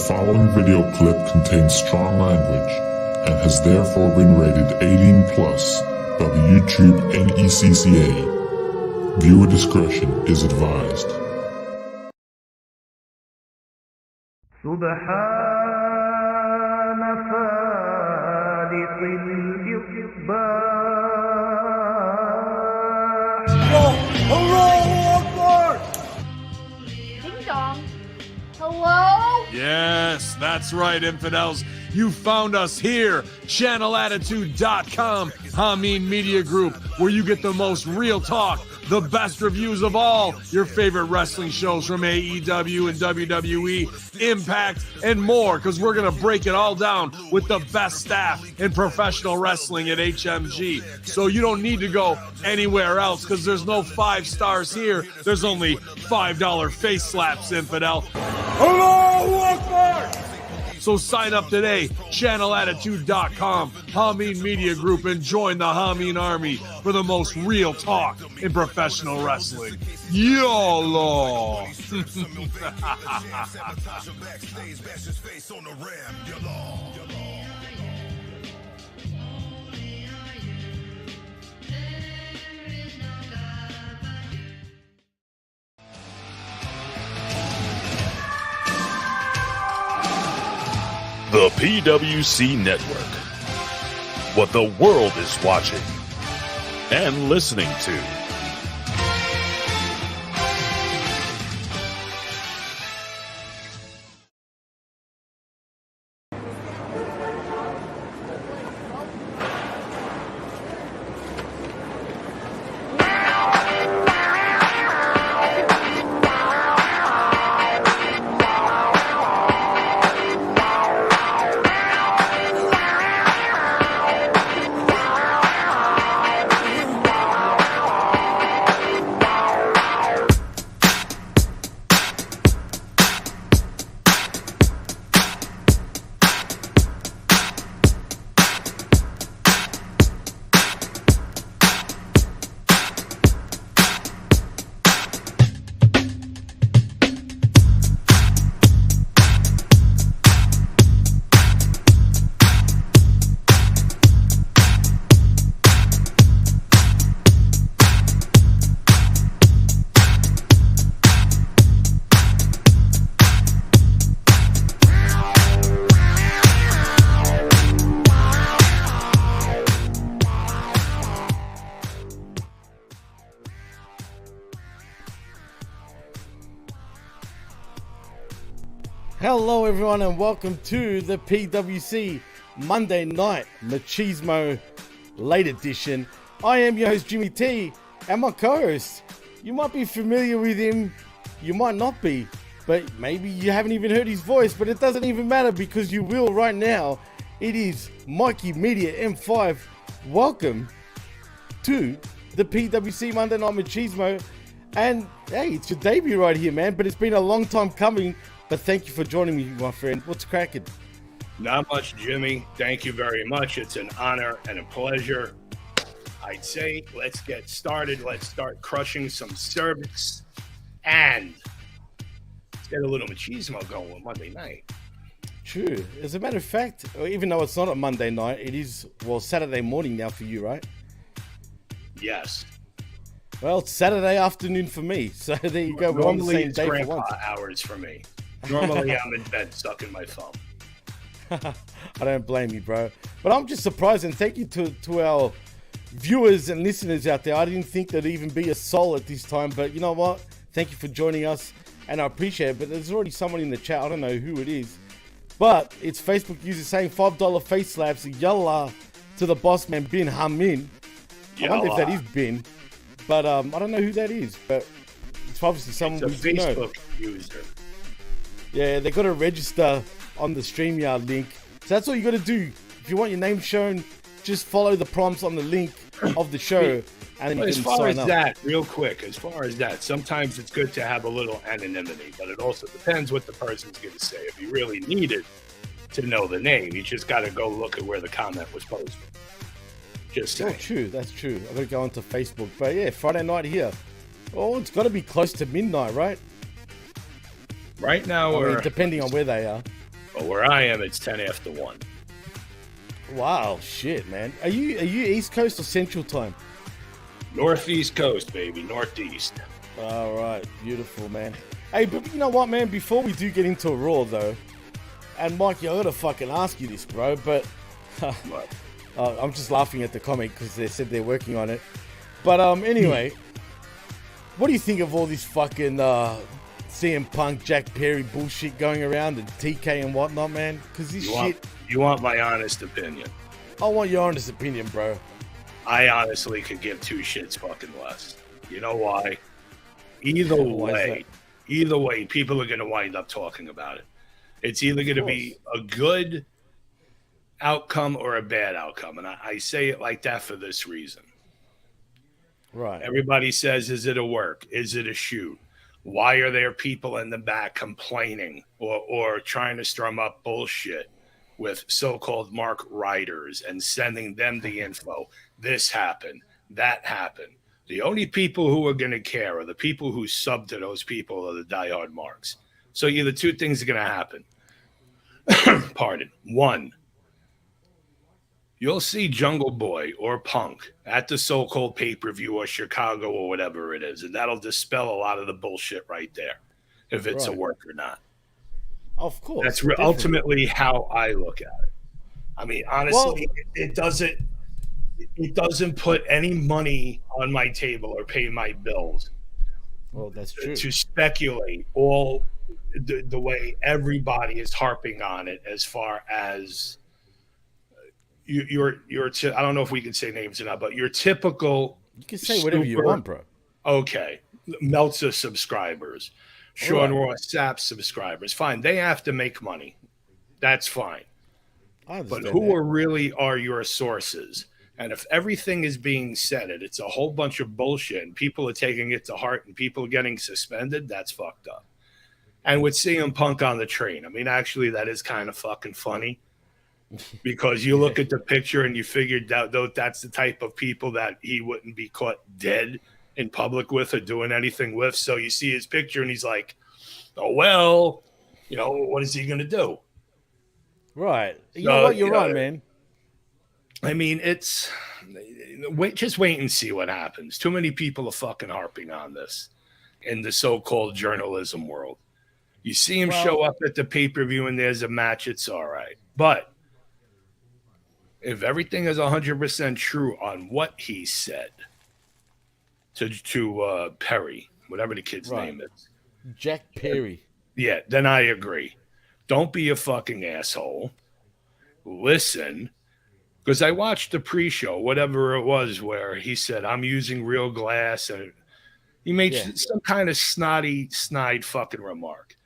following video clip contains strong language and has therefore been rated 18 plus by the YouTube NECCA. Viewer discretion is advised. سبحان فالق الإصباح. Ding dong. Hello? Yes, that's right, infidels. You found us here, channelattitude.com, Hameen Media Group, where you get the most real talk, the best reviews of all your favorite wrestling shows from AEW and WWE, Impact, and more, because we're going to break it all down with the best staff in professional wrestling at HMG. So you don't need to go anywhere else, because there's no 5 stars here. There's only $5 face slaps, infidel. Hello, Akbar! So sign up today, channelattitude.com, Hameen Media Group, and join the Hameen Army for the most real talk in professional wrestling. YOLO! The PWC Network. What the world is watching and listening to. Hello everyone and welcome to the PWC Monday Night Machismo Late Edition. I am your host Jimmy T and my co-host. You might be familiar with him, you might not be, but maybe you haven't even heard his voice, but it doesn't even matter because you will right now. It is Mikey Media M5. Welcome to the PWC Monday Night Machismo. And hey, it's your debut right here, man, but it's been a long time coming. But thank you for joining me, my friend. What's cracking? Not much, Jimmy. Thank you very much. It's an honor and a pleasure. I'd say let's get started. Let's start crushing some cervix. And let's get a little machismo going with Monday night. True. As a matter of fact, even though it's not a Monday night, it is, well, Saturday morning now for you, right? Yes. Well, it's Saturday afternoon for me. So there you go. We're on the same day for once. Hours for me. Normally, I'm in bed sucking my thumb. I don't blame you, bro. But I'm just surprised, and thank you to our viewers and listeners out there. I didn't think there'd even be a soul at this time, but you know what? Thank you for joining us, and I appreciate it. But there's already someone in the chat. I don't know who it is, but it's Facebook users saying $5 face slaps. Yalla to the boss man, Bin Hamin. I wonder if that is Bin, but I don't know who that is. But it's obviously someone we do know. Facebook user. Yeah, they got to register on the StreamYard link. So that's all you got to do. If you want your name shown, just follow the prompts on the link of the show. And then you can sign up. Real quick, as far as that, sometimes it's good to have a little anonymity, but it also depends what the person's going to say. If you really needed to know the name, you just got to go look at where the comment was posted. Just saying. Oh, true. That's true. I got to go onto Facebook. But yeah, Friday night here. Oh, it's got to be close to midnight, right? Right now, I mean, depending on where they are. But where I am, it's 10 after 1. Wow, shit, man. Are you East Coast or Central Time? Northeast Coast, baby. Northeast. All right, beautiful, man. Hey, but you know what, man? Before we do get into a Raw, though, and Mikey, I gotta fucking ask you this, bro, but I'm just laughing at the comment because they said they're working on it. But anyway, what do you think of all this fucking CM Punk, Jack Perry bullshit going around and TK and whatnot, man? Because this shit... You want my honest opinion? I want your honest opinion, bro. I honestly could give two shits fucking less. You know why? Either way, people are going to wind up talking about it. It's either going to be a good outcome or a bad outcome. And I say it like that for this reason. Right. Everybody says, is it a work? Is it a shoot? Why are there people in the back complaining or trying to strum up bullshit with so-called Mark Riders and sending them the info? This happened. That happened. The only people who are going to care are the people who sub to those people are the diehard marks. So either two things are going to happen. Pardon. One, you'll see Jungle Boy or Punk at the so-called pay-per-view or Chicago or whatever it is, and that'll dispel a lot of the bullshit right there, if it's a work or not. Of course. That's ultimately how I look at it. I mean, honestly, it doesn't put any money on my table or pay my bills. Well, that's true. To speculate all the way everybody is harping on it, as far as your I don't know if we can say names or not, but your typical. You can say whatever you want, bro. Okay, Meltzer subscribers, Sean Ross Sapp subscribers, fine. They have to make money. That's fine. But who are your sources? And if everything is being said, it's a whole bunch of bullshit, and people are taking it to heart, and people are getting suspended, that's fucked up. And with CM Punk on the train, I mean, actually, that is kind of fucking funny, because you look at the picture and you figured out that's the type of people that he wouldn't be caught dead in public with or doing anything with. So you see his picture and he's like, oh, well, what is he going to do? Right. You know what? You're right, man. I mean, just wait and see what happens. Too many people are fucking harping on this in the so-called journalism world. You see him show up at the pay-per-view and there's a match, it's all right. But if everything is 100% true on what he said to Perry, whatever the kid's name is. Jack Perry. Yeah, then I agree. Don't be a fucking asshole. Listen. Because I watched the pre-show, whatever it was, where he said, I'm using real glass. And he made some kind of snide fucking remark.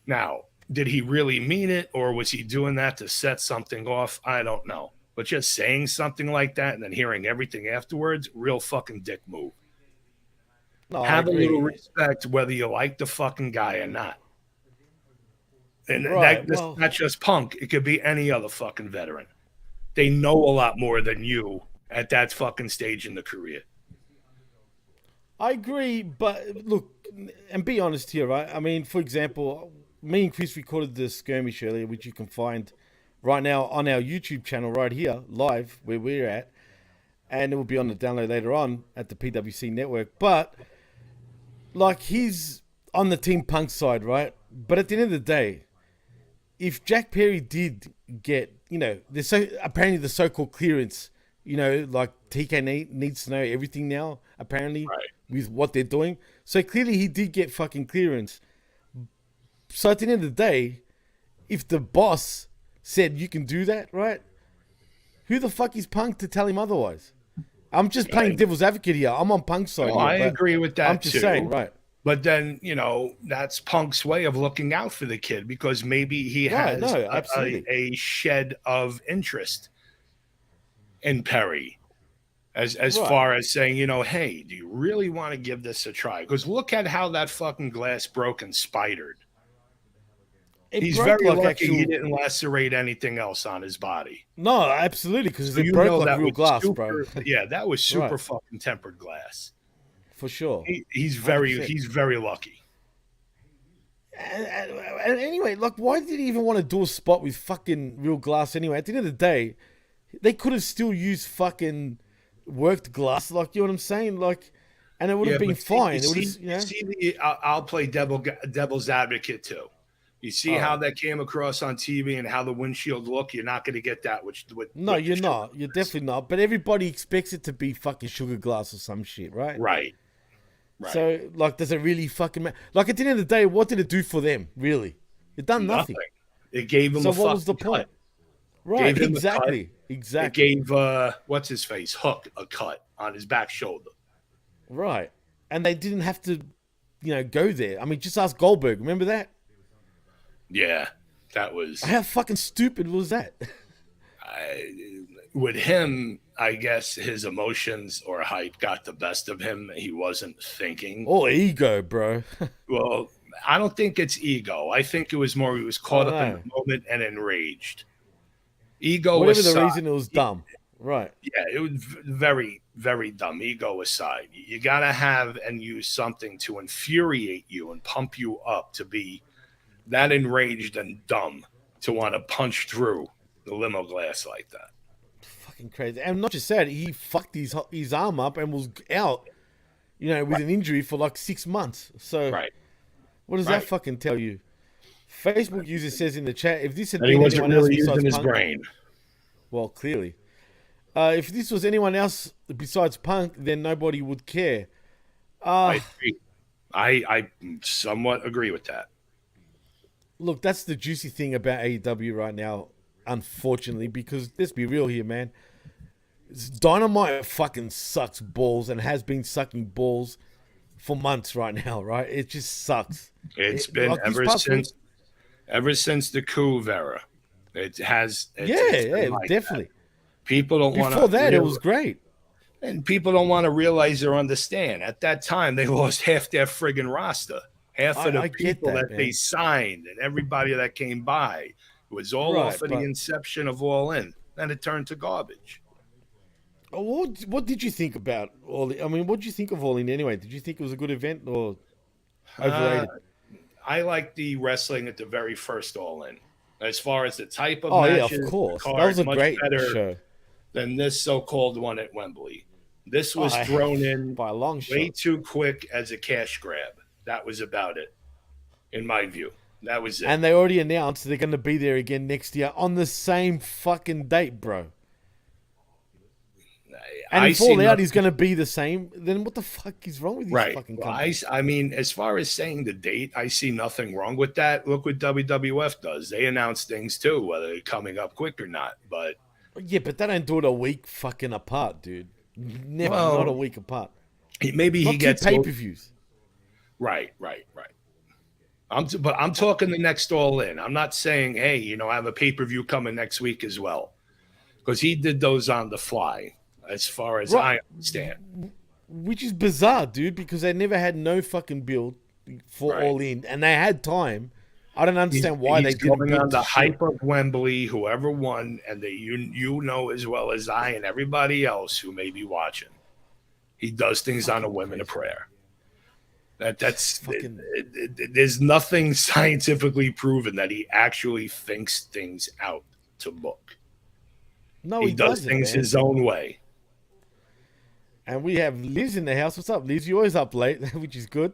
Now, did he really mean it, or was he doing that to set something off? I don't know. But just saying something like that and then hearing everything afterwards, real fucking dick move. No, have a little respect whether you like the fucking guy or not. And that's not just Punk. It could be any other fucking veteran. They know a lot more than you at that fucking stage in the career. I agree, but look, and be honest here, right? I mean, for example, me and Chris recorded the skirmish earlier, which you can find right now on our YouTube channel right here, live, where we're at. And it will be on the download later on at the PWC Network. But, like, he's on the Team Punk side, right? But at the end of the day, if Jack Perry did get, apparently the so-called clearance, like TK needs to know everything now, apparently, with what they're doing. So clearly he did get fucking clearance. So at the end of the day, if the boss said you can do that, right? Who the fuck is Punk to tell him otherwise? I'm just playing devil's advocate here. I'm on Punk's side. Well, I agree with that. I'm just saying, right. But then, that's Punk's way of looking out for the kid, because maybe he has a shed of interest in Perry as far as saying, hey, do you really want to give this a try? Because look at how that fucking glass broke and spidered. He's very lucky he didn't lacerate anything else on his body. No, absolutely, because it broke like real glass, bro. Yeah, that was super fucking tempered glass. For sure. He's very lucky. And anyway, like, why did he even want to do a spot with fucking real glass anyway? At the end of the day, they could have still used fucking worked glass, like, you know what I'm saying? Like, and it would have been but fine. I'll play devil's advocate too. You see how that came across on TV and how the windshield looked. You're not going to get that. No, you're not. You're definitely not. But everybody expects it to be fucking sugar glass or some shit, right? Right. So, like, does it really fucking matter? Like, at the end of the day, what did it do for them, really? It done nothing. It gave him so a what was the fucking point? cut. Right, Gave him exactly. It gave, what's his face, Hook, a cut on his back shoulder. Right. And they didn't have to, go there. I mean, just ask Goldberg. Remember that? Yeah, that was... How fucking stupid was that? With him, I guess his emotions or hype got the best of him. He wasn't thinking. Oh, ego, bro. Well, I don't think it's ego. I think it was more he was caught up in the moment and enraged. Ego Whatever aside, the reason, it was dumb. Right. Yeah, it was very, very dumb. Ego aside. You got to have and use something to infuriate you and pump you up to be that enraged and dumb to want to punch through the limo glass like that. Fucking crazy. And not just that, he fucked his arm up and was out, with an injury for like 6 months. So what does that fucking tell you? Facebook user says in the chat, if this had been anyone else besides his Punk, brain. Well, clearly. If this was anyone else besides Punk, then nobody would care. I agree. I somewhat agree with that. Look, that's the juicy thing about AEW right now, unfortunately, because let's be real here, man. Dynamite fucking sucks balls and has been sucking balls for months right now, right? It just sucks. It's been like ever since the Couve era. It has. Like definitely. That. People don't want to. Before that, it was great. And people don't want to realize or understand. At that time, they lost half their friggin' roster. Half of the people that they signed and everybody that came by. It was all off of the inception of All In. Then it turned to garbage. What did you think about All In? I mean, what did you think of All In anyway? Did you think it was a good event or overrated? I liked the wrestling at the very first All In. As far as the type of matches, yeah, of course. Card, that was a much great better show than this so-called one at Wembley. This was thrown in by a long way too quick as a cash grab. That was about it, in my view. That was it. And they already announced they're going to be there again next year on the same fucking date, bro. And if All Out is going to be the same, then what the fuck is wrong with these fucking companies? I mean, as far as saying the date, I see nothing wrong with that. Look what WWF does. They announce things too, whether they're coming up quick or not. But yeah, but they don't do it a week fucking apart, dude. Never, not a week apart. Maybe he gets pay-per-views. Right. But I'm talking the next All In. I'm not saying, hey, I have a pay-per-view coming next week as well. Because he did those on the fly, as far as I understand. Which is bizarre, dude, because they never had no fucking build for All In. And they had time. I don't understand why they didn't build on the hype of Wembley, whoever won, and you know as well as I and everybody else who may be watching. He does things on a whim and a prayer. There's nothing scientifically proven that he actually thinks things out to book. No, he does things his own way. And we have Liz in the house. What's up, Liz? You're always up late, which is good.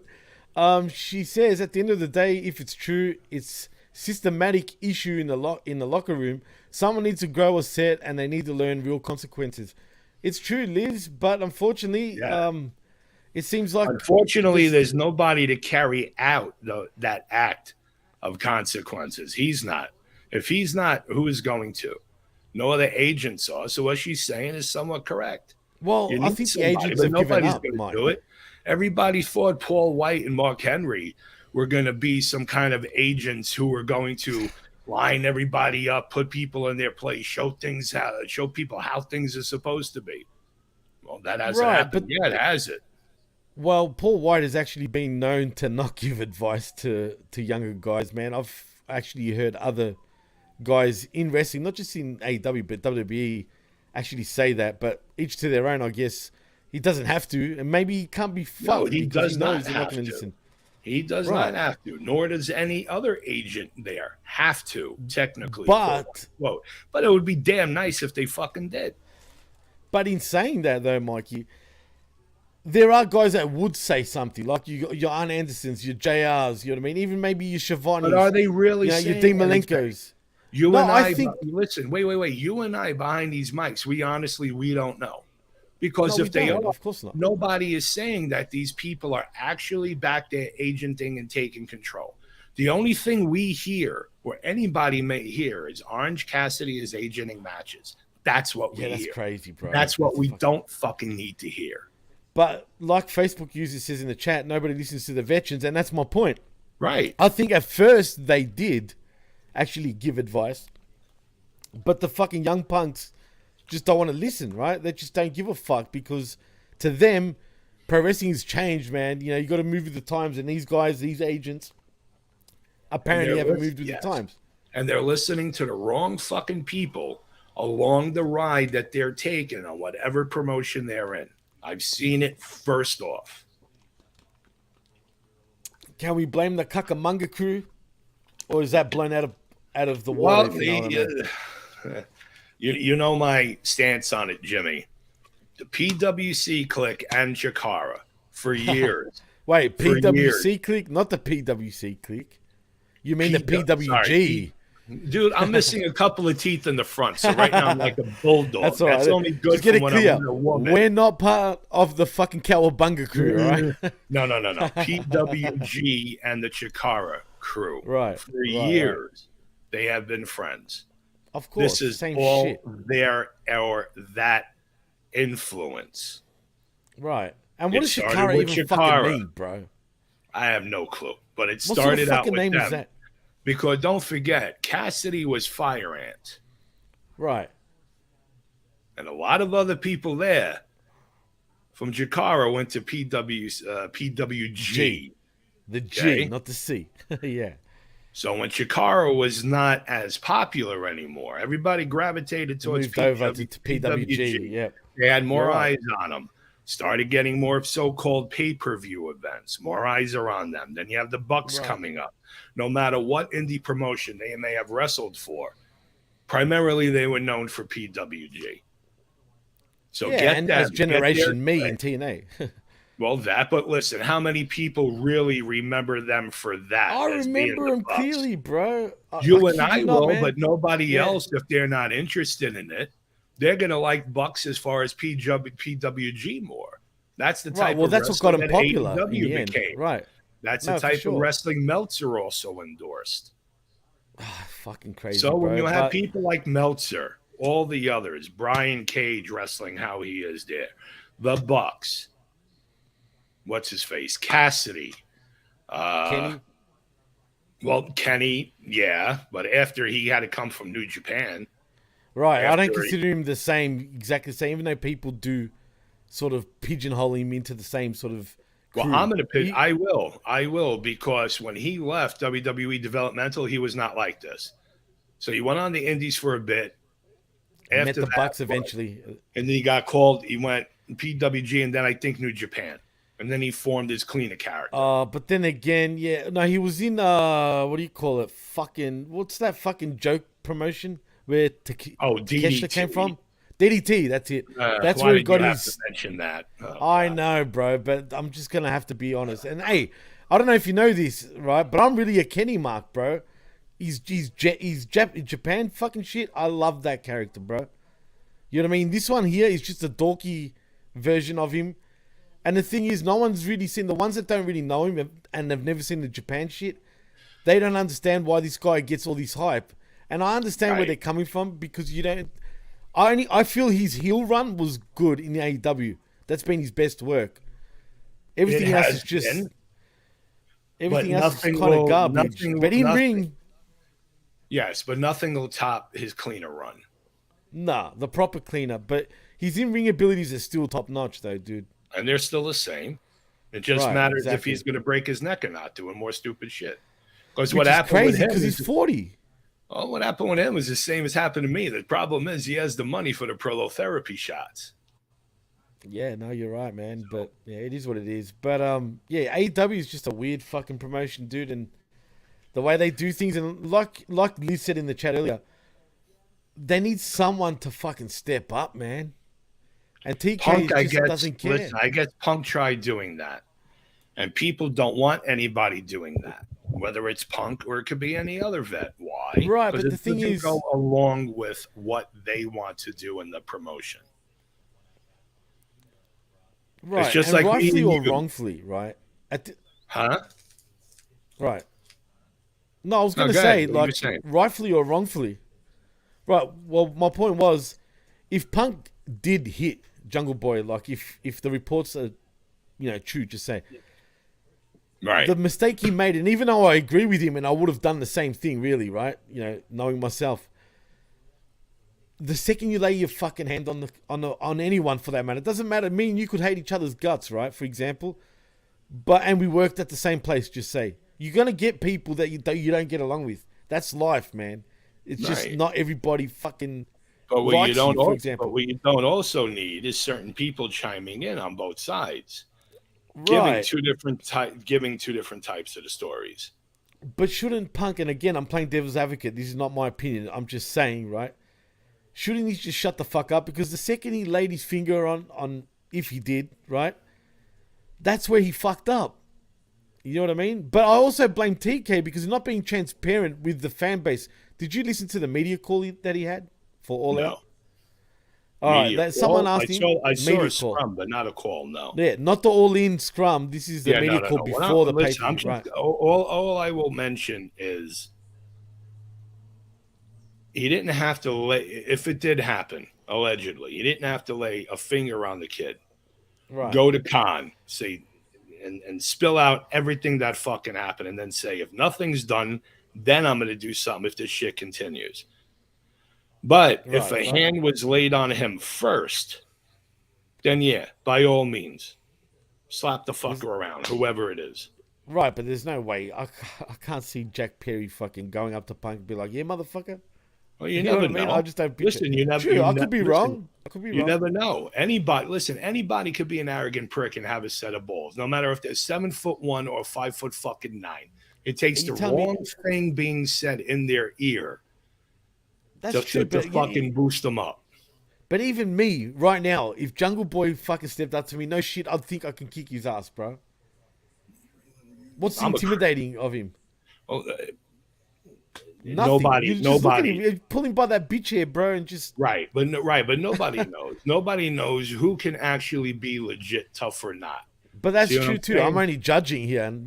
She says at the end of the day, if it's true, it's systematic issue in the locker room. Someone needs to grow a set, and they need to learn real consequences. It's true, Liz, but unfortunately, it seems like there's nobody to carry out that act of consequences. He's not. If he's not, who is going to? No other agents are. So what she's saying is somewhat correct. Well, I think the agents have given up, Mike. Do it. Everybody thought Paul White and Mark Henry were going to be some kind of agents who were going to line everybody up, put people in their place, show people how things are supposed to be. Well, that hasn't happened yet, has it? Well, Paul White has actually been known to not give advice to younger guys, man. I've actually heard other guys in wrestling, not just in AEW, but WWE, actually say that. But each to their own, I guess. He doesn't have to, and maybe he can't be fucked. No, he does not have to. Listen. He does Right. not have to, nor does any other agent there have to, technically. But But it would be damn nice if they fucking did. But in saying that, though, Mikey, there are guys that would say something like your Arn Andersons, your JRs, you know what I mean? Even maybe your Shivani's. But are they really your saying Demalenkos? You No, and I think- listen, wait. You and I behind these mics, we don't know. Because No, if they don't, are, of course not. nobody is saying that these people are actually back there agenting and taking control. The only thing we hear, or anybody may hear, is Orange Cassidy is agenting matches. That's what we Yeah, that's hear. crazy, bro. That's what we fucking- don't fucking need to hear. But like Facebook user says in the chat, nobody listens to the veterans, and that's my point. Right. I think at first they did actually give advice, but the fucking young punks just don't want to listen, right? They just don't give a fuck because to them, pro wrestling has changed, man. You know, you got to move with the times, and these guys, these agents, apparently haven't moved with the times. And they're listening to the wrong fucking people along the ride that they're taking on whatever promotion they're in. I've seen it first off. Can we blame the Cucamonga crew, or is that blown out of the water? Well, if you know what I mean? you know my stance on it, Jimmy. The PWC clique and Chikara for years. Wait, for PWC years. clique, not the PWC clique. You mean the PW PWG? sorry, Dude, I'm missing a couple of teeth in the front, so right now I'm like a bulldog. That's all right. only good Just get for it when clear. I'm with a woman. We're not part of the fucking Cowabunga crew, right? No. PWG and the Chikara crew. Right, For right, years, they have been friends. Of course, This is same all shit. their or that influence. Right. And what It does started Shikara with even Chikara. fucking mean, bro? I have no clue, but it What sort of started out fucking with name them. is that? Because don't forget, Cassidy was Fire Ant, Right. and a lot of other people there from Chikara went to PWG. G. The G, Okay. not the C. Yeah. So when Chikara was not as popular anymore, everybody gravitated towards Moved over to PWG. Yeah. They had more You're right. eyes on them. Started getting more so-called pay-per-view events. More eyes are on them. Then you have the Bucks Right. coming up. No matter what indie promotion they may have wrestled for, primarily they were known for PWG. So Yeah, get and that. as Generation Me in TNA. Well, that. But listen, how many people really remember them for that? I as being remember the him Bucks? clearly, bro. You and kid I you not, will, man. but nobody Yeah. else, if they're not interested in it, they're going to like Bucks as far as PWG more. That's the type Right, well, of that's what got him wrestling that popular in AEW the end. became. Right. That's No, the for type sure. of wrestling Meltzer also endorsed. Fucking crazy, So when bro, you have but- people like Meltzer, all the others, Brian Cage wrestling how he is there, the Bucks, what's his face, Cassidy, Kenny? well, Kenny, yeah, but after he had to come from New Japan. Right, I don't after he- consider him the same, exactly the same, even though people do sort of pigeonhole him into the same sort of Well, crew. I'm gonna pick. He- I will, because when he left WWE Developmental, he was not like this. So he went on the Indies for a bit. met After the that, Bucks eventually. and then he got called. He went PWG, and then I think New Japan, and then he formed his cleaner character. But then again, yeah, no, he was in what do you call it? Fucking what's that fucking joke promotion where Takeshita DDT. came from? DDT, that's it. That's Why where he did got you have his. to mention that. I know, bro, but I'm just gonna have to be honest. And hey, I don't know if you know this, right? But I'm really a Kenny mark, bro. He's Japan fucking shit. I love that character, bro. You know what I mean? This one here is just a dorky version of him. And the thing is, no one's really seen, the ones that don't really know him and have never seen the Japan shit, they don't understand why this guy gets all this hype. And I understand where Right. they're coming from because you don't. I feel his heel run was good in the AEW. That's been his best work. Everything It else has is just. been, Everything but else is nothing kind of will- garbage. nothing- But in nothing- ring, yes, but nothing will top his cleaner run. nah, the proper cleanup. But his in ring abilities are still top notch, though, dude. And they're still the same. It just Right, matters if exactly. he's going to break his neck or not, doing more stupid shit. Because Which what is happened crazy with him because is, he's 40. oh, what happened with him is the same as happened to me. The problem is he has the money for the prolotherapy shots. Yeah, no, you're right, man. But yeah, it is what it is. But yeah, AEW is just a weird fucking promotion, dude, and the way they do things, and like Liz said in the chat earlier, they need someone to fucking step up, man. And TK Punk, I just guess. doesn't care. Listen, I guess Punk tried doing that, and people don't want anybody doing that. Whether it's Punk or it could be any other vet. Why? Right, Because but the it thing doesn't is, go along with what they want to do in the promotion. right, It's just and like me rightfully and or you. wrongfully, right? Huh? Right. No, I was No, going to go say, ahead. What were you like, saying? rightfully or wrongfully. Right. Well, my point was, if Punk did hit Jungle Boy, like if the reports are, true, just say Right. the mistake he made, and even though I agree with him, and I would have done the same thing, really, right? Knowing myself, the second you lay your fucking hand on anyone for that matter, it doesn't matter. Me and you could hate each other's guts, right? For example, and we worked at the same place. Just say you're gonna get people that you don't get along with. That's life, man. It's just Right. not everybody fucking. But what likes you don't, you, for al- example. but what you don't also need is certain people chiming in on both sides, Right. giving two different types of the stories. But shouldn't Punk, and again, I'm playing devil's advocate. This is not my opinion. I'm just saying, right? Shouldn't he just shut the fuck up? Because the second he laid his finger on if he did, right? That's where he fucked up. You know what I mean? But I also blame TK because he's not being transparent with the fan base. Did you listen to the media call that he had for All Out? No. All right, Media someone call? asked him. I saw media a call. scrum, but not a call. No. Yeah, not the all-in scrum. This is the media call No. before the Listen, pay-per-view, right? all I will mention is he didn't have to lay. If it did happen, allegedly, he didn't have to lay a finger on the kid. Right. Go to Khan, say, and spill out everything that fucking happened, and then say, if nothing's done, then I'm going to do something if this shit continues. But if a hand was laid on him first, then yeah, by all means, slap the fucker around, whoever it is. Right, but there's no way. I can't see Jack Perry fucking going up to Punk and be like, yeah, motherfucker. Well, you know never what I mean? know. I just don't picture. Listen, you never. True, you I ne- could be listen, wrong. I could be You wrong. never know. Anybody could be an arrogant prick and have a set of balls. No matter if they're 7'1" or 5'9". It takes the wrong thing being said in their ear That's true, to but fucking boost them up. But even me, right now, if Jungle Boy fucking stepped up to me, no shit, I'd think I can kick his ass, bro. What's intimidating of him? Well, Nothing. Nobody. Pull him by that bitch hair, bro, and just Right, but nobody knows. Nobody knows who can actually be legit tough or not. But that's See what true I'm too. saying? I'm only judging here, and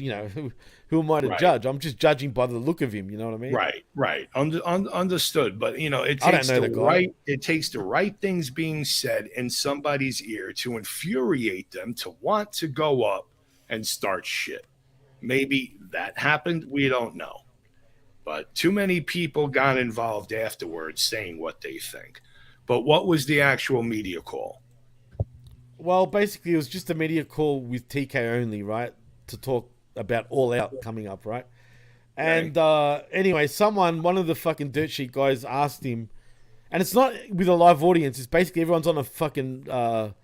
who am I to Right. judge? I'm just judging by the look of him. You know what I mean? Right. Understood. But it I don't takes know the guy. It takes the right things being said in somebody's ear to infuriate them to want to go up and start shit. Maybe that happened. We don't know. But too many people got involved afterwards saying what they think. But what was the actual media call? Well, basically, it was just a media call with TK only, right? To talk about All Out coming up, right? And anyway, one of the fucking dirt sheet guys asked him, and it's not with a live audience. It's basically everyone's on a fucking a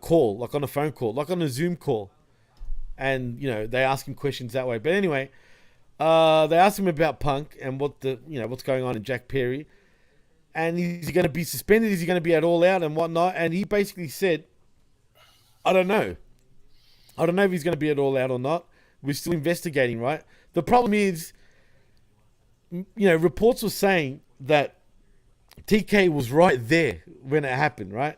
call, like on a phone call, like on a Zoom call, and they ask him questions that way. But anyway, they asked him about Punk and what's going on in Jack Perry, and is he going to be suspended? Is he going to be at All Out and whatnot? And he basically said, I don't know. I don't know if he's going to be at All Out or not. We're still investigating, right? The problem is, reports were saying that TK was right there when it happened, right?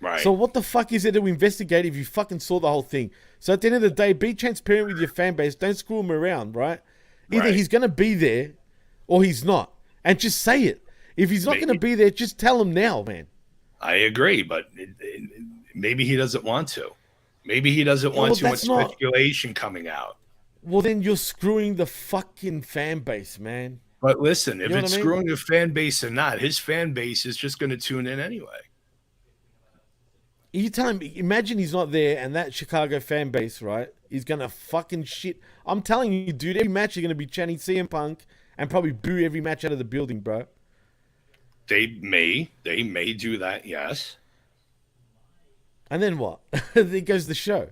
Right. So what the fuck is there to investigate if you fucking saw the whole thing? So at the end of the day, be transparent with your fan base. Don't screw him around, right? Either he's going to be there or he's not. And just say it. If he's not going to be there, just tell him now, man. I agree, but maybe he doesn't want to. Maybe he doesn't want too much speculation coming out. Well, then you're screwing the fucking fan base, man. But listen, if it's screwing the the fan base or not, his fan base is just going to tune in anyway. You tell him, imagine he's not there and that Chicago fan base, right, is going to fucking shit. I'm telling you, dude, every match you're going to be chanting CM Punk and probably boo every match out of the building, bro. They may do that, yes. And then what? There goes the show.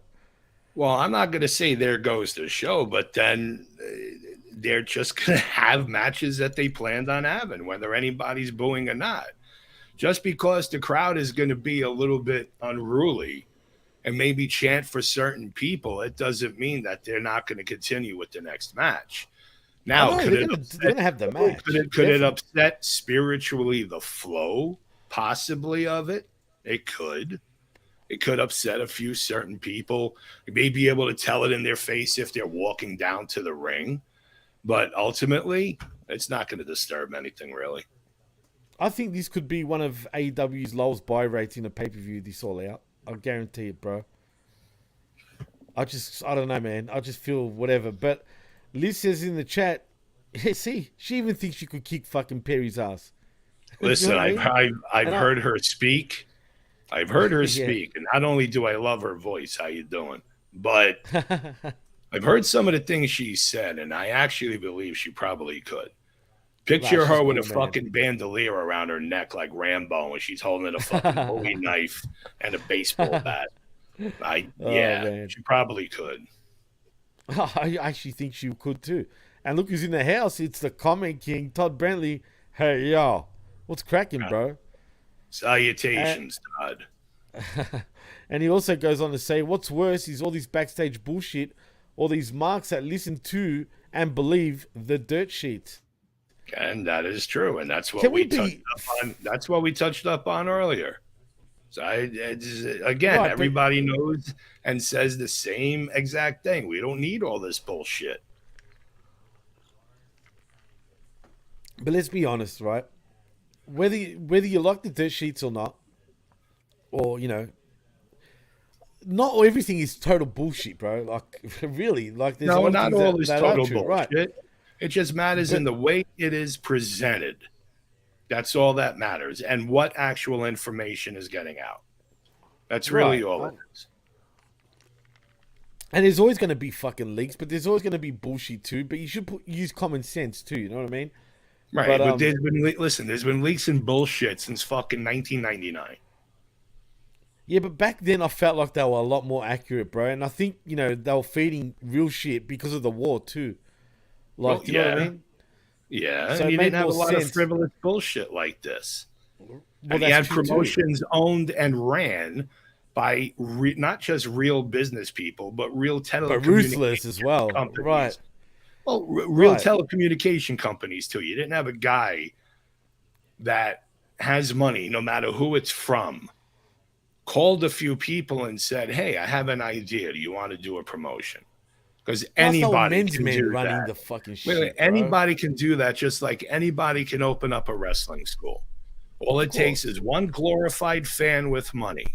Well, I'm not going to say there goes the show, but then they're just going to have matches that they planned on having, whether anybody's booing or not. Just because the crowd is going to be a little bit unruly and maybe chant for certain people, it doesn't mean that they're not going to continue with the next match. Now, they're going to have the match. Could it upset spiritually the flow, possibly, of it? It could. It could upset a few certain people. You may be able to tell it in their face if they're walking down to the ring. But ultimately, it's not going to disturb anything, really. I think this could be one of AEW's lowest buy rates in a pay-per-view this All Out. I'll guarantee it, bro. I don't know, man. I just feel whatever. But Liz says in the chat, yeah, see, she even thinks she could kick fucking Perry's ass. Listen, I've heard her speak. I've heard her speak, and not only do I love her voice, how you doing? But I've heard some of the things she said, and I actually believe she probably could. Picture her with a fucking bandolier around her neck like Rambo, and she's holding a fucking Bowie knife and a baseball bat. She probably could. I actually think she could too. And look who's in the house. It's the comment king, Todd Brantley. Hey, yo. What's cracking, bro? Salutations, Todd. And he also goes on to say, what's worse is all this backstage bullshit, all these marks that listen to and believe the dirt sheet. And that is true. And that's what we touched up on. That's what we touched up on earlier. So everybody knows and says the same exact thing. We don't need all this bullshit. But let's be honest, right? Whether you like the dirt sheets or not, or, you know, not everything is total bullshit, bro. Like, really. Like, there's not all is total bullshit. Right. It just matters in the way it is presented. That's all that matters. And what actual information is getting out. That's really all it is. And there's always going to be fucking leaks, but there's always going to be bullshit too. But you should use common sense too. You know what I mean? Right. But there's been leaks and bullshit since fucking 1999. Yeah, but back then I felt like they were a lot more accurate, bro. And I think, you know, they were feeding real shit because of the war too. Like, you know what I mean? Yeah, so and you didn't have a lot of frivolous bullshit like this. Well, and you had promotions owned and ran by not just real business people, but real but ruthless as well, companies. Right? Well, real telecommunication companies too. You didn't have a guy that has money, no matter who it's from, called a few people and said, "Hey, I have an idea. Do you want to do a promotion?" Because anybody can do that. The fucking shit, anybody can do that, just like anybody can open up a wrestling school. All it takes is one glorified fan with money.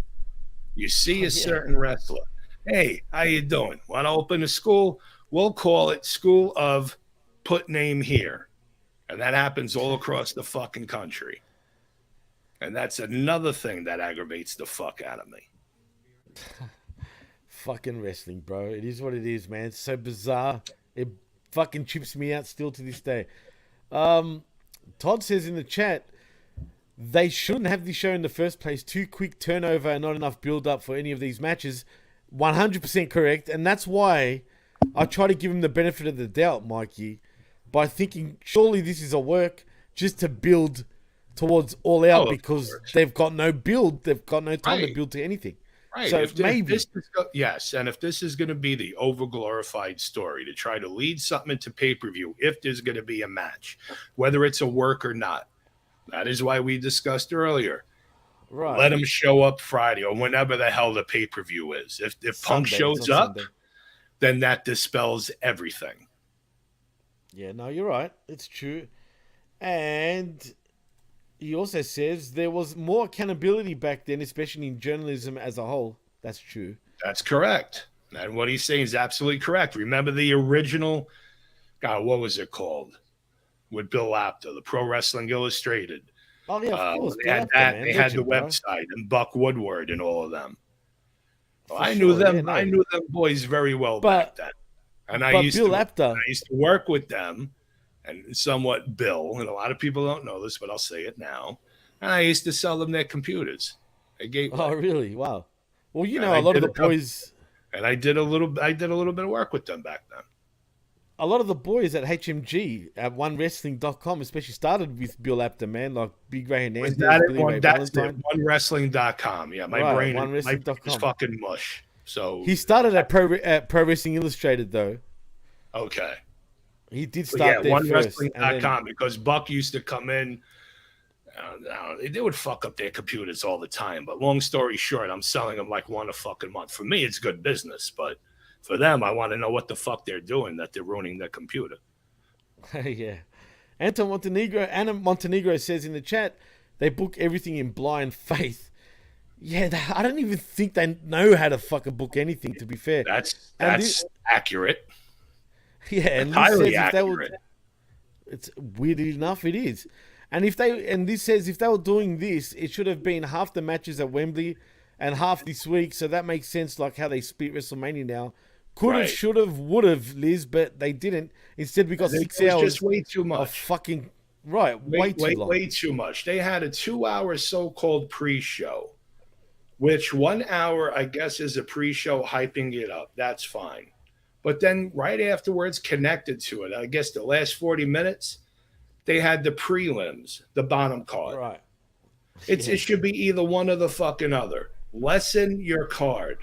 You see a certain wrestler. Hey, how you doing? Want to open a school? We'll call it School of Put Name Here. And that happens all across the fucking country. And that's another thing that aggravates the fuck out of me. Fucking wrestling, bro. It is what it is, man. It's so bizarre. It fucking chips me out still to this day. Todd says in the chat, they shouldn't have this show in the first place. Too quick turnover and not enough build up for any of these matches. 100% correct. And that's why I try to give him the benefit of the doubt, Mikey, by thinking surely this is a work just to build towards All Out because they've got no build. They've got no time to build to anything. Right. So and if this is going to be the overglorified story to try to lead something into pay-per-view, if there's going to be a match, whether it's a work or not, that is why we discussed earlier. Right. Let them show up Friday or whenever the hell the pay-per-view is. If Punk shows up, then that dispels everything. Yeah, no, you're right. It's true. And he also says there was more accountability back then, especially in journalism as a whole. That's true. That's correct. And what he's saying is absolutely correct. Remember the original, what was it called? With Bill Apter, the Pro Wrestling Illustrated. Oh, yeah, of course. They had that. They had the website and Buck Woodward and all of them. Well, I knew them. Yeah, no. I knew them boys very well back then. And I used to work with them. And somewhat Bill, and a lot of people don't know this, but I'll say it now. And I used to sell them their computers. Oh, really? Wow. Well, you And know, I a lot of did the boys, And I did a little bit of work with them back then. a lot of the boys at HMG at OneWrestling.com, especially started with Bill Apter, man, like Big Ray Was Hernandez, that it? Billy Ray That's it. Valentine. OneWrestling.com. Yeah, my Right, brain is OneWrestling.com. fucking mush. So He started at Pro Wrestling Illustrated, though. okay. He did But yeah, start there first. And OneWrestling.com, then, because Buck used to come in. They would fuck up their computers all the time. But long story short, I'm selling them like one a fucking month. For me, it's good business. But for them, I want to know what the fuck they're doing that they're ruining their computer. yeah. Anna Montenegro says in the chat, they book everything in blind faith. Yeah, I don't even think they know how to fucking book anything, to be fair. That's accurate. Yeah, and Highly this says accurate. it's weird enough, it is. And this says if they were doing this, it should have been half the matches at Wembley and half this week. So that makes sense, like how they split WrestleMania now. Could have, Right. should have, would have, Liz, but they didn't. Instead, we got 6 It was hours just way too of much. fucking way too long. Way too much. They had a 2-hour so-called pre-show, which 1 hour, I guess, is a pre-show hyping it up. That's fine. But then right afterwards, connected to it, I guess the last 40 minutes, they had the prelims, the bottom card. Right. It should be either one or the fucking other. Lessen your card.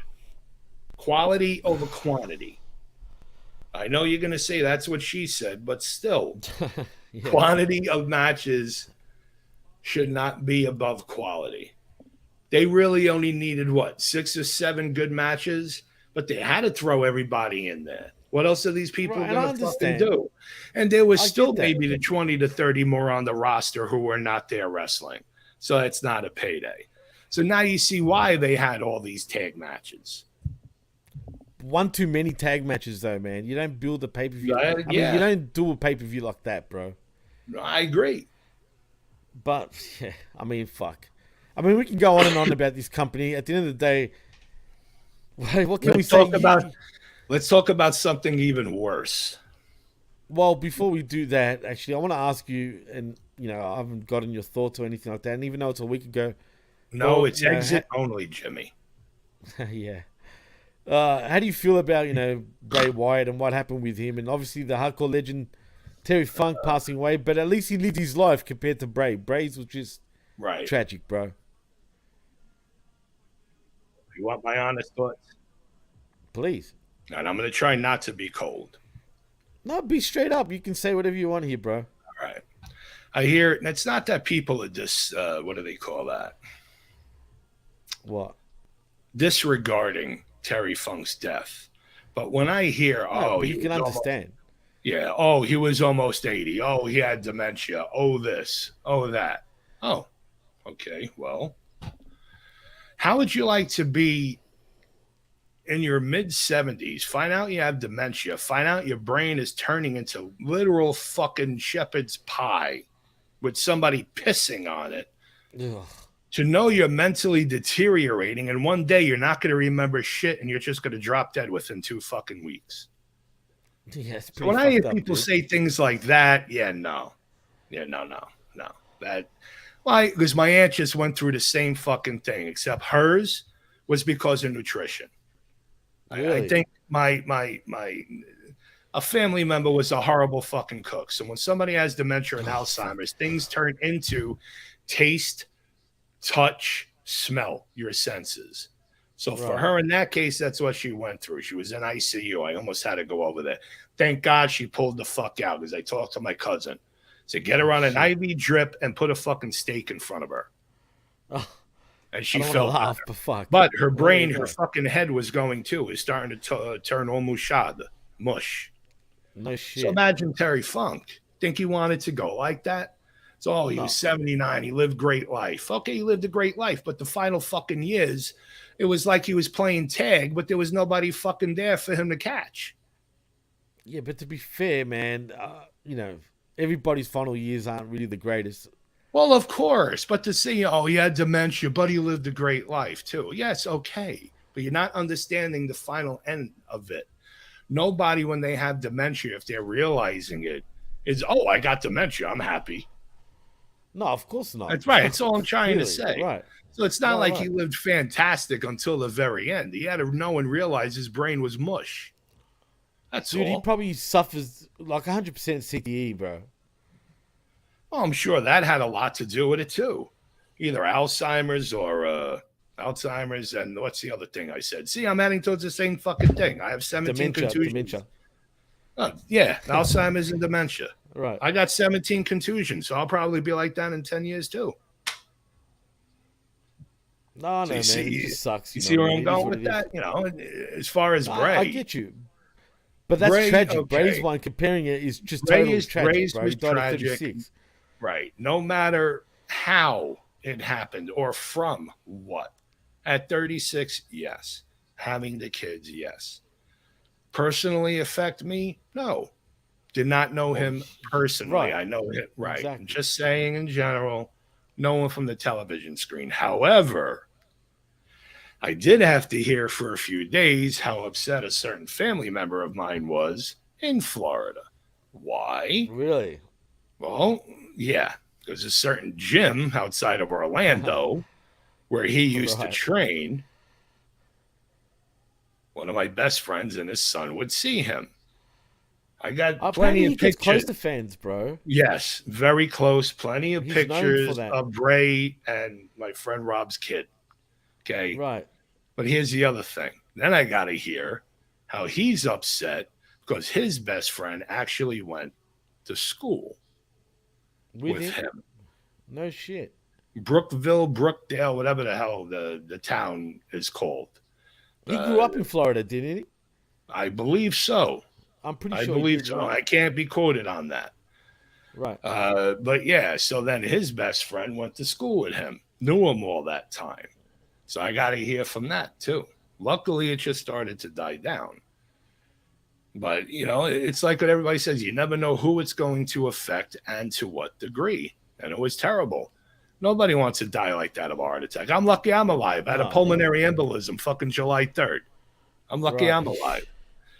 Quality over quantity. I know you're going to say that's what she said, but still, Yeah. quantity of matches should not be above quality. They really only needed, 6 or 7 good matches, but they had to throw everybody in there. What else are these people Right, and I going to fucking understand. do? And there was I still get that. maybe the 20 to 30 more on the roster who were not there wrestling. So it's not a payday. So now you see why they had all these tag matches. One too many tag matches, though, man. You don't build a pay-per-view. Yeah, I mean, yeah. you don't do a pay-per-view like that, bro. I agree. But, yeah, I mean, fuck. I mean, we can go on and on about this company. At the end of the day, what can we say? Let's talk about something even worse. Well, before we do that, actually, I want to ask you, and, you know, I haven't gotten your thoughts or anything like that, and even though it's a week ago. No, well, it's you know, exit only, Jimmy. Yeah. How do you feel about, you know, Bray Wyatt and what happened with him? And obviously the hardcore legend Terry Funk passing away, but at least he lived his life compared to Bray. Bray's was just Right. tragic, bro. You want my honest thoughts? Please. And I'm going to try not to be cold. No, be straight up. You can say whatever you want here, bro. All right. I hear, and it's not that people are what do they call that? What? Disregarding Terry Funk's death. But when I hear, No, but you can understand. He was almost 80. Oh, he had dementia. Oh, this. Oh, that. Oh, okay. Well, how would you like to be in your mid-70s, find out you have dementia, find out your brain is turning into literal fucking shepherd's pie with somebody pissing on it, Ugh. to know you're mentally deteriorating, and one day you're not going to remember shit and you're just going to drop dead within 2 fucking weeks. Yeah, it's So pretty when I hear fucked up, people dude. say things like that, no. That, why? Because my aunt just went through the same fucking thing, except hers was because of nutrition. I Really? think a family member was a horrible fucking cook. So when somebody has dementia and Alzheimer's, things turn into taste, touch, smell, your senses. So for Right. her, in that case, that's what she went through. She was in ICU. I almost had to go over there. Thank God she pulled the fuck out, because I talked to my cousin. Said, get her on an IV drip and put a fucking steak in front of her. Oh, And she I don't felt want to laugh, better. but fuck. But her Well, brain, there you her go. fucking head was going too. Is starting to turn all mush. No shit. So imagine Terry Funk. Think he wanted to go like that? So, he No. was 79. He lived great life. Okay, he lived a great life. But the final fucking years, it was like he was playing tag, but there was nobody fucking there for him to catch. Yeah, but to be fair, man, you know, everybody's final years aren't really the greatest. Well, of course. But to say, he had dementia, but he lived a great life too. Yes, okay. But you're not understanding the final end of it. Nobody, when they have dementia, if they're realizing it, is, I got dementia, I'm happy. No, of course not. That's right. That's all I'm trying to Clearly, say. Right. So it's not like right. he lived fantastic until the very end. He had to know and realize his brain was mush. That's Dude, he all. probably suffers like 100% CTE, bro. Well, I'm sure that had a lot to do with it too. Either Alzheimer's or Alzheimer's, and what's the other thing I said? See, I'm adding towards the same fucking thing. I have 17 contusions. Dementia. Oh, yeah, Alzheimer's and dementia. Right. I got 17 contusions, so I'll probably be like that in 10 years too. No, So man, see, it just sucks. You see where I'm going with that? As far as Bray. I get you. But that's Bray, tragic. okay. Bray's one, comparing it is just Bray totally is- tragic, Bray's bro. was He died at tragic. 36. Right. No matter how it happened or from what. At 36, yes. Having the kids, yes. Personally affect me? No. Did not know him personally. Right. I know it. Right. Exactly. Just saying in general, no one from the television screen. However, I did have to hear for a few days how upset a certain family member of mine was in Florida. Why? Really? Well, yeah, there's a certain gym outside of Orlando where he used to Right. train. One of my best friends and his son would see him. I got plenty Apparently of he gets close pictures. to fans, bro. Yes, very close. Plenty of He's known for pictures that. of Bray and my friend Rob's kid. Okay. Right. But here's the other thing. Then I got to hear how he's upset because his best friend actually went to school with him. No shit. Brookdale, whatever the hell the town is called. He grew up in Florida, didn't he? I believe so. I'm pretty I sure. believe he did, so. right? I can't be quoted on that. Right. But yeah, so then his best friend went to school with him, knew him all that time. So I got to hear from that too. Luckily, it just started to die down. But, it's like what everybody says. You never know who it's going to affect and to what degree. And it was terrible. Nobody wants to die like that of a heart attack. I'm lucky I'm alive. I had a pulmonary embolism fucking July 3rd. I'm lucky I'm alive.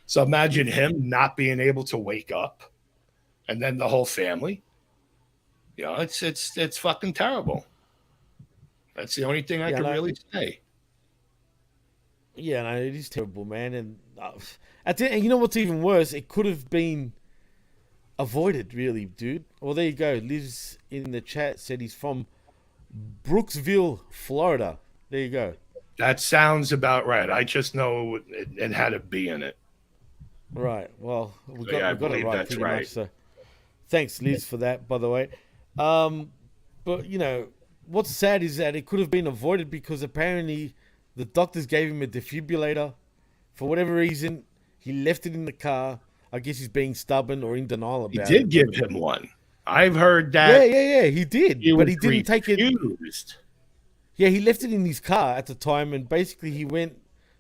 So imagine him not being able to wake up and then the whole family. It's fucking terrible. That's the only thing I can really say. Yeah, no, it is terrible, man. And and you know what's even worse? It could have been avoided, really, dude. Well, there you go. Liz in the chat said he's from Brooksville, Florida. There you go. That sounds about right. I just know it had a B in it. Right. Well, we Yeah, I got it believe right that's pretty right. much. So, thanks, Liz, for that, by the way. But what's sad is that it could have been avoided because apparently the doctors gave him a defibrillator. For whatever reason, he left it in the car. I guess he's being stubborn or in denial about it. He did give him one. I've heard that. Yeah, he did. But he didn't take it. Refused. Yeah, he left it in his car at the time, and basically he went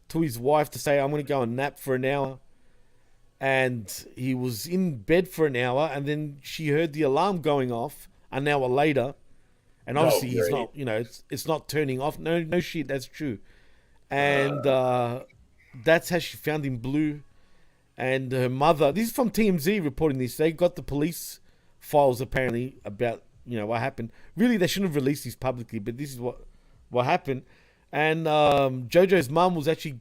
to his wife to say, I'm going to go and nap for an hour. And he was in bed for an hour, and then she heard the alarm going off an hour later. And obviously he's not, it's not turning off. No shit, that's true. And that's how she found him blue. And her mother, this is from TMZ reporting this. They got the police files apparently about, what happened. Really, they shouldn't have released this publicly, but this is what happened. And JoJo's mum was actually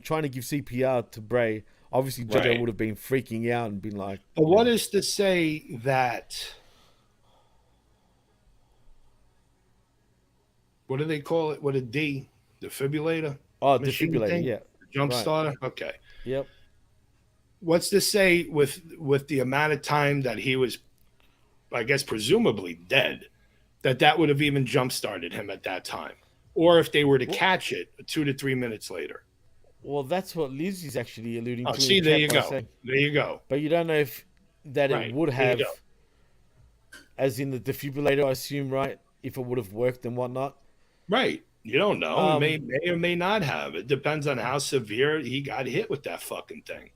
trying to give CPR to Bray. Obviously, JoJo would have been freaking out and been like... But what is to say that... What do they call it? What a D? Defibrillator? Oh, Machine defibrillator, thing? yeah. Jump Right. starter? Okay. Yep. What's to say with the amount of time that he was, I guess, presumably dead, that would have even jump-started him at that time? Or if they were to catch it 2 to 3 minutes later? Well, that's what Liz is actually alluding to. Oh, see, in the there chat you by go. saying- There you go. But you don't know if it would There have, you go. as in the defibrillator, I assume, right? If it would have worked and whatnot. Right. You don't know. It may or may not have. It depends on how severe he got hit with that fucking thing.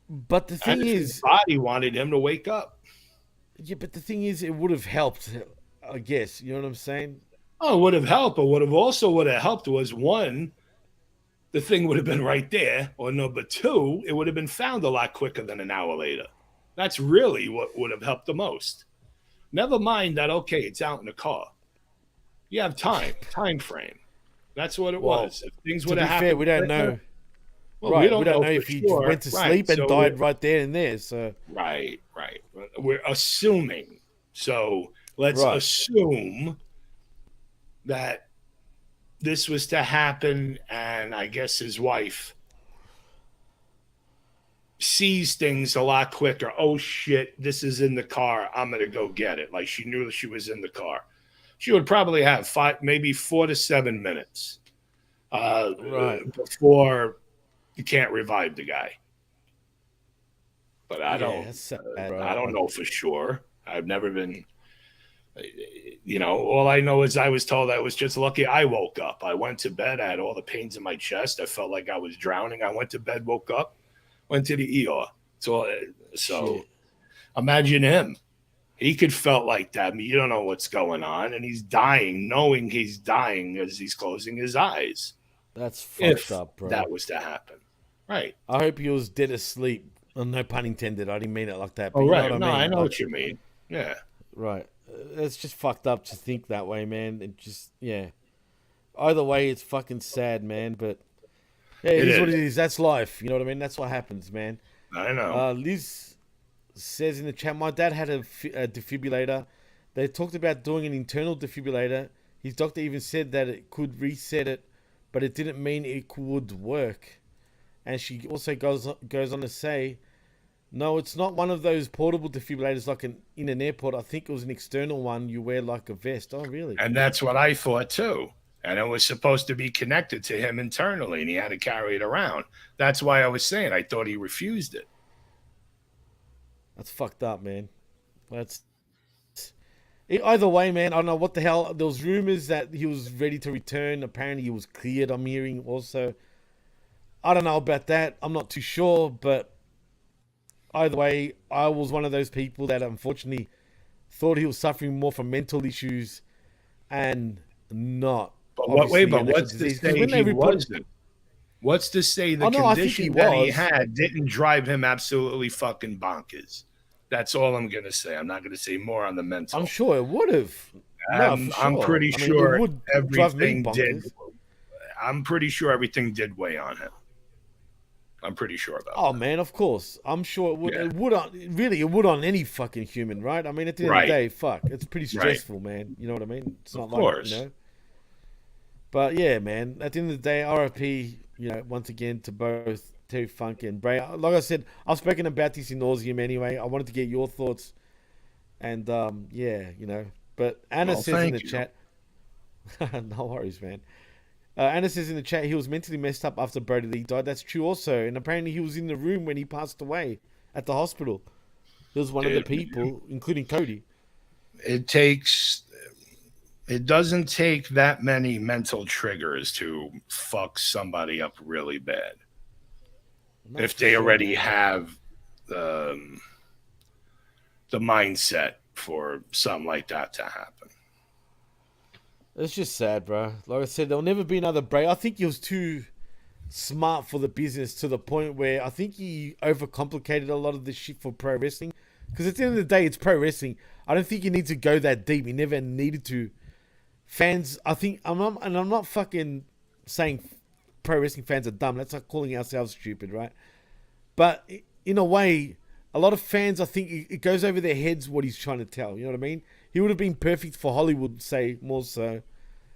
But the thing And if is, his body wanted him to wake up. yeah, but the thing is, it would have helped, I guess. You know what I'm saying? Oh, it would have helped, but would have helped was one, the thing would have been right there, or number two, it would have been found a lot quicker than an hour later. That's really what would have helped the most. Never mind that, okay, it's out in the car. You have time frame. That's what it Well, was. If things To would be have happened, fair, we don't quicker, know. well, Right, we don't know for if he sure. went to Right, sleep and so died right there and there. So right. We're assuming. So let's Right. assume that this was to happen, and I guess his wife sees things a lot quicker. Oh shit, this is in the car. I'm gonna go get it. Like she knew she was in the car. She would probably have 4 to 7 minutes Right. before you can't revive the guy. But I that's sad, bro. don't know for sure. I've never been, all I know is I was told I was just lucky I woke up. I went to bed. I had all the pains in my chest. I felt like I was drowning. I went to bed, woke up, went to the ER. So Shit. imagine him. He could felt like that. I mean, you don't know what's going on. And he's dying, knowing he's dying as he's closing his eyes. That's fucked If up, bro. that was to happen. Right. I hope he was dead asleep. No pun intended. I didn't mean it like that. But Oh, you know right. what No, I mean? I know Like, what you mean. Yeah. Right. It's just fucked up to think that way, man. It just, yeah. Either way, it's fucking sad, man. But yeah, it is what it is. That's life. You know what I mean? That's what happens, man. I know. Liz says in the chat, my dad had a defibrillator. They talked about doing an internal defibrillator. His doctor even said that it could reset it, but it didn't mean it would work. And she also goes on to say, no, it's not one of those portable defibrillators like in an airport. I think it was an external one you wear like a vest. Oh, really? And that's what I thought too. And it was supposed to be connected to him internally, and he had to carry it around. That's why I was saying I thought he refused it. That's fucked up, man. Either way, man, I don't know what the hell. There was rumors that he was ready to return. Apparently he was cleared, I'm hearing also. I don't know about that. I'm not too sure, but either way, I was one of those people that unfortunately thought he was suffering more from mental issues and not. But obviously what's to say he wasn't? What's to say the condition that he had didn't drive him absolutely fucking bonkers? That's all I'm going to say. I'm not going to say more on the mental. I'm sure it would have. I'm pretty sure everything did. I'm pretty sure everything did weigh on him. I'm pretty sure about that. Oh, man, of course. I'm sure it would. Yeah. It would on any fucking human, right? I mean, at the end of the day, fuck. It's pretty stressful, man. You know what I mean? It's not like, you know. But yeah, man, at the end of the day, RIP, once again to both Terry Funk and Bray. Like I said, I've spoken about this in nauseum anyway. I wanted to get your thoughts. And but Anna says in the chat, no worries, man. Anna says in the chat, he was mentally messed up after Brody Lee died. That's true also. And apparently he was in the room when he passed away at the hospital. He was one of the people, including Cody. It doesn't take that many mental triggers to fuck somebody up really bad. If they already have the mindset for something like that to happen. It's just sad, bro. Like I said, there'll never be another Bray. I think he was too smart for the business to the point where I think he overcomplicated a lot of this shit for pro wrestling. Because at the end of the day, it's pro wrestling. I don't think you need to go that deep. He never needed to. Fans, I think, I'm not fucking saying pro wrestling fans are dumb. That's like calling ourselves stupid, right? But in a way, a lot of fans, I think it goes over their heads what he's trying to tell. You know what I mean? He would have been perfect for Hollywood, say, more so.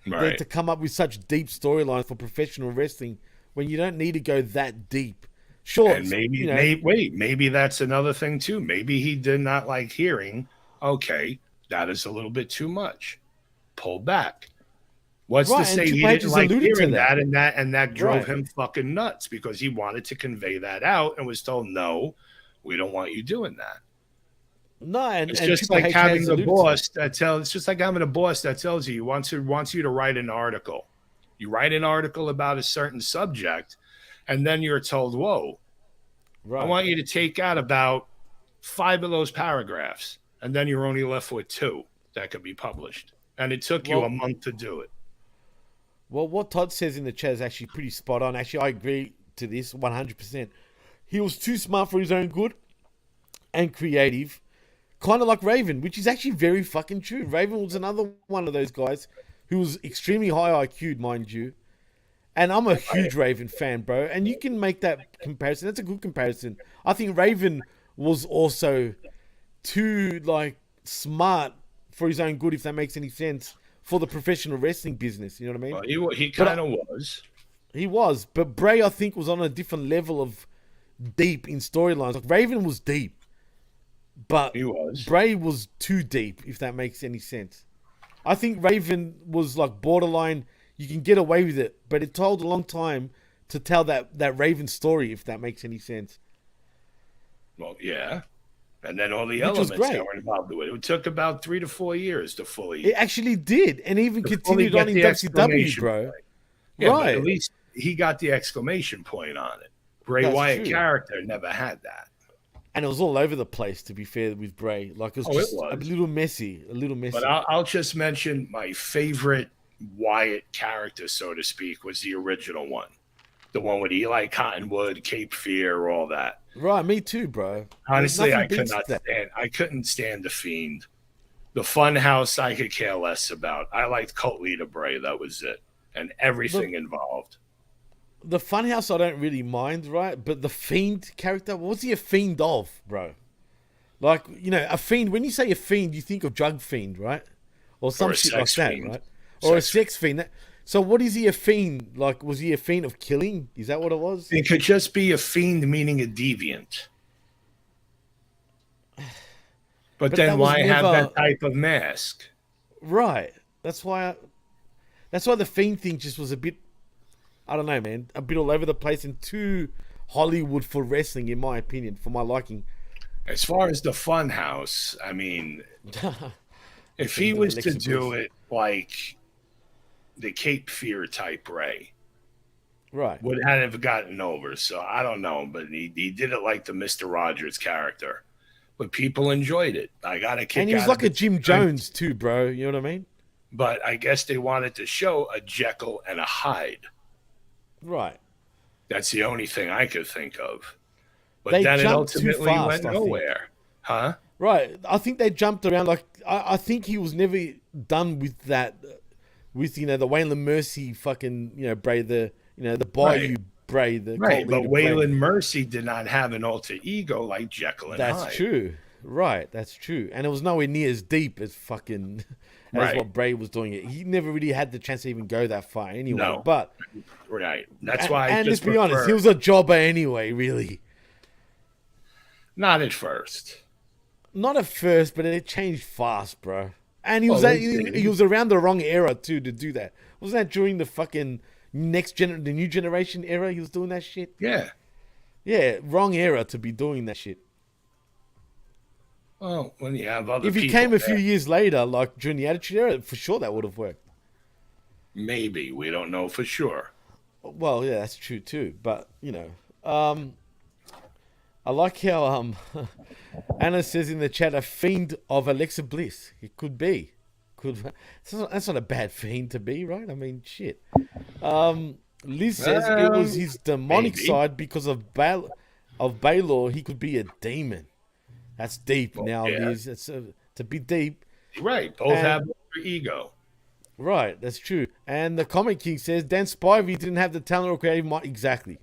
Right. Than to come up with such deep storylines for professional wrestling when you don't need to go that deep. Sure. And maybe that's another thing too. Maybe he did not like hearing, okay, that is a little bit too much. Pull back. What's to say he didn't like hearing that and that drove him fucking nuts because he wanted to convey that out and was told, no, we don't want you doing that. No, and it's just like having a boss that tells you wants you to write an article. You write an article about a certain subject, and then you're told, whoa, I want you to take out about 5 of those paragraphs, and then you're only left with 2 that could be published. And it took you a month to do it. Well, what Todd says in the chat is actually pretty spot on. Actually, I agree to this 100%. He was too smart for his own good and creative. kind of like Raven, which is actually very fucking true. Raven was another one of those guys who was extremely high IQ, mind you. And I'm a huge Raven fan, bro. And you can make that comparison. That's a good comparison. I think Raven was also too, like, smart for his own good, if that makes any sense, for the professional wrestling business. You know what I mean? Well, he kind of was. He was. But Bray, I think, was on a different level of deep in storylines. Like, Raven was deep. But He was. Bray was too deep, if that makes any sense. I think Raven was, like, borderline... You can get away with it, but it told a long time to tell that Raven story, if that makes any sense. Well, yeah. And then all the Which was elements great. that were involved with it. It took about 3 to 4 years to fully... It actually did, and even to continued fully on in get the WCW, exclamation bro. point. Yeah, but Right. at least he got the exclamation point on it. Bray That's Wyatt true. character never had that. And it was all over the place, to be fair, with Bray. Like, it was just a little messy. But I'll just mention my favorite Wyatt character, so to speak, was the original one. The one with Eli Cottonwood, Cape Fear, all that. Right, me too, bro. Honestly, I Nothing beats that. couldn't stand the Fiend. The Fun House, I could care less about. I liked Cult Leader Bray. That was it, and everything involved. The Funhouse, I don't really mind, right? But the Fiend character, what's he a fiend of, bro? Like, you know, a fiend. When you say a fiend, you think of drug fiend, right? Or some a shit like sex that, fiend. right? Or a sex fiend. So what is he a fiend? Like, was he a fiend of killing? Is that what it was? It could just be a fiend, meaning a deviant. But then that was why have never- that type of mask? Right. That's why the fiend thing just was a bit, I don't know, man, a bit all over the place and too Hollywood for wrestling, in my opinion, for my liking. As far as the Fun House, I mean, if he was to do it like the Cape Fear type Ray, right, would have gotten over. So I don't know, but he did it like the Mr. Rogers character. But people enjoyed it. I got a kick out and he was of like a it. Jim Jones too, bro. You know what I mean? But I guess they wanted to show a Jekyll and a Hyde. Right. That's the only thing I could think of. But They then it jumped too ultimately fast, went I think. nowhere. Huh? Right. I think they jumped around. Like, I think he was never done with that, with, you know, the Waylon Mercy fucking, you know, Bray, the Bayou Bray, the Right, cult but leader Bray. Waylon Mercy did not have an alter ego like Jekyll and Hyde. That's true. Right, that's true. And it was nowhere near as deep as fucking as Right. what Bray was doing it. He never really had the chance to even go that far anyway. No. But Right. That's why I and let's just be honest, prefer- he was a jobber anyway, really. Not at first. Not at first, but it changed fast, bro. And he was it did. he was around the wrong era too to do that. Wasn't that during the fucking the new generation era he was doing that shit? Yeah. Yeah, wrong era to be doing that shit. Well, when you have other If he people came a few there, years later, like during the Attitude Era, for sure that would have worked. maybe. We don't know for sure. Well, yeah, that's true too. But you know, I like how Anna says in the chat, a fiend of Alexa Bliss. It could be, that's not a bad fiend to be, right? I mean, shit. Liz says it was his demonic maybe. side because of Baylor. He could be a demon. That's deep now, yeah. Liz. It's to be deep. Right. Both And- have their ego. Right, that's true. And the Comic King says Dan Spivey didn't have the talent or creative mind. Exactly.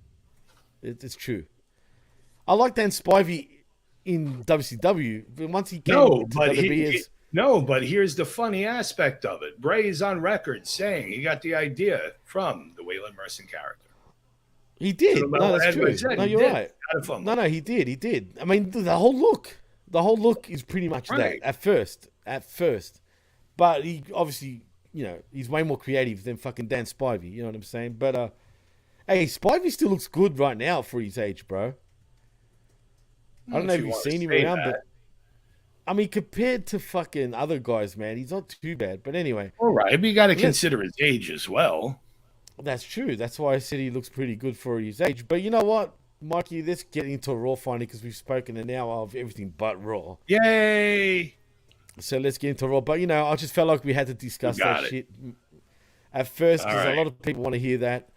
It's true. I like Dan Spivey in WCW, but once he came No, to but WWE, but here's the funny aspect of it. Bray is on record saying he got the idea from the Waylon Mercy character. he did. So, No, that's Edward true. said No, he you're did. right. Got it from No, him. no, he did. He did. I mean, the whole look is pretty much Right. that at first. But he obviously, you know, he's way more creative than fucking Dan Spivey. You know what I'm saying? But hey, Spivey still looks good right now for his age, bro. I don't know if you you've want to seen him say around, that. but I mean, compared to fucking other guys, man, he's not too bad. But anyway, All right, but you got to consider his age as well. that's true. That's why I said he looks pretty good for his age. But you know what, Mikey, let's get into Raw finally because we've spoken an hour of everything but Raw. Yay! So let's get into Raw. But you know, I just felt like we had to discuss You got that it. shit at first All because right. a lot of people want to hear that.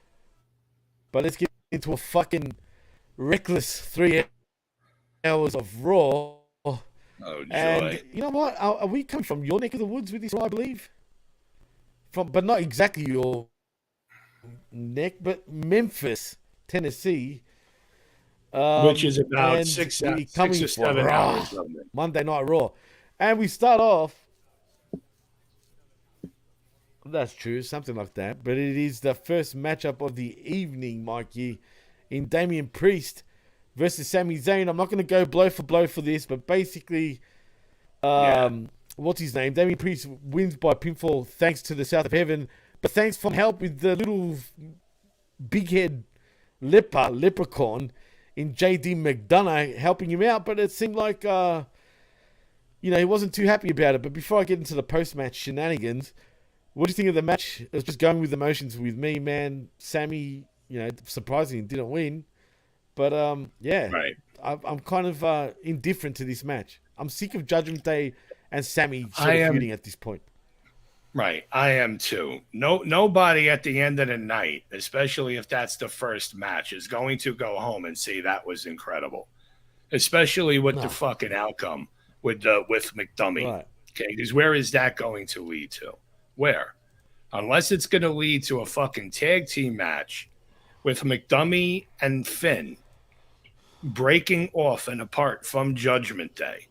But let's get into a fucking reckless 3 hours of Raw Oh, joy. And you know what? Are we coming from your neck of the woods with this, I believe? But not exactly your neck, but Memphis, Tennessee. Which is about and six we're or coming for 7 Raw, hours of it. Monday Night Raw. And we start off, that's true, something like that, but it is the first matchup of the evening, Mikey, in Damian Priest versus Sami Zayn. I'm not going to go blow for blow for this, but basically, what's his name? Damian Priest wins by pinfall thanks to the South of Heaven, but thanks for help with the little big head leprechaun in JD McDonough helping him out, but it seemed like, he wasn't too happy about it. But before I get into the post-match shenanigans, what do you think of the match? It was just going with emotions with me, man. Sammy, surprisingly didn't win. But, Right. I'm kind of indifferent to this match. I'm sick of Judgment Day and Sammy feuding at this point. Right, I am too. Nobody at the end of the night, especially if that's the first match, is going to go home and say that was incredible. Especially with the fucking outcome with McDummy. Right. Okay, because where is that going to lead to? Where? Unless it's going to lead to a fucking tag team match with McDummy and Finn breaking off and apart from Judgment Day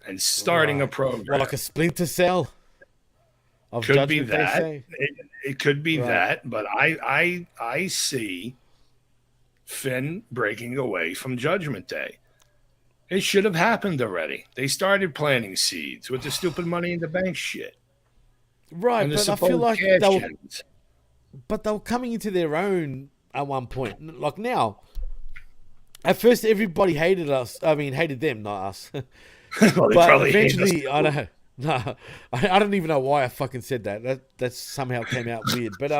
and starting a program. Well, like a Splinter Cell. Could be that. It could be that, but I see Finn breaking away from Judgment Day. It should have happened already. They started planting seeds with the stupid Money in the Bank shit. Right, but I feel like they were coming into their own at one point. Like now, at first everybody hated us. I mean, hated them, not us. Well, but eventually, I know. No, I don't even know why I fucking said that. That somehow came out weird. But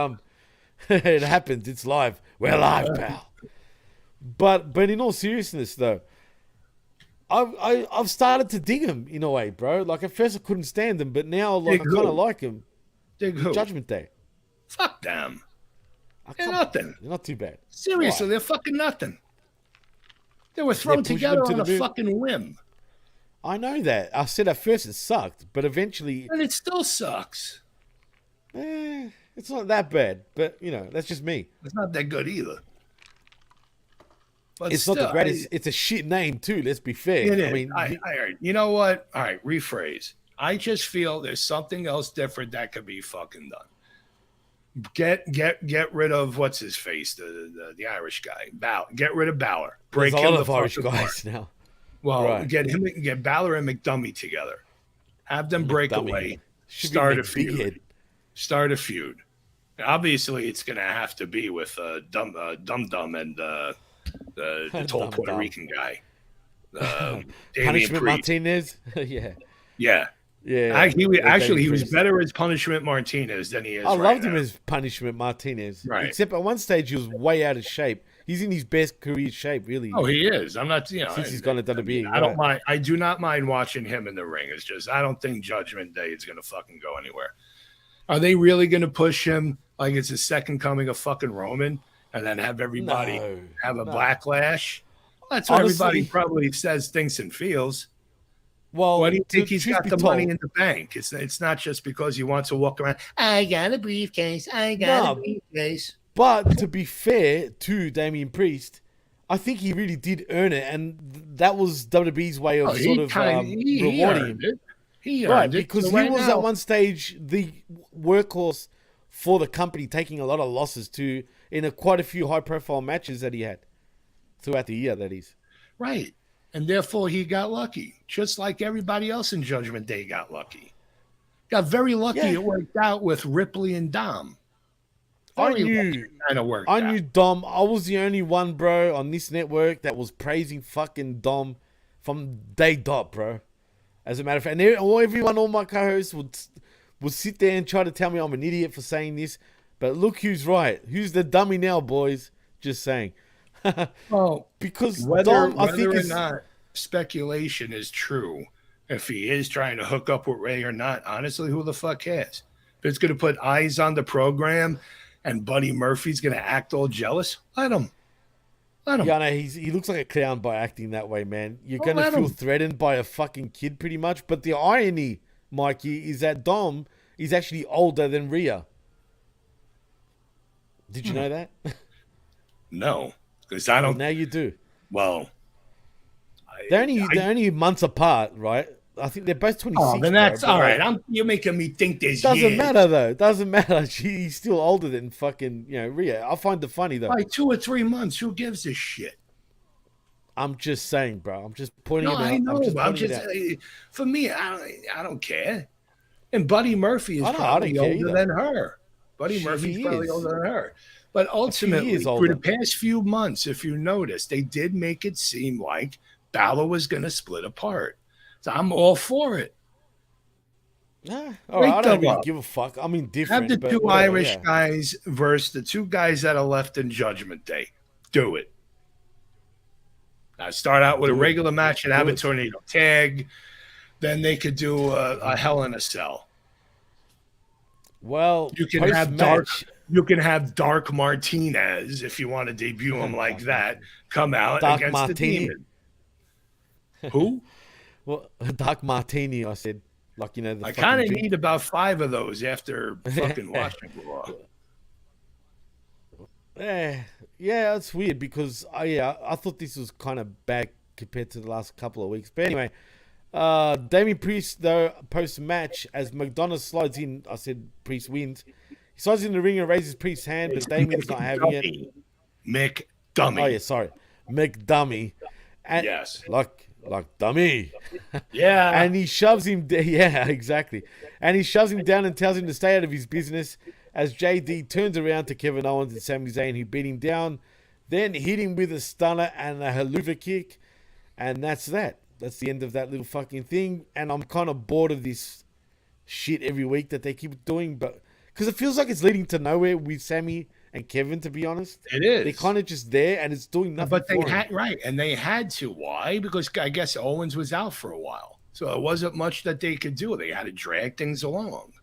it happens. It's live. We're live, pal. But in all seriousness, though, I've started to dig them in a way, bro. Like at first I couldn't stand them, but now I kind of like them. Dig who? Judgment Day. Fuck them. They're nothing. They're not too bad. Seriously, they're fucking nothing. They were thrown together on a fucking whim. I know that. I said at first it sucked, but eventually... And it still sucks. It's not that bad, but, that's just me. It's not that good either. But it's still, not the greatest. It's a shit name, too. Let's be fair. It is. I mean... you know what? All right, rephrase. I just feel there's something else different that could be fucking done. Get rid of what's his face, the Irish guy. Get rid of Balor. There's a lot of Irish guys now. Well, get Balor and McDummy together. Have them break away. Start a feud. Start a feud. Obviously, it's going to have to be with Dum Dum and the tall Puerto Rican guy. Punishment Martinez? Yeah. He was better as Punishment Martinez than he is. I loved him as Punishment Martinez. Right. Except at one stage, he was way out of shape. He's in his best career shape, really. Oh, he is. I'm not, since he's gone to WWE. I don't mind. I do not mind watching him in the ring. It's just I don't think Judgment Day is going to fucking go anywhere. Are they really going to push him like it's the second coming of fucking Roman and then have everybody have a backlash? Well, that's what everybody probably thinks and feels. Well, why do you think he's got the money in the bank? It's not just because he wants to walk around. I got a briefcase. I got a briefcase. But to be fair to Damian Priest, I think he really did earn it, and that was WWE's way of rewarding him. He earned it. Because he was at one stage the workhorse for the company, taking a lot of losses in quite a few high-profile matches that he had throughout the year. That is right, and therefore he got lucky, just like everybody else in Judgment Day got lucky. Got very lucky. Yeah. It worked out with Ripley and Dom. I knew Dom. I was the only one, bro, on this network that was praising fucking Dom from day dot, bro. As a matter of fact, and all my co-hosts would sit there and try to tell me I'm an idiot for saying this. But look who's right. Who's the dummy now, boys? Just saying. Well, because whether or not speculation is true, if he is trying to hook up with Ray or not, honestly, who the fuck cares? If it's going to put eyes on the program and Buddy Murphy's going to act all jealous, let him. Let him. Yeah, no, he looks like a clown by acting that way, man. You're Well, gonna let feel him. threatened by a fucking kid, pretty much. But the irony, Mikey, is that Dom is actually older than Rhea. Did you know that? No, because I Well, don't. now you do. Well, They're only months apart, right? I think they're both 26. oh, then that's bro, but all right. like, You're making me think there's doesn't years. matter though. Doesn't matter. He's still older than fucking Rhea. I find it funny though. By 2 or 3 months. Who gives a shit? I'm just saying, bro. I'm just pointing No, it out. I know. I'm pointing just it out. for me. I don't care. And Buddy Murphy is I know, I probably don't care older either. than her. Buddy She Murphy's probably is. older than her. But ultimately, years for older. the past few months, if you notice, they did make it seem like Balor was going to split apart. So I'm all for it. Nah, all right, I Break don't them really up. give a fuck. I'm indifferent. Have the but two whatever, Irish yeah. guys versus the two guys that are left in Judgment Day. Do it. Now start out with a regular match and have a tornado tag. Then they could do a Hell in a Cell. Well, You can have Dark. post-match, You can have Dark Martinez if you want to debut him like that. Come out Dark against Martini. the Demon. Who? Well, Dark Martini, I said. Like, the I fucking kind of drink. need about 5 of those after fucking watching Raw. Yeah, it's weird because I thought this was kind of bad compared to the last couple of weeks. But anyway, Damien Priest, though, post-match, as McDonough slides in, I said Priest wins. He slides in the ring and raises Priest's hand, but Damien's not having it. McDummy. Oh, yeah, sorry. McDummy. And, Yes. Like dummy. Yeah. And he shoves him. Yeah, exactly. And he shoves him down and tells him to stay out of his business. As JD turns around to Kevin Owens and Sami Zayn, who beat him down, then hit him with a stunner and a haluva kick, and that's that. That's the end of that little fucking thing. And I'm kind of bored of this shit every week that they keep doing, but because it feels like it's leading to nowhere with Sami and Kevin. To be honest, It is. they're kind of just there, and it's doing nothing. But they for 'em. had right, and they had to. Why? Because I guess Owens was out for a while, so it wasn't much that they could do. They had to drag things along.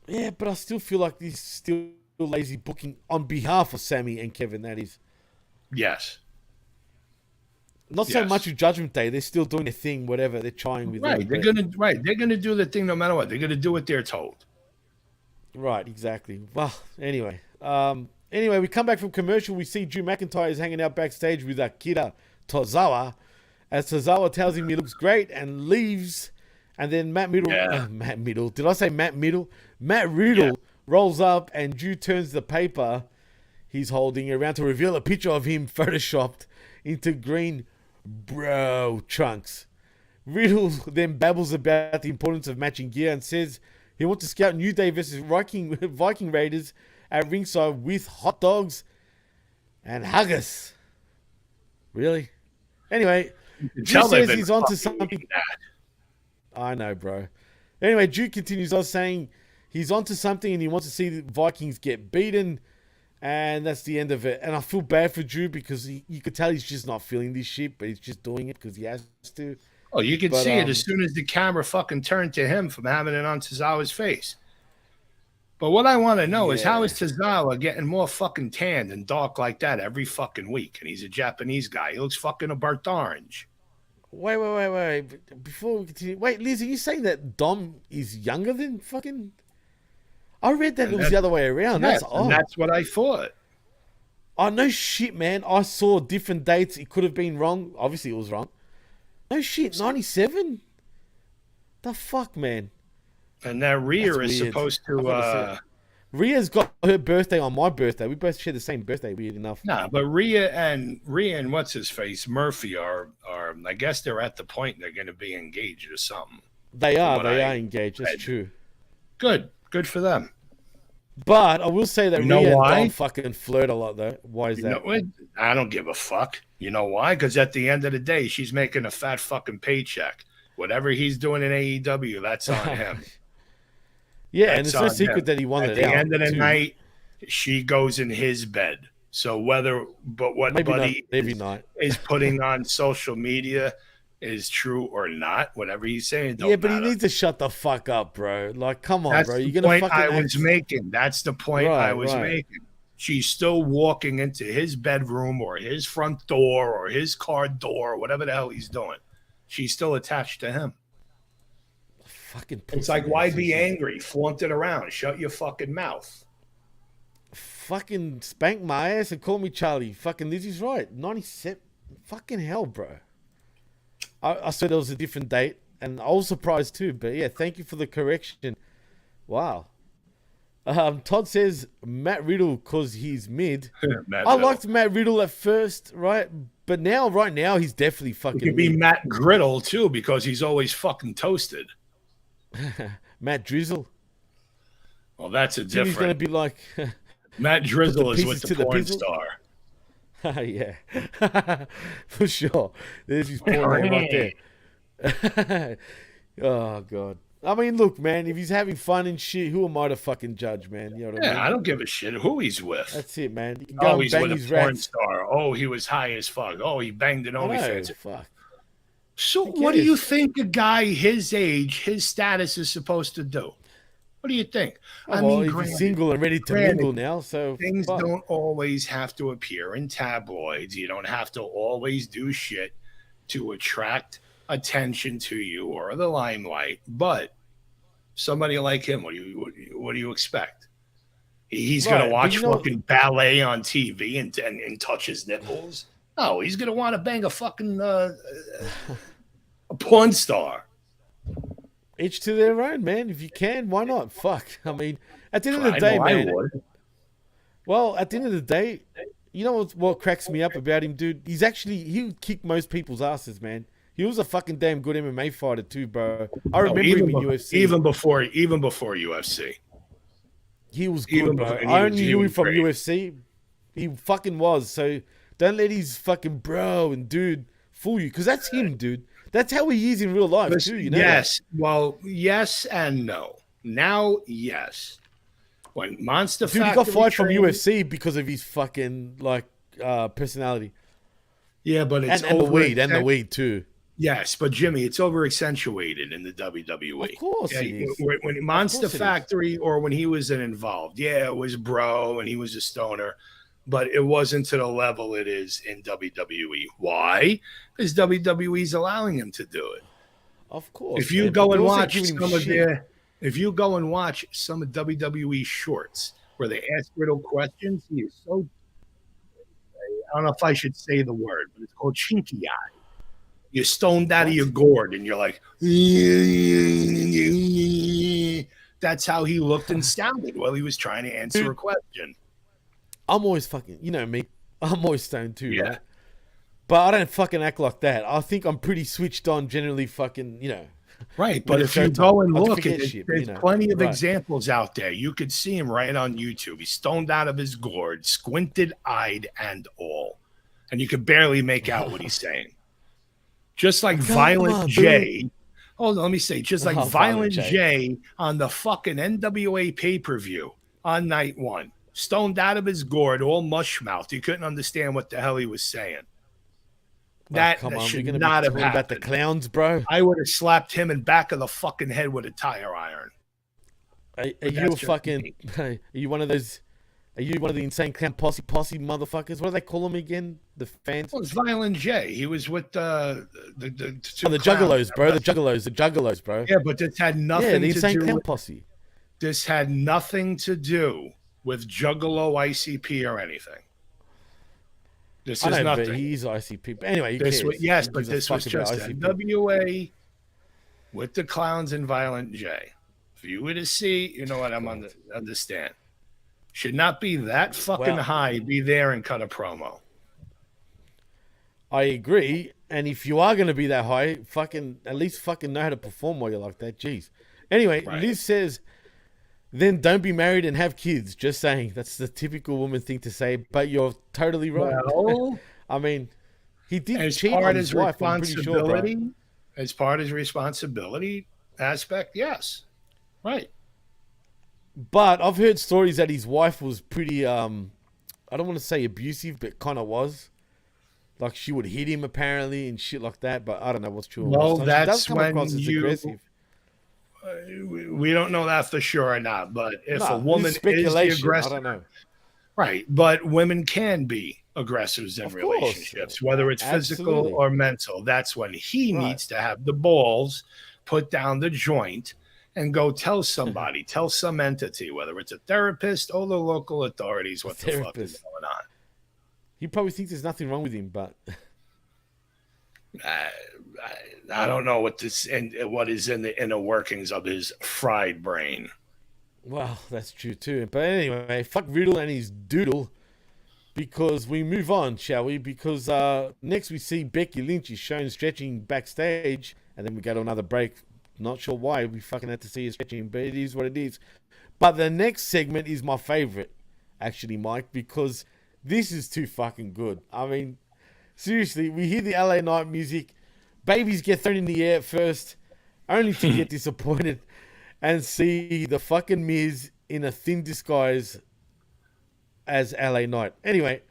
Yeah, but I still feel like this is still lazy booking on behalf of Sami and Kevin. That is Yes, not so Yes. much with Judgment Day. They're still doing their thing, whatever they're trying with. right. it, They're but- gonna They're gonna do the thing no matter what. They're gonna do what they're told. Right, exactly. Well, anyway, we come back from commercial. We see Drew McIntyre is hanging out backstage with Akira Tozawa, as Tozawa tells him he looks great and leaves. And then Matt Riddle. Did I say Matt Riddle? Matt Riddle rolls up, and Drew turns the paper he's holding around to reveal a picture of him photoshopped into green bro trunks. Riddle then babbles about the importance of matching gear and says he wants to scout New Day versus Viking Raiders at ringside with hot dogs and haggis. Really? Anyway, Drew Tell they've says been he's onto fucking something. eating that. I know, bro. Anyway, Drew continues on saying he's onto something and he wants to see the Vikings get beaten. And that's the end of it. And I feel bad for Drew because you could tell he's just not feeling this shit, but he's just doing it because he has to. Oh, you could But, see it as soon as the camera fucking turned to him from having it on Tozawa's face. But what I want to know is how is Tozawa getting more fucking tanned and dark like that every fucking week? And he's a Japanese guy. He looks fucking a burnt orange. Wait. Before we continue. Wait, Liz, are you saying that Dom is younger than fucking... I read that it was the other way around. Yes, That's and odd. that's what I thought. Oh, no shit, man. I saw different dates. It could have been wrong. Obviously, it was wrong. No shit, 97? The fuck, man? And that Rhea That's is weird. supposed I've gotta to say. Rhea's got her birthday on my birthday. We both share the same birthday, weird enough. nah, but Rhea and what's his face Murphy are I guess they're at the point they're going to be engaged or something. They are what I engaged. That's read. true. Good for them. But I will say that You know Rhea why? and Dom fucking flirt a lot, though. Why is You that? know what? I don't give a fuck. You know why? Because at the end of the day, she's making a fat fucking paycheck. Whatever he's doing in AEW, that's on him. Yeah, and That's it's no on secret him. that he wanted At it the out. end of the too. night, she goes in his bed. So what Maybe Buddy not every night. is putting on social media is true or not, whatever he's saying. Don't Yeah, but matter. he needs to shut the fuck up, bro. Like, come on, That's bro. the You're gonna point fucking I was making. That's the point I was Right. making. she's still walking into his bedroom or his front door or his car door, or whatever the hell he's doing. She's still attached to him. Fucking It's like, why be angry? Flaunt it around. Shut your fucking mouth. Fucking spank my ass and call me Charlie. Fucking Lizzie's right. 97. Fucking hell, bro. I said it was a different date, and I was surprised too. But yeah, thank you for the correction. Wow. Todd says Matt Riddle because he's mid. I liked Matt Riddle at first, right? But right now, he's definitely fucking. It could be Matt Griddle too, because he's always fucking toasted. Matt Drizzle. Well, that's a different. He's gonna be like Matt Drizzle is with the porn star. Yeah, for sure. There's his porn name right there. Oh god. I mean, look, man. If he's having fun and shit, who am I to fucking judge, man? You know what I mean? I don't give a shit who he's with. That's it, man. You can go and he's bang with his a porn rats. star. Oh, he was high as fuck. Oh, he banged an OnlyFans. Fuck. So what do you think a guy his age, his status is supposed to do? What do you think? I mean, if he's single and ready to mingle now, so things don't always have to appear in tabloids. You don't have to always do shit to attract attention to you or the limelight. But somebody like him, what do you expect? He's gonna watch fucking ballet on TV and touch his nipples. No, he's gonna want to bang a fucking a porn star. Each to their own, man. If you can, why not? Fuck. I mean, at the end of the day, man. Well, at the end of the day, you know what cracks me up about him, dude? He would kick most people's asses, man. He was a fucking damn good MMA fighter too, bro. I remember him in UFC. Even before UFC. He was good, bro. I only knew him from UFC. He fucking was. So don't let his fucking bro and dude fool you, because that's him, dude. That's how he is in real life, too, you know? Yes. Well, yes and no. Now, yes. When Monster Factory... Dude, he got fired from UFC because of his fucking, personality. Yeah, but it's and the weed, too. Yes, but Jimmy, it's over-accentuated in the WWE. Of course it is. When Monster Factory, or when he was involved, it was bro, and he was a stoner. But it wasn't to the level it is in WWE. Why? Because WWE's allowing him to do it. Of course. If you go and watch some of WWE shorts where they ask Riddle questions, he is so. I don't know if I should say the word, but it's called chinky eye. You're stoned out of your gourd, and you're like, that's how he looked and sounded while he was trying to answer a question. I'm always fucking, you know me, I'm always stoned too, Yeah. right? But I don't fucking act like that. I think I'm pretty switched on, generally fucking, you know. Right, but if you go and look at it, there's you know, plenty of examples out there. You could see him right on YouTube. He's stoned out of his gourd, squinted-eyed and all. And you could barely make out what he's saying. Just like Violent J. Hold on, let me say. Just like Violent J on the fucking NWA pay-per-view on night one. Stoned out of his gourd, all mush-mouthed. You couldn't understand what the hell he was saying. That should not have happened. About the clowns, bro. I would have slapped him in back of the fucking head with a tire iron. Are you a fucking? Are you one of those? Are you one of the insane clown posse motherfuckers? What do they call them again? The fans. Well, it's Violent J. He was with the Juggalos, bro. The Juggalos, bro. Yeah, but this had nothing. Yeah, the insane clown posse. This had nothing to do with Juggalo ICP or anything. This is nothing. But he's ICP. But anyway, this was just NWA with the clowns and Violent J. For you to see, you know what I'm understand. Should not be that fucking high. Be there and cut a promo. I agree. And if you are going to be that high, at least fucking know how to perform while you're like that. Jeez. Anyway, Liz says, then don't be married and have kids. Just saying. That's the typical woman thing to say, but you're totally right. Well, I mean, he did cheat on his wife, I'm pretty sure, bro. As part of his responsibility aspect, yes. Right. But I've heard stories that his wife was pretty, I don't want to say abusive, but kind of was. Like, she would hit him, apparently, and shit like that, but I don't know what's true. Well, that's when aggressive. We don't know that for sure or not, but if a woman is the aggressor, I don't know. Right, but women can be aggressors in Of course. relationships, whether it's physical Absolutely. or mental. That's when he Right. needs to have the balls, put down the joint, and go tell somebody, tell some entity, whether it's a therapist or the local authorities, what the fuck is Therapist. going on. He probably thinks there's nothing wrong with him, but I don't know what this and what is in the inner workings of his fried brain. well, that's true too. But anyway, fuck Riddle and his doodle, because we move on, shall we? Because next we see Becky Lynch is shown stretching backstage, and then we go to another break. Not sure why we fucking had to see her stretching, but it is what it is. But the next segment is my favorite, actually, Mike, because this is too fucking good. I mean, seriously, we hear the LA Knight music, babies get thrown in the air at first, only to get disappointed and see the fucking Miz in a thin disguise as LA Knight. Anyway,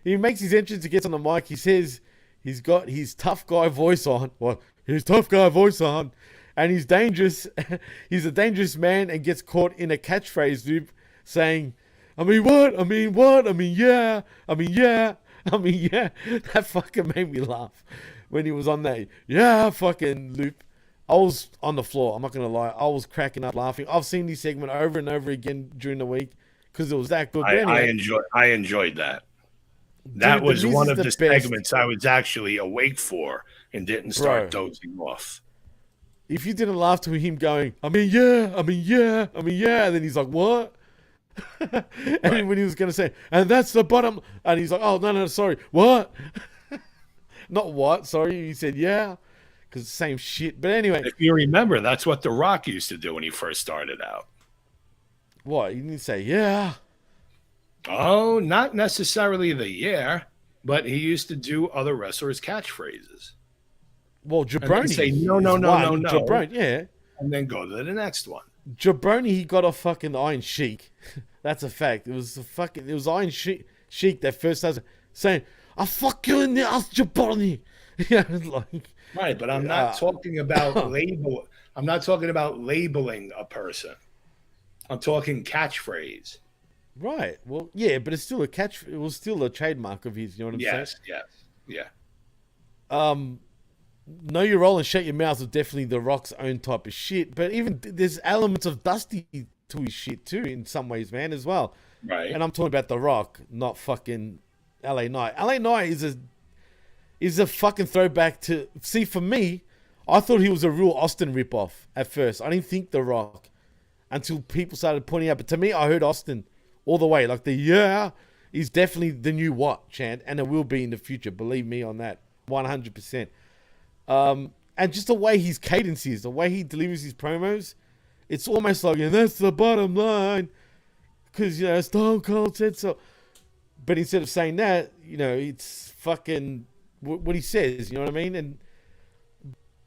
he makes his entrance, he gets on the mic, he says he's got his tough guy voice on. Well, his tough guy voice on. And he's dangerous. He's a dangerous man and gets caught in a catchphrase loop saying, I mean, what? I mean, what? I mean, yeah. I mean, yeah. I mean, yeah. That fucking made me laugh when he was on that, yeah, fucking loop. I was on the floor. I'm not going to lie. I was cracking up laughing. I've seen this segment over and over again during the week because it was that good. But anyway, I enjoyed that. That dude, was Miz one is of the best. segments I was actually awake for and didn't start Bro. dozing off. If you didn't laugh to him going, I mean, yeah, I mean, yeah, I mean, yeah, and then he's like, what? And then when he was going to say, and that's the bottom, and he's like, oh, no, sorry, what? Not what, sorry, he said, yeah, because it's the same shit. But anyway, If you remember, that's what The Rock used to do when he first started out. what? He didn't say, yeah. Oh, not necessarily the yeah, but he used to do other wrestlers' catchphrases. Well, Jabroni. say, no, is no, no, one. no, no. Jabroni, yeah. And then go to the next one. Jabroni, he got off fucking Iron Sheik. That's a fact. It was Iron Sheik that first started saying, I fuck you in the ass, Jabroni. Yeah, like, Right, but I'm not talking about label. I'm not talking about labeling a person. I'm talking catchphrase. right. Well, yeah, but it's still it was still a trademark of his, you know what I'm saying? Yes, yeah. Know your role and shut your mouth is definitely The Rock's own type of shit, but even there's elements of Dusty to his shit too in some ways, man, as well. Right. And I'm talking about The Rock, not fucking LA Knight. LA Knight is a fucking throwback to, see, for me, I thought he was a real Austin ripoff at first. I didn't think The Rock until people started pointing out, but to me, I heard Austin all the way. Like the yeah is definitely the new what chant, and it will be in the future. Believe me on that, 100%. And just the way his cadence is, the way he delivers his promos, it's almost like, and that's the bottom line, because, you know, Stone Cold said so. But instead of saying that, you know, it's fucking what he says, you know what I mean?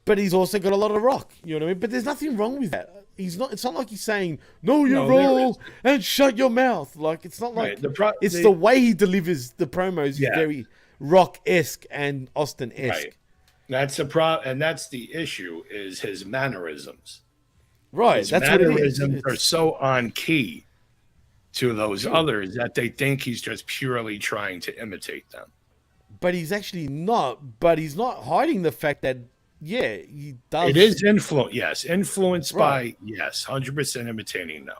But he's also got a lot of rock, you know what I mean? But there's nothing wrong with that. It's not like he's saying, know your role and shut your mouth. Like, it's not like, it's the way he delivers the promos is very Rock-esque and Austin-esque. Right. That's the problem, and that's the issue, is his mannerisms. Right, His that's what it is. mannerisms are so on key to those others that they think he's just purely trying to imitate them. But he's actually not. But he's not hiding the fact that, yeah, he does. It is influenced by, 100% imitating, no.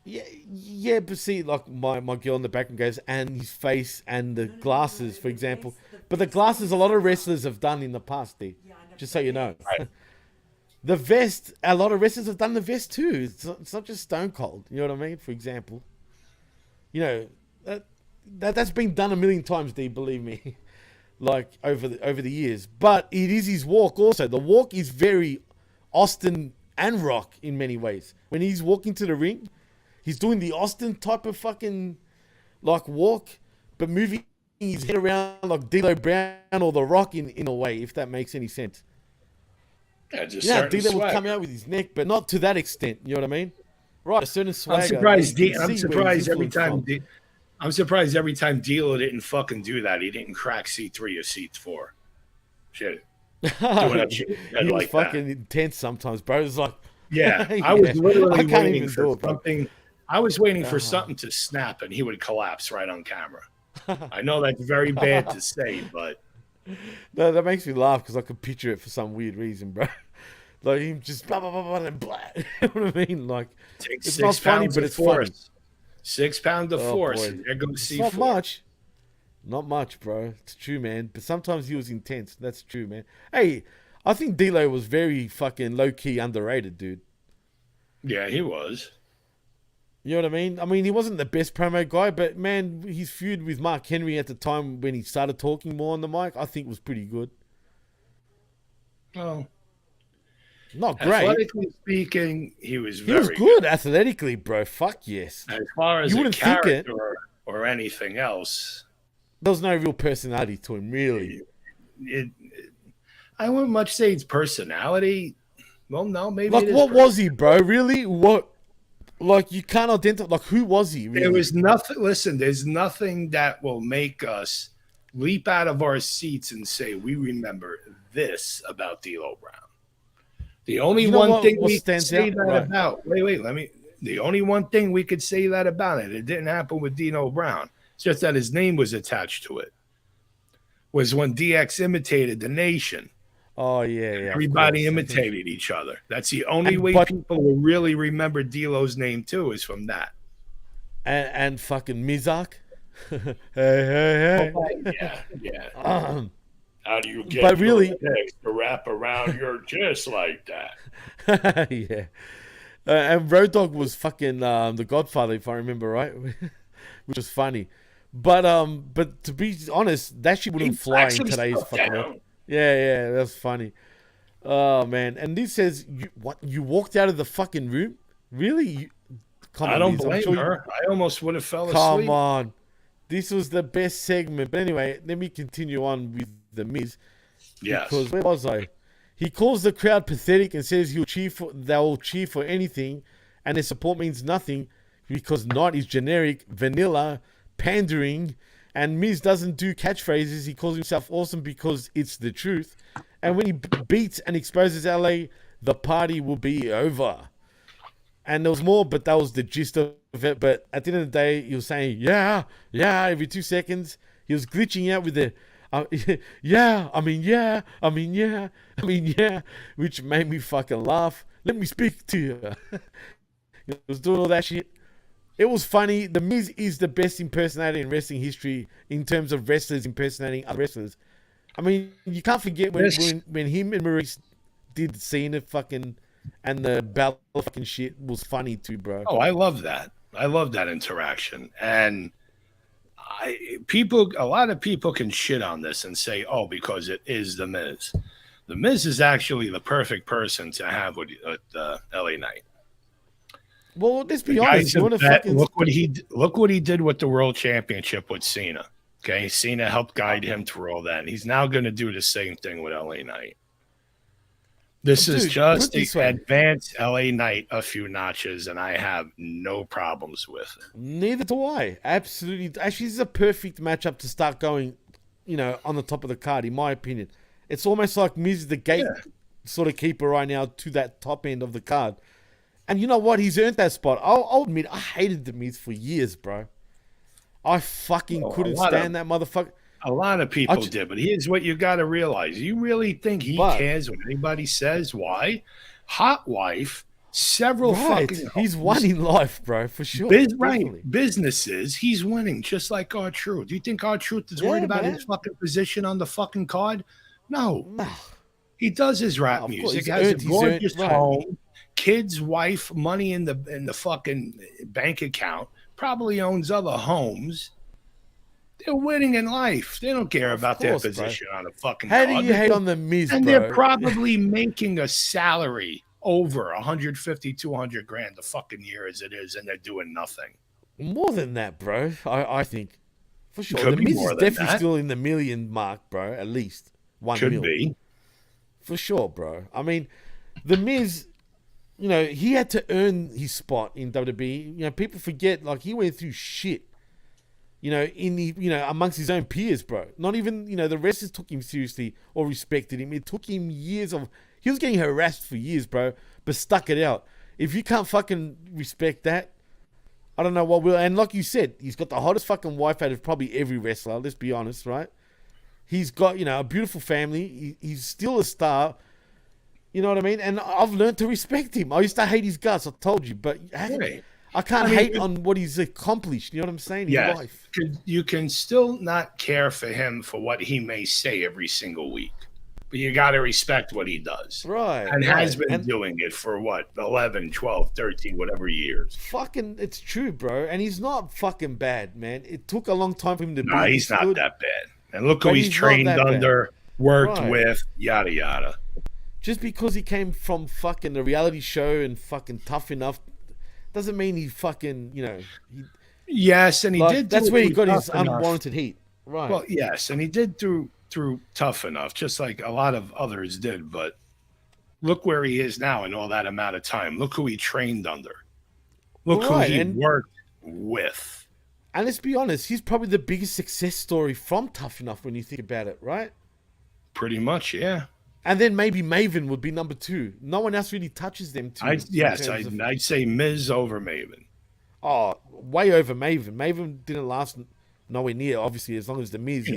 Yeah, but see, like my girl in the background goes, and his face and the glasses, for example. But the glasses, a lot of wrestlers have done in the past, D. Just so you know. Right. The vest, a lot of wrestlers have done the vest too. It's not just Stone Cold. You know what I mean? For example, you know that's been done a million times, D. Believe me, like over the years. But it is his walk also. The walk is very Austin and Rock in many ways. When he's walking to the ring, he's doing the Austin type of fucking like walk, but moving his head around like D'Lo Brown or The Rock in a way, if that makes any sense. Yeah, just Yeah, certain D'Lo would swag. come out with his neck, but not to that extent. You know what I mean? Right, a certain swagger. I'm surprised. You can I'm see where surprised he's every influenced time. from. I'm surprised every time D'Lo didn't fucking do that. He didn't crack C3 or C4. Shit. Doing that shit He was like fucking that. intense sometimes, bro. It was like, Yeah, I was literally I can't waiting even for do it, bro. something. I was waiting for something to snap and he would collapse right on camera. I know that's very bad to say, but No, that makes me laugh because I could picture it for some weird reason, bro. Like him just blah blah blah blah and blah. You know what I mean? Like takes it's 6 not funny, pounds but of it's funny. force. 6 pounds of force. Boy. And there goes It's C4. not much. Not much, bro. It's true, man. But sometimes he was intense. That's true, man. Hey, I think D'Lo was very fucking low key underrated, dude. Yeah, he was. You know what I mean? I mean, he wasn't the best promo guy, but man, his feud with Mark Henry at the time when he started talking more on the mic, I think was pretty good. Well, not great. Athletically speaking, he was He was very good athletically, bro. Fuck yes. As far as You a wouldn't think it. character or anything else, There was no real personality to him, really. I wouldn't much say it's personality. Well, no, maybe Like, it is what was he, bro? Really? What? Like, you can't identify. Like, who was he, really? There was nothing. Listen, there's nothing that will make us leap out of our seats and say we remember this about D'Lo Brown. The only one thing we could say that about. Wait. The only one thing we could say that about it. It didn't happen with D'Lo Brown. It's just that his name was attached to it. Was when DX imitated the Nation. Oh, yeah. Everybody imitated each other. That's the only way people will really remember D'Lo's name too, is from that. And fucking Mizak. hey. Yeah. How do you get your legs to wrap around your chest like that? Yeah. And Road Dogg was fucking the Godfather, if I remember right, which was funny. But to be honest, that shit wouldn't fly in today's fucking world. Yeah, that's funny. Oh man, and this says you walked out of the fucking room? Really? I don't blame her. I almost would have fell asleep. Come on. This was the best segment. But anyway, let me continue on with The Miz. Yes. Because where was I? He calls the crowd pathetic and says they'll cheer for anything, and their support means nothing because Knight is generic, vanilla, pandering, and Miz doesn't do catchphrases. He calls himself awesome because it's the truth. And when he beats and exposes LA, the party will be over. And there was more, but that was the gist of it. But at the end of the day, he was saying, yeah, every 2 seconds. He was glitching out with the, which made me fucking laugh. Let me speak to you. He was doing all that shit. It was funny. The Miz is the best impersonator in wrestling history in terms of wrestlers impersonating other wrestlers. I mean, you can't forget when him and Maurice did Cena fucking and the battle fucking shit was funny too, bro. Oh, I love that. I love that interaction. And a lot of people can shit on this and say, oh, because it is The Miz. The Miz is actually the perfect person to have with LA Knight. Well, let's be honest. Look what he did with the World Championship with Cena. Okay, Cena helped guide him through all that. And he's now going to do the same thing with LA Knight. This is just the advanced LA Knight a few notches, and I have no problems with it. Neither do I. Absolutely. Actually, this is a perfect matchup to start going, on the top of the card, in my opinion. It's almost like Miz the gate sort of keeper right now to that top end of the card. And you know what? He's earned that spot. I'll admit, I hated The Miz for years, bro. I fucking couldn't stand that motherfucker. A lot of people did, but here's what you got to realize. You really think he cares what anybody says? Why? Hot wife, several fucking homes. He's won in life, bro, for sure. Businesses, he's winning, just like R-Truth. Do you think R-Truth is worried about his fucking position on the fucking card? No. He does his rap music, has a gorgeous home, kids, wife, money in the fucking bank account, probably owns other homes. They're winning in life. They don't care about their position on a fucking card. How do you hate on The Miz, and they're probably making a salary over 150, 200 grand a fucking year as it is, and they're doing nothing. More than that, bro. I think. For sure. Could The Miz is definitely that. still in the million mark, bro. At least 1 million. Could be. For sure, bro. I mean, The Miz, he had to earn his spot in WWE. People forget, like, he went through shit. Amongst his own peers, bro. Not even, the wrestlers took him seriously or respected him. It took him years he was getting harassed for years, bro, but stuck it out. If you can't fucking respect that, I don't know what will. And like you said, he's got the hottest fucking wife out of probably every wrestler. Let's be honest, right? He's got, a beautiful family. He's still a star. You know what I mean? And I've learned to respect him. I used to hate his guts, I told you. But I can't hate on what he's accomplished. You know what I'm saying? Yeah. Life. You can still not care for him for what he may say every single week. But you got to respect what he does. Right. And has been doing it for 11, 12, 13, whatever years. Fucking, it's true, bro. And he's not fucking bad, man. It took a long time for him to be. No, he's not that bad. And look who he's trained under, worked with, yada, yada. Just because he came from fucking a reality show and fucking Tough Enough doesn't mean he fucking, Yes, and he did. That's where he got his unwarranted heat. Right. Well, yes, and he did through Tough Enough, just like a lot of others did. But look where he is now in all that amount of time. Look who he trained under. Look who he worked with. And let's be honest, he's probably the biggest success story from Tough Enough when you think about it, right? Pretty much, yeah. And then maybe Maven would be number 2. No one else really touches them two. I'd say Miz over Maven. Oh, way over Maven. Maven didn't last nowhere near, obviously, as long as the Miz.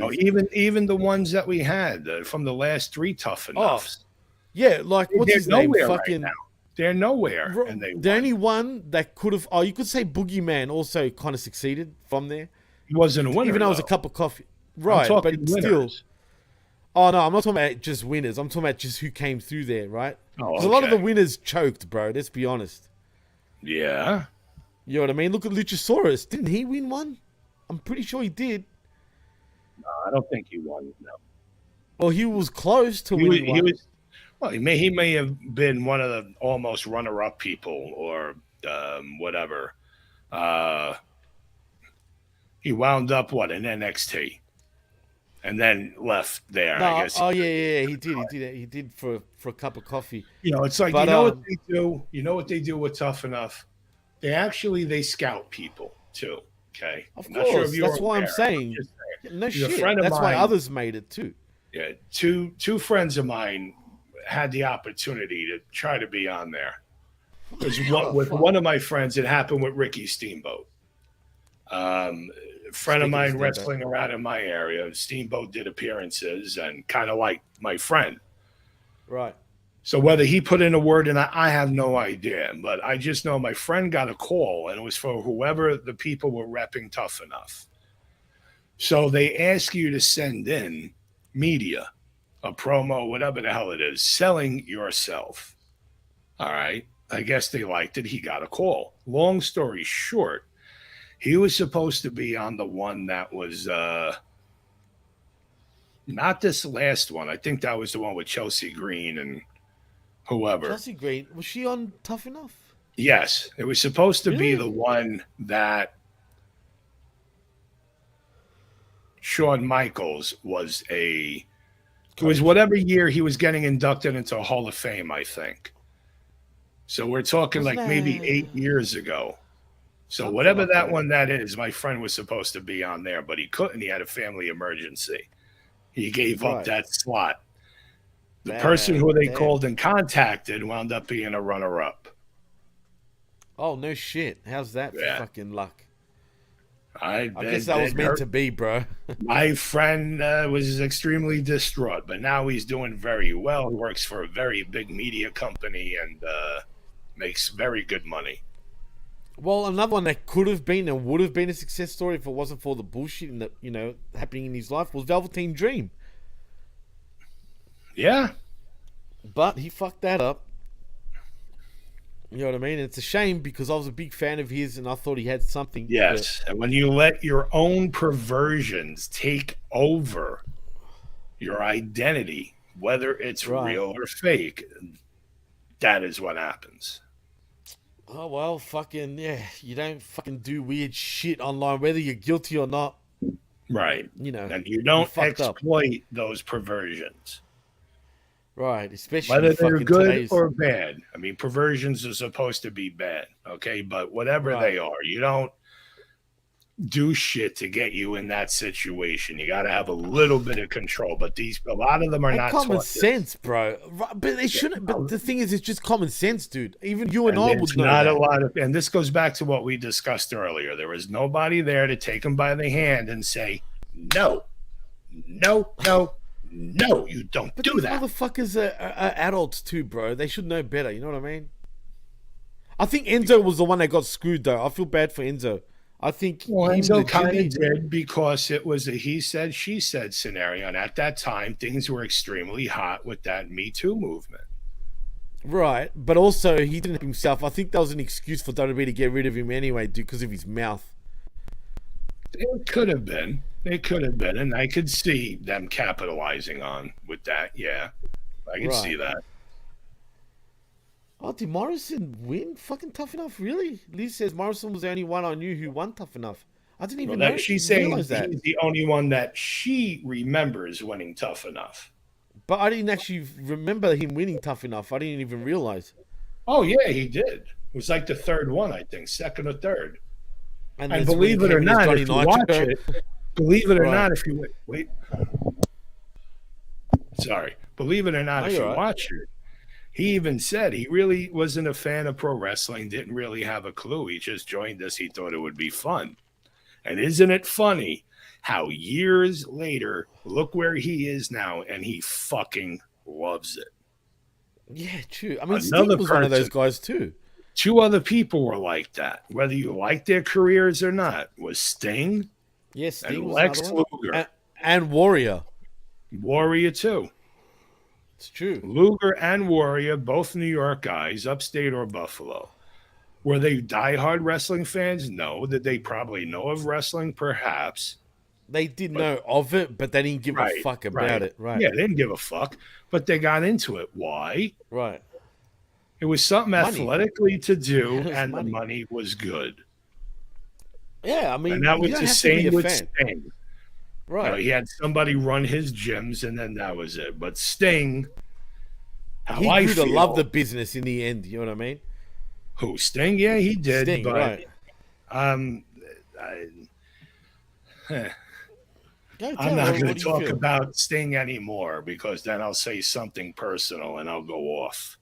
Even the ones that we had from the last 3 Tough Enoughs. Oh, yeah, like what's his name? Fucking. Right now. They're nowhere. The only one that could have, you could say Boogeyman also kind of succeeded from there. He wasn't a winner. Even though it was a cup of coffee. Right, but winners. Still. Oh, no, I'm not talking about just winners. I'm talking about just who came through there, right? Because a lot of the winners choked, bro. Let's be honest. Yeah. You know what I mean? Look at Luchasaurus. Didn't he win one? I'm pretty sure he did. No, I don't think he won, no. Well, he was close to winning one. He may have been one of the almost runner-up people or whatever. He wound up, in NXT? And then left there, no, I guess. Oh, yeah, he did. He did for a cup of coffee. It's like, what they do? You know what they do with Tough Enough? They scout people, too, okay? Of course, that's why I'm saying. No shit, that's why others made it, too. Yeah, two friends of mine had the opportunity to try to be on there. Because with one of my friends, it happened with Ricky Steamboat. Friend of mine wrestling around in my area. Steamboat did appearances and kind of like my friend. Right. So whether he put in a word and I have no idea, but I just know my friend got a call and it was for whoever the people were repping Tough Enough. So they ask you to send in media, a promo, whatever the hell it is, selling yourself. All right. I guess they liked it. He got a call. Long story short, he was supposed to be on the one that was not this last one. I think that was the one with Chelsea Green and whoever. Chelsea Green, was she on Tough Enough? Yes, it was supposed to be the one that Shawn Michaels was It was whatever year he was getting inducted into a Hall of Fame, I think. So we're talking maybe 8 years ago. So whatever that one that is, my friend was supposed to be on there, but he couldn't. He had a family emergency. He gave up that slot. The person who they called and contacted wound up being a runner-up. Oh, no shit. How's that fucking luck? I guess that was meant to be, bro. My friend was extremely distraught, but now he's doing very well. He works for a very big media company and makes very good money. Well, another one that could have been and would have been a success story if it wasn't for the bullshit that happening in his life was Velveteen Dream. Yeah, but he fucked that up. You know what I mean? It's a shame because I was a big fan of his and I thought he had something. Yes, and when you let your own perversions take over your identity, whether it's real or fake, that is what happens. Oh, well, fucking, you don't fucking do weird shit online, whether you're guilty or not. Right. And you don't exploit those perversions. Right, especially whether they're good or bad. I mean, perversions are supposed to be bad, okay? But whatever they are, do shit to get you in that situation. You got to have a little bit of control. But a lot of them are And not common taught this. sense, bro. But they shouldn't. But the thing is, it's just common sense, dude. Even you and I And would it's know not that. a lot of, and this goes back to what we discussed earlier. There was nobody there to take them by the hand and say, no, no, no, no, you don't But do these that. motherfuckers are adults too, bro. They should know better. You know what I mean? I think Enzo was the one that got screwed, though. I feel bad for Enzo. I think Well, he Enzo kind of legitimately- did because it was a he said, she said scenario. And at that time, things were extremely hot with that Me Too movement. Right, but also he didn't help himself. I think that was an excuse for WWE to get rid of him anyway, dude, because of his mouth. It could have been. It could have been. And I could see them capitalizing on with that. Yeah. I can see that. Oh, did Morrison win fucking Tough Enough? Really? Liz says Morrison was the only one I knew who won Tough Enough. I didn't even know. She's saying realize that. he's the only one that she remembers winning Tough Enough. But I didn't actually remember him winning Tough Enough. I didn't even realize. Oh, yeah, he did. It was like the third one, I think, second or third. And that's believe when it or he came in as not, if you Johnny watch Nitro. it, believe it or Right. not, if you wait. Sorry. Believe it or not, No, if you you're right. watch it, he even said he really wasn't a fan of pro wrestling, didn't really have a clue. He just joined us. He thought it would be fun. And isn't it funny how years later, look where he is now, and he fucking loves it. Yeah, true. I mean, Another Sting was one of those person- guys too. Two other people were like that, whether you like their careers or not, was Sting Yeah, Sting and was Lex another one. Luger. And Warrior. Warrior, too. It's true. Luger and Warrior, both New York guys, upstate or Buffalo. Were they diehard wrestling fans? No. Did they probably know of wrestling? Perhaps. They did know of it, but they didn't give a fuck about it. Right. Yeah, they didn't give a fuck, but they got into it. Why? Right. It was something Money. athletically to do, It was and money. the money was good. Yeah, I mean, And that you was don't the have to be same a with fan. Sting. Right. He had somebody run his gyms, and then that was it. But Sting, how He I grew to feel, love the business in the end. You know what I mean? who Sting? Yeah, he did. Sting, but right. I'm Go tell not me, going to what do you talk feel? about Sting anymore because then I'll say something personal and I'll go off.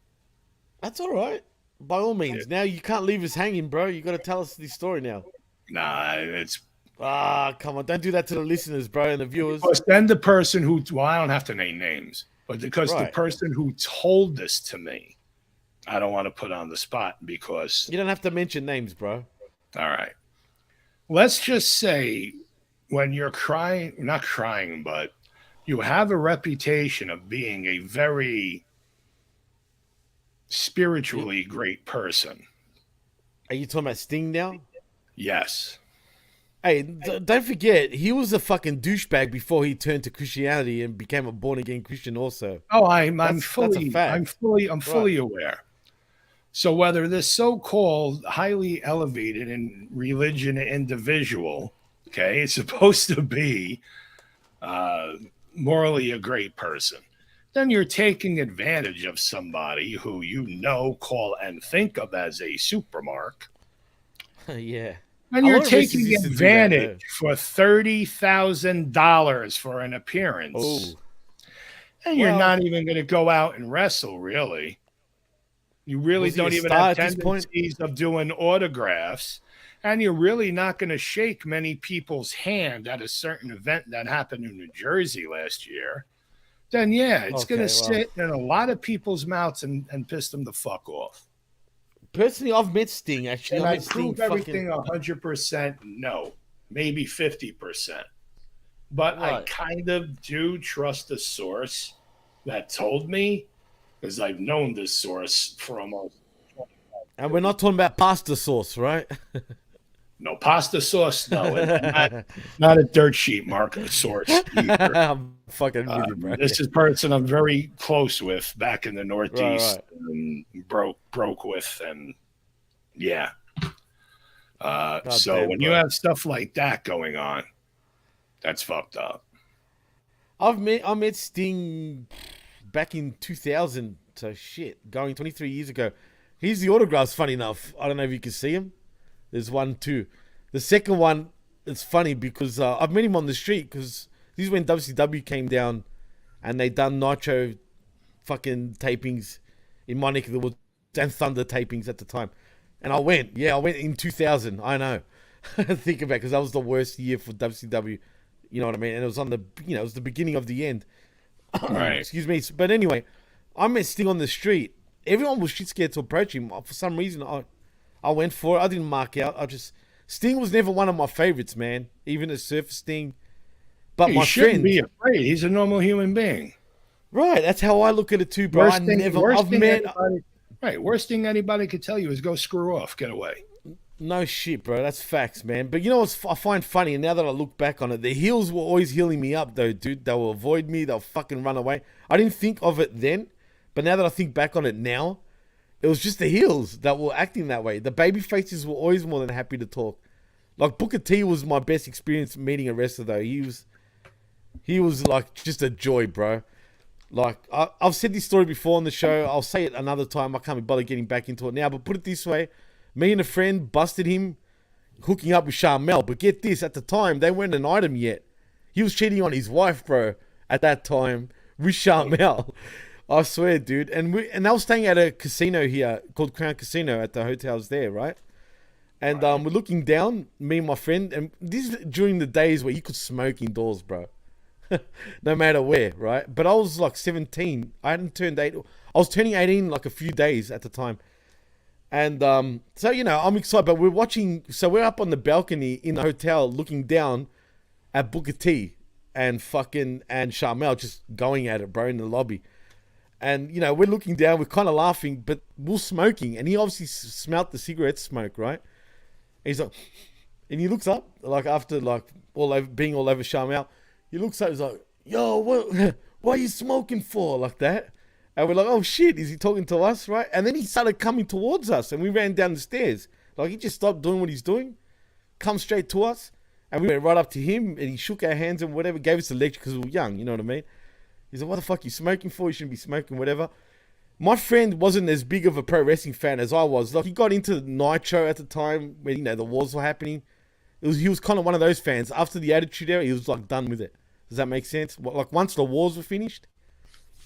That's all right. By all means. Now you can't leave us hanging, bro. You got to tell us this story now. Nah, it's Ah, come on. Don't do that to the listeners, bro, and the viewers. because then the person who, well, I don't have to name names, but because the Right. person who told this to me, I don't want to put on the spot because, You don't have to mention names, bro. all right, let's just say when you're crying, not crying, but you have a reputation of being a very spiritually great person. Are you talking about Sting now? Yes. Hey, don't forget, he was a fucking douchebag before he turned to Christianity and became a born again Christian. Also, Oh, I'm That's a fully, fact. I'm fully aware. So whether this so-called highly elevated in religion individual, okay, is supposed to be morally a great person, then you're taking advantage of somebody who you know, call, and think of as a supermark. yeah. And A you're lot of wrestlers taking used to do that, advantage for $30,000 for an appearance. Oh, And you're Well- not even going to go out and wrestle, really. You really Was he a don't even star have at this point? tendencies of doing autographs. And you're really not going to shake many people's hand at a certain event that happened in New Jersey last year. Then, yeah, it's going to Okay, well. sit in a lot of people's mouths and piss them the fuck off. personally, I've met Sting. Actually, And I've I met Sting. prove everything 100% no, maybe 50%. But I Right. kind of do trust the source that told me because I've known this source for almost And we're not talking about pasta sauce, right? no pasta sauce, no, and not a dirt sheet market source. Either. I'm fucking with you, bro. This is a person I'm very close with back in the Northeast, Right. and broke with, and yeah. So damn, when you bro. have stuff like that going on, that's fucked up. I met Sting back in 2000. So shit, going 23 years ago. Here's the autographs. Funny enough, I don't know if you can see them. There's one too. The second one, it's funny because I've met him on the street because this is when WCW came down and they done Nitro fucking tapings in my neck of the woods and Thunder tapings at the time. And I went in 2000. I know. Think about it, because that was the worst year for WCW. You know what I mean? And it was it was the beginning of the end. Right. Excuse me. But anyway, I met Sting on the street. Everyone was shit scared to approach him. For some reason, I went for it. I didn't mark out. Sting was never one of my favorites, man. Even a Surfer Sting. But You my shouldn't friend, be afraid. He's a normal human being. right? That's how I look at it too, bro. Worst thing anybody could tell you is go screw off, get away. No shit, bro. That's facts, man. But you know what I find funny, and now that I look back on it, the heels were always healing me up, though, dude. They will avoid me. They'll fucking run away. I didn't think of it then, but now that I think back on it now, it was just the heels that were acting that way. The baby faces were always more than happy to talk. Like, Booker T was my best experience meeting a wrestler, though. He was like just a joy, bro. Like, I've said this story before on the show. I'll say it another time. I can't be bothered getting back into it now, but put it this way. Me and a friend busted him hooking up with Charmel. But get this, at the time, they weren't an item yet. He was cheating on his wife, bro, at that time with Charmel. I swear, dude. And I was staying at a casino here called Crown Casino at the hotels there, right? And we're looking down, me and my friend, and this is during the days where you could smoke indoors, bro. No matter where, right? But I was like 17. I hadn't turned 8. I was turning 18 like a few days at the time. And so, I'm excited, but we're up on the balcony in the hotel looking down at Booker T and Charmel just going at it, bro, in the lobby. And, we're looking down, we're kind of laughing, but we're smoking. And he obviously smelt the cigarette smoke, right? And he's like, and he looks up, like after being all over Charmel, he looks up, he's like, yo, what are you smoking for? Like that. And we're like, oh shit, is he talking to us, right? And then he started coming towards us and we ran down the stairs. Like, he just stopped doing what he's doing, come straight to us. And we went right up to him and he shook our hands and whatever, gave us a lecture because we were young, you know what I mean? He's like, what the fuck are you smoking for? You shouldn't be smoking, whatever. My friend wasn't as big of a pro wrestling fan as I was. Like, he got into Nitro at the time when, the wars were happening. He was kind of one of those fans. After the Attitude Era, he was like done with it. Does that make sense? Like, once the wars were finished,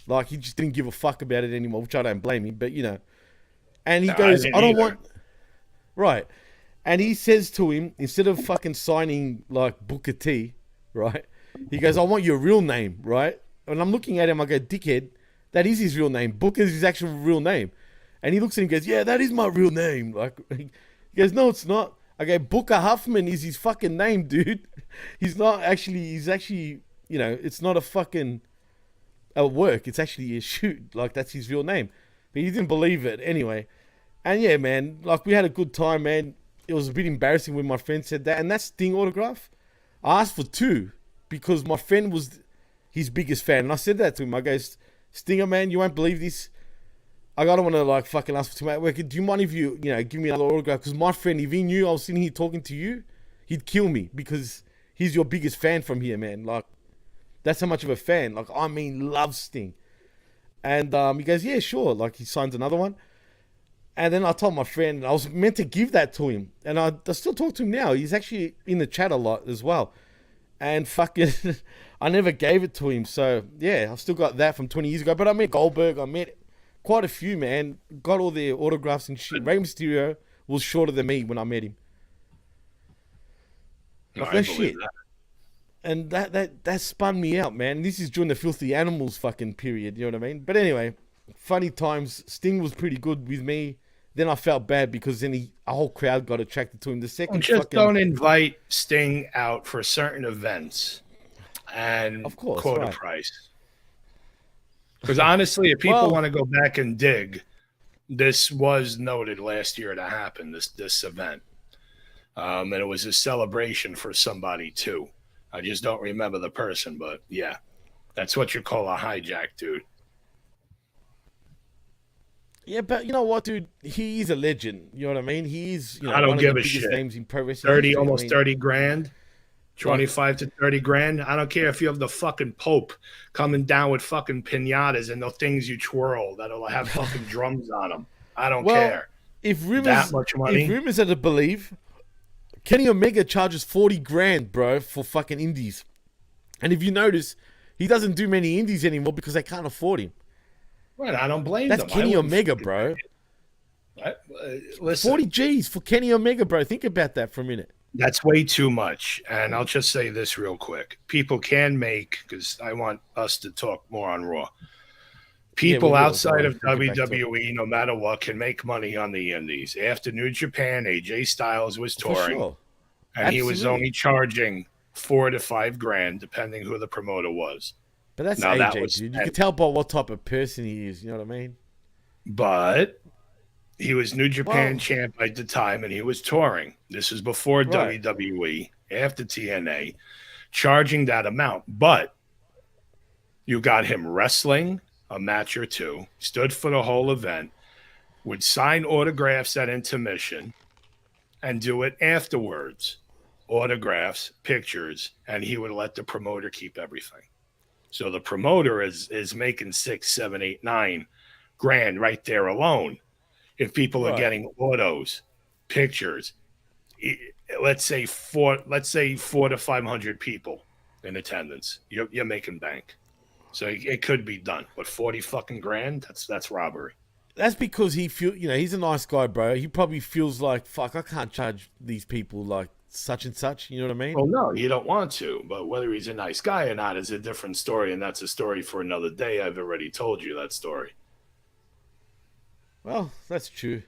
like, he just didn't give a fuck about it anymore, which I don't blame him, but And he goes, I don't want... Right. And he says to him, instead of fucking signing, like, Booker T, right? He goes, I want your real name, right? And I'm looking at him, I go, dickhead, that is his real name. Booker's his actual real name. And he looks at him and goes, yeah, that is my real name. Like, he goes, no, it's not. I go, Booker Huffman is his fucking name, dude. He's actually, it's not a fucking... at work, it's actually a shoot. Like, that's his real name. But he didn't believe it anyway. And yeah, man, like, we had a good time, man. It was a bit embarrassing when my friend said that. And that Sting autograph, I asked for 2 because my friend was his biggest fan. And I said that to him. I go, Stinger, man, you won't believe this. I don't want to, like, fucking ask for too much. Do you mind if you, give me another autograph? Because my friend, if he knew I was sitting here talking to you, he'd kill me because he's your biggest fan from here, man. Like, that's how much of a fan. Like, I mean, loves Sting. And he goes, yeah, sure. Like, he signs another one. And then I told my friend, I was meant to give that to him. And I still talk to him now. He's actually in the chat a lot as well. And fucking, I never gave it to him. So, yeah, I've still got that from 20 years ago. But I met Goldberg. I met quite a few, man. Got all their autographs and shit. Rey Mysterio was shorter than me when I met him. Like, that shit. That. And that spun me out, man. This is during the Filthy Animals fucking period, you know what I mean? But anyway, funny times. Sting was pretty good with me. Then I felt bad because then a whole crowd got attracted to him. The second don't invite Sting out for certain events and of course, quote a price. Because honestly, if people want to go back and dig, this was noted last year to happen, this event. And it was a celebration for somebody too. I just don't remember the person, but yeah, that's what you call a hijack, dude. Yeah, but you know what, dude? He is a legend. You know what I mean? He's I don't one give of the a biggest shit. names in pro wrestling. Almost 30 grand, 25 to 30 grand. I don't care if you have the fucking Pope coming down with fucking pinatas and the things you twirl that'll have fucking drums on them. I don't care. If rumors, that much money. If rumors are to believe, Kenny Omega charges 40 grand, bro, for fucking indies. And if you notice, he doesn't do many indies anymore because they can't afford him. Right, I don't blame That's them. Kenny Omega, bro. Listen, 40 G's for Kenny Omega, bro. Think about that for a minute. that's way too much. And I'll just say this real quick. People can make, because I want us to talk more on Raw. People will. outside of We'll get back to WWE, no matter what, can make money on the indies. After New Japan, AJ Styles was touring, For sure. and he was Absolutely. only charging $4 to $5 grand, depending who the promoter was. But that's Now, that AJ, was- dude. You can tell by what type of person he is. You know what I mean? But he was New Japan Well- champ at the time, and he was touring. This was before Right. WWE, after TNA, charging that amount. But you got him wrestling a match or two, stood for the whole event, would sign autographs at intermission, and do it afterwards. Autographs, pictures, and he would let the promoter keep everything. So the promoter is making 6, 7, 8, 9 grand right there alone. If people are Right. getting autos, pictures, let's say four to 500 people in attendance, you're making bank. So it could be done. But 40 fucking grand, that's robbery. That's because he he's a nice guy, bro. He probably feels like, fuck, I can't charge these people like such and such. You know what I mean? Well, no, you don't want to. But whether he's a nice guy or not is a different story, and that's a story for another day. I've already told you that story. Well, that's true.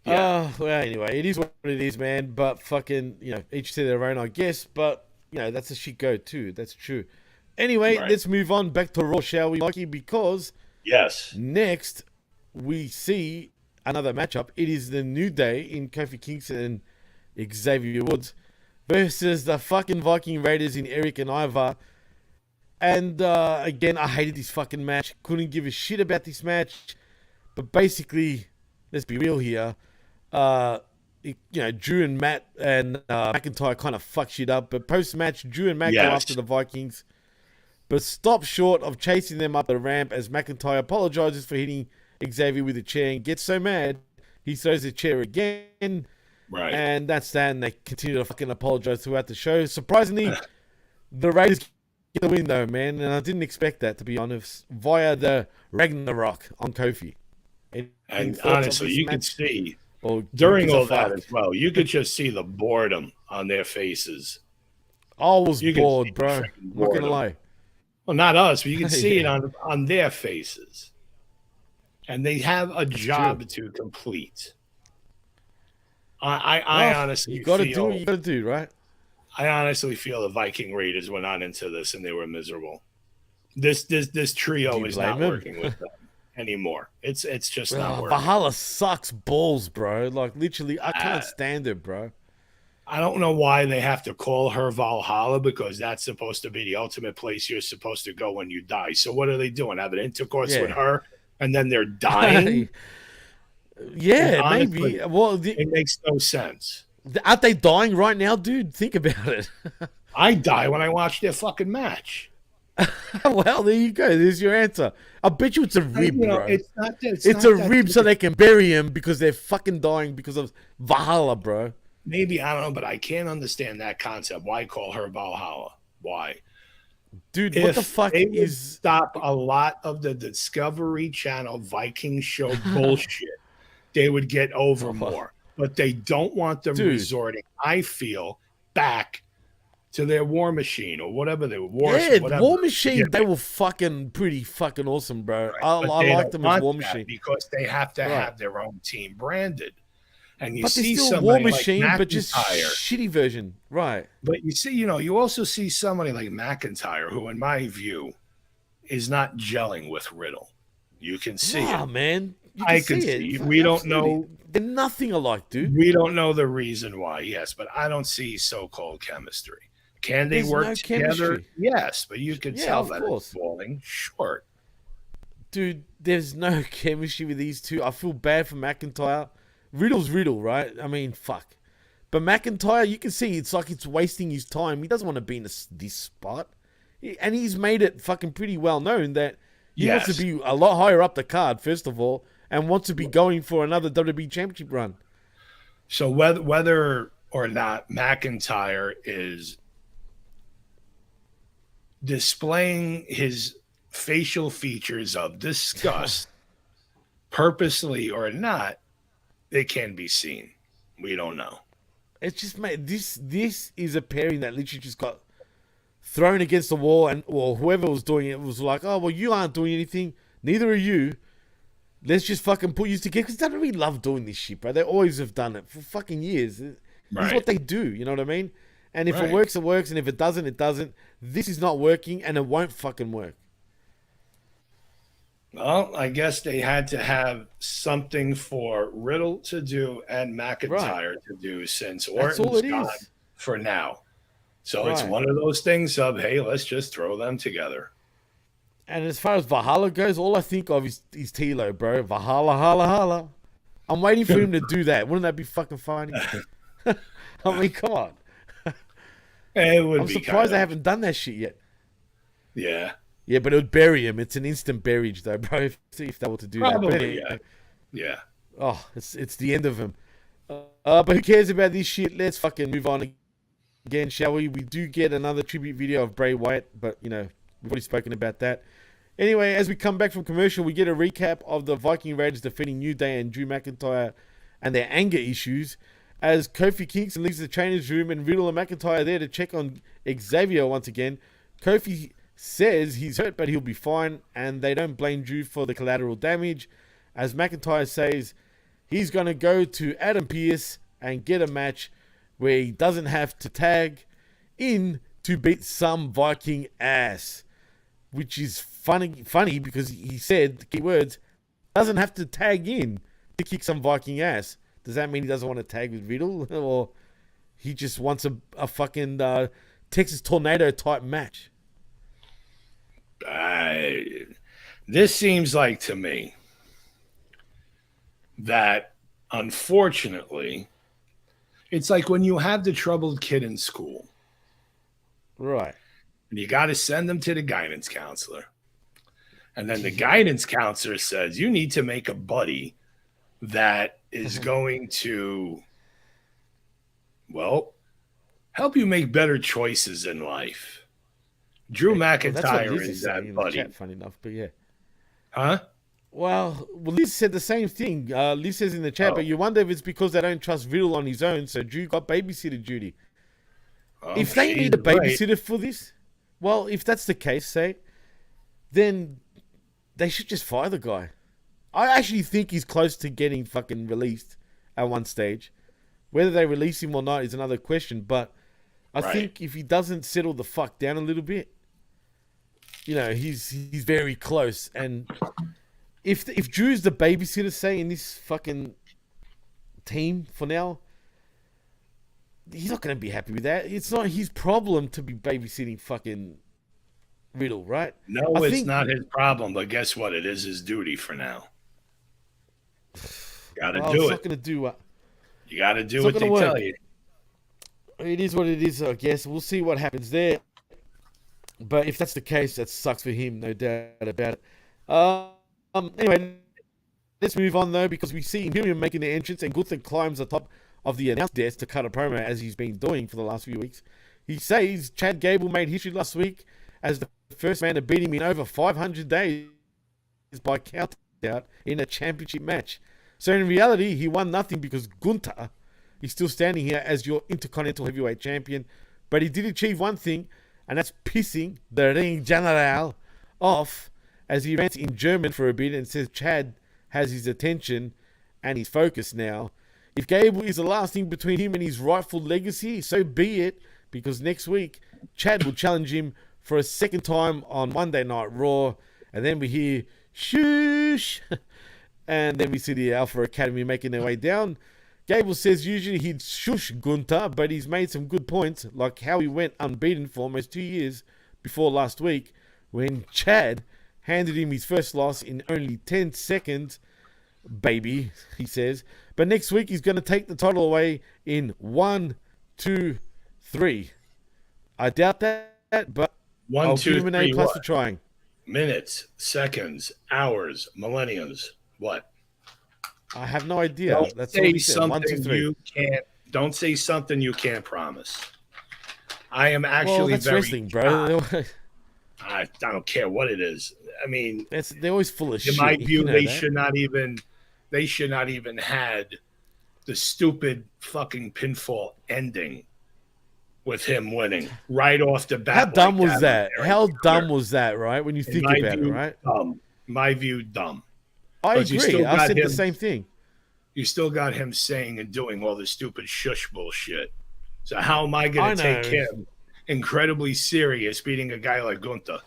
Yeah. Well, anyway, it is what it is, man. But fucking, each to their own, I guess. But, that's a shit go too. That's true. Anyway, Right. let's move on back to Raw, shall we, Mikey? Because Yes. next we see another matchup. It is the New Day in Kofi Kingston and Xavier Woods versus the fucking Viking Raiders in Eric and Ivar. And again, I hated this fucking match. Couldn't give a shit about this match. But basically, let's be real here. Drew and Matt and McIntyre kind of fuck shit up. But post-match, Drew and Matt go Yes. after the Vikings. But stop short of chasing them up the ramp as McIntyre apologizes for hitting Xavier with a chair and gets so mad, he throws the chair again. Right. And that's that. And they continue to fucking apologize throughout the show. Surprisingly, the Raiders get the win, though, man. And I didn't expect that, to be honest, via the Ragnarok on Kofi. And thoughts on honestly, this you could match? see Or during gives a all that fuck? as well, you could just see the boredom on their faces. I was You can see bored, the bro. freaking I'm not gonna boredom. lie. Well, not us, but you can see it Yeah. on their faces. And they have a job to complete. I Well, honestly you gotta do feel what you gotta do, right? I honestly feel the Viking Raiders were not into this and they were miserable. This trio Do you is blame not them? working with them anymore. It's just not Well, working. Valhalla sucks balls, bro. Like, literally, I can't stand it, bro. I don't know why they have to call her Valhalla because that's supposed to be the ultimate place you're supposed to go when you die. So what are they doing? Having intercourse Yeah. with her and then they're dying? Yeah, Honestly, maybe. Well, It makes no sense. aren't they dying right now, dude? Think about it. I die when I watch their fucking match. Well, there you go. There's your answer. I bet you it's a rib, You know, bro. it's not. It's It's not a that- rib so they can bury him because they're fucking dying because of Valhalla, bro. Maybe I don't know, but I can't understand that concept. Why call her Valhalla? Why? Dude, what the If fuck they would is... stop a lot of the Discovery Channel Viking show bullshit, they would get over more. But they don't want them Dude. resorting, I feel, back to their War Machine or whatever they were. Yeah, whatever. War Machine, Yeah, they were fucking pretty fucking awesome, bro. right. I But they like don't them as want War that Machine. because they have to Right. have their own team branded. And you But see they're still somebody War Machine, like but just McIntyre. shitty version. Right. But you see, you also see somebody like McIntyre, who, in my view, is not gelling with Riddle. You can see Nah, it. man. You I can can see see. it. We don't Absolutely. know. They're nothing alike, dude. We don't know the reason why. Yes, but I don't see so-called chemistry. Can they There's work no together? chemistry. Yes, but you could Yeah, tell of that course. it's falling short. Dude, there's no chemistry with these two. I feel bad for McIntyre. Riddle's Riddle, right? I mean, fuck. But McIntyre, you can see it's like it's wasting his time. He doesn't want to be in this spot. And he's made it fucking pretty well known that he wants Yes. to be a lot higher up the card, first of all, and wants to be going for another WWE Championship run. So whether or not McIntyre is displaying his facial features of disgust, purposely or not, it can be seen. We don't know. It's just, mate, this is a pairing that literally just got thrown against the wall, and whoever was doing it was like, oh, well, you aren't doing anything, neither are you. Let's just fucking put you together. Because they don't really love doing this shit, bro. They always have done it for fucking years. It's what they do, you know what I mean? And if it works, it works, and if it doesn't, it doesn't. This is not working, and it won't fucking work. Well, I guess they had to have something for Riddle to do and McIntyre to do since Orton's gone for now. So it's one of those things of, hey, let's just throw them together. And as far as Valhalla goes, all I think of is Tilo, bro. Valhalla, holla, holla. I'm waiting for him to do that. Wouldn't that be fucking funny? I mean, come on. I'm surprised they haven't done that shit yet. Yeah. Yeah, but it would bury him. It's an instant buriage, though, bro. If they were to do that. But anyway, yeah. Oh, it's the end of him. But who cares about this shit? Let's fucking move on again, shall we? We do get another tribute video of Bray Wyatt, but, you know, we've already spoken about that. Anyway, as we come back from commercial, we get a recap of the Viking Raiders defeating New Day and Drew McIntyre and their anger issues. As Kofi Kingston leaves the trainer's room and Riddle and McIntyre are there to check on Xavier once again, Kofi says he's hurt but he'll be fine, and they don't blame Drew for the collateral damage, as McIntyre says he's going to go to Adam Pearce and get a match where he doesn't have to tag in to beat some Viking ass, which is funny because he said, the key words, doesn't have to tag in to kick some Viking ass. Does that mean he doesn't want to tag with Riddle, or he just wants a fucking Texas Tornado type match? This seems like to me that, unfortunately, it's like when you have the troubled kid in school. Right. And you got to send them to the guidance counselor. And then the guidance counselor says, you need to make a buddy that is going to, well, help you make better choices in life. Drew McIntyre is that buddy. Chat, funny enough, but yeah. Huh? Well, Liz said the same thing. Liz says in the chat, but you wonder if it's because they don't trust Riddle on his own, so Drew got babysitter duty. If they need a babysitter for this, well, if that's the case, then they should just fire the guy. I actually think he's close to getting fucking released at one stage. Whether they release him or not is another question, but I think if he doesn't settle the fuck down a little bit, you know, he's very close. And if Drew's the babysitter, say, in this fucking team for now, he's not going to be happy with that. It's not his problem to be babysitting fucking Riddle, right? No, it's not his problem, but guess what? It is his duty for now. Gotta do it. It's not going to do what? You gotta do what they tell you. It is what it is, I guess. We'll see what happens there. But if that's the case, that sucks for him, no doubt about it. Anyway, let's move on, though, because we see Imperium making their entrance, and Gunther climbs the top of the announce desk to cut a promo, as he's been doing for the last few weeks. He says Chad Gable made history last week as the first man to beat him in over 500 days by count out in a championship match. So in reality, he won nothing because Gunther is still standing here as your Intercontinental Heavyweight Champion. But he did achieve one thing, and that's pissing the Ring General off as he rants in German for a bit and says Chad has his attention and his focus now. If Gable is the last thing between him and his rightful legacy, so be it, because next week, Chad will challenge him for a second time on Monday Night Raw, and then we hear shoosh, and then we see the Alpha Academy making their way down. Gable says usually he'd shush Gunther, but he's made some good points, like how he went unbeaten for almost 2 years before last week, when Chad handed him his first loss in only 10 seconds. Baby, he says. But next week he's going to take the title away in 1, 2, 3. I doubt that, but I'll give him an A+ for trying. Minutes, seconds, hours, millenniums. What? I have no idea. Don't That's say all he said. something 1, 2, 3. you can't Don't say something you can't promise. I am Well, actually that's very wrestling, bro. I don't care what it is. I mean, They're always full of in shit. my You view, know they that. should not even had the stupid fucking pinfall ending with him winning right off the bat. How dumb like was that? How dumb Clear. was that, right? When you In think my about view, it, right? dumb. My view, dumb. I 'Cause you agree. still I got said him- the same thing. You still got him saying and doing all this stupid shush bullshit. So how am I I going to take know. him incredibly serious beating a guy like Gunther?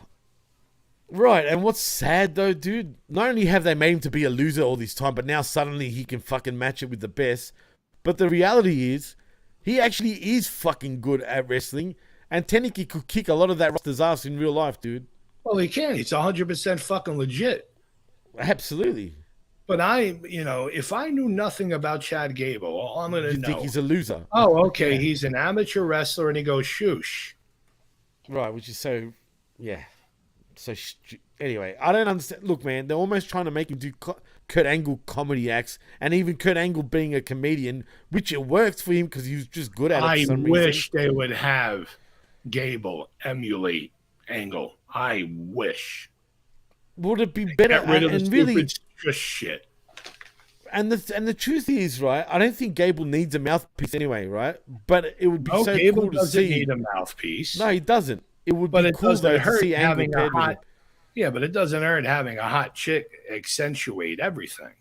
Right, and what's sad though, dude, not only have they made him to be a loser all this time, but now suddenly he can fucking match it with the best. But the reality is, he actually is fucking good at wrestling, and technically could kick a lot of that roster's ass in real life, dude. Well, he can. He's 100% fucking legit. Absolutely. But if I knew nothing about Chad Gable, all I'm going to You know. think he's a loser. Oh, okay. He's an amateur wrestler and he goes shoosh. Right, which is so, yeah. Anyway, I don't understand. Look, man, they're almost trying to make him do Kurt Angle comedy acts, and even Kurt Angle being a comedian, which it worked for him because he was just good at it I for some wish reason. they would have Gable emulate Angle. I wish. Would it be better? Get rid of the And stupid really, just shit. and the truth is, right, I don't think Gable needs a mouthpiece anyway, right? But it would be No, so Gable cool to doesn't see. need a mouthpiece. No, he doesn't. It would But be it cool doesn't though to hurt see Angle having a paired with him. hot. Yeah, but it doesn't hurt having a hot chick accentuate everything.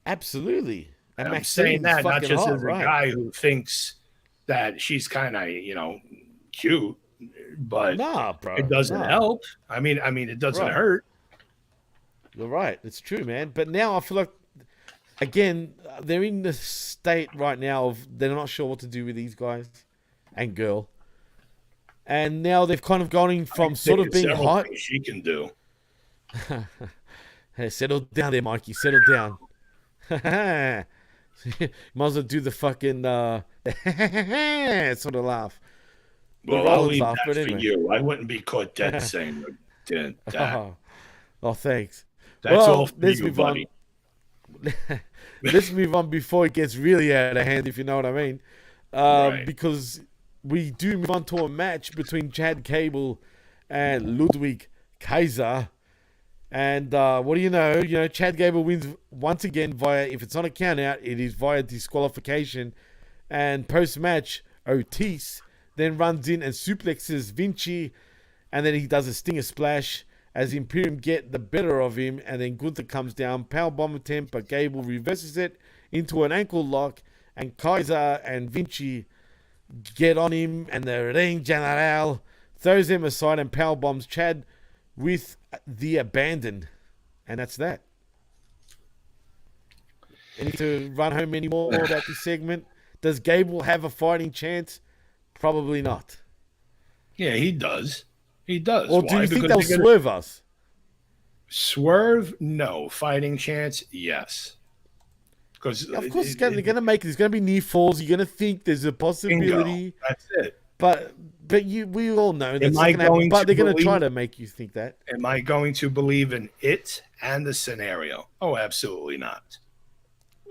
Absolutely. And I'm Max saying Stevens that not fucking just hot, as a right? guy who thinks that she's kind of cute, but Nah, bro. it doesn't nah. help. I mean, it doesn't Right. hurt. You're right. It's true, man. But now I feel like, again, they're in the state right now of they're not sure what to do with these guys and girl. And now they've kind of gone in from sort of being Several hot. things she can do. Hey, settle down there, Mikey. Settle down. Might as well do the fucking sort of laugh. The Well, I'll Rollins leave laugh, that but for anyway. you. I wouldn't be caught dead saying that. Oh, thanks. That's Well, all for let's you, move on. buddy. Let's move on before it gets really out of hand, if you know what I mean. Right. Because we do move on to a match between Chad Gable and Ludwig Kaiser. And what do you know? Chad Gable wins once again via, if it's not a count out, it is via disqualification. And post-match, Otis then runs in and suplexes Vinci. And then he does a stinger splash as Imperium get the better of him. And then Gunther comes down, powerbomb attempt, but Gable reverses it into an ankle lock. And Kaiser and Vinci get on him. And the Ring General throws him aside and powerbombs Chad with the abandon. And that's that. Any to run home anymore about this segment? Does Gable have a fighting chance? Probably not. Yeah, he does. He does. Or do Why? you think Because they'll they're gonna- swerve us? Swerve? No. Fighting chance? Yes. Because Of course, they're going to make it. There's going to be near falls. You're going to think there's a possibility. That's it. But we all know that's Am not I going to happen. going But to they're going to try believe- to make you think that. Am I going to believe in it and the scenario? Oh, absolutely not.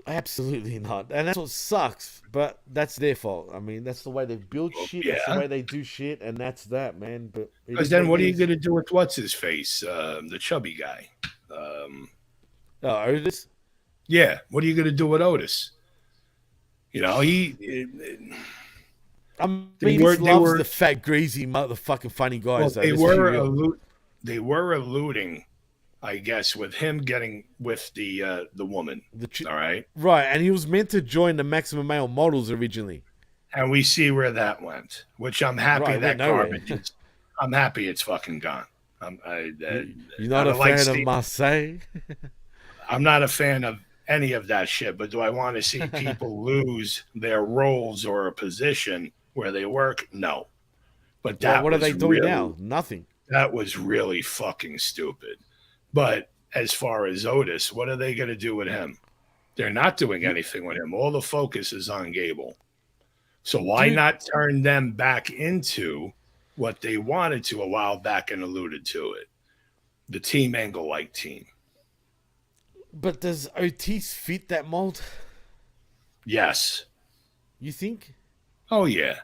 Absolutely not. And that's what sucks. But that's their fault. I mean, that's the way they build shit. That's the yeah. way they do shit. And that's that, man. But it Because is then what it are you is. going to do with what's his face, the chubby guy? Otis? Yeah, what are you going to do with Otis? He I mean, They he were- just they loves were- the fat, greasy, motherfucking funny guys. though. they Let's be real. were alluding, I guess, with him getting with the woman. All right, Right, and he was meant to join the Maximum Male Models originally. and we see where that went. Which I'm happy Right, it that went nowhere. garbage. I'm happy it's fucking gone. You're not a fan of Marseille? I'm not a fan of any of that shit. But do I want to see people lose their roles or a position where they work? No. But that What are was they doing really- now? Nothing. That was really fucking stupid. But as far as Otis, what are they going to do with him? They're not doing anything with him. All the focus is on Gable. So why not turn them back into what they wanted to a while back and alluded to it? The Team Angle-like team. But does Otis fit that mold? Yes. You think? Oh yeah.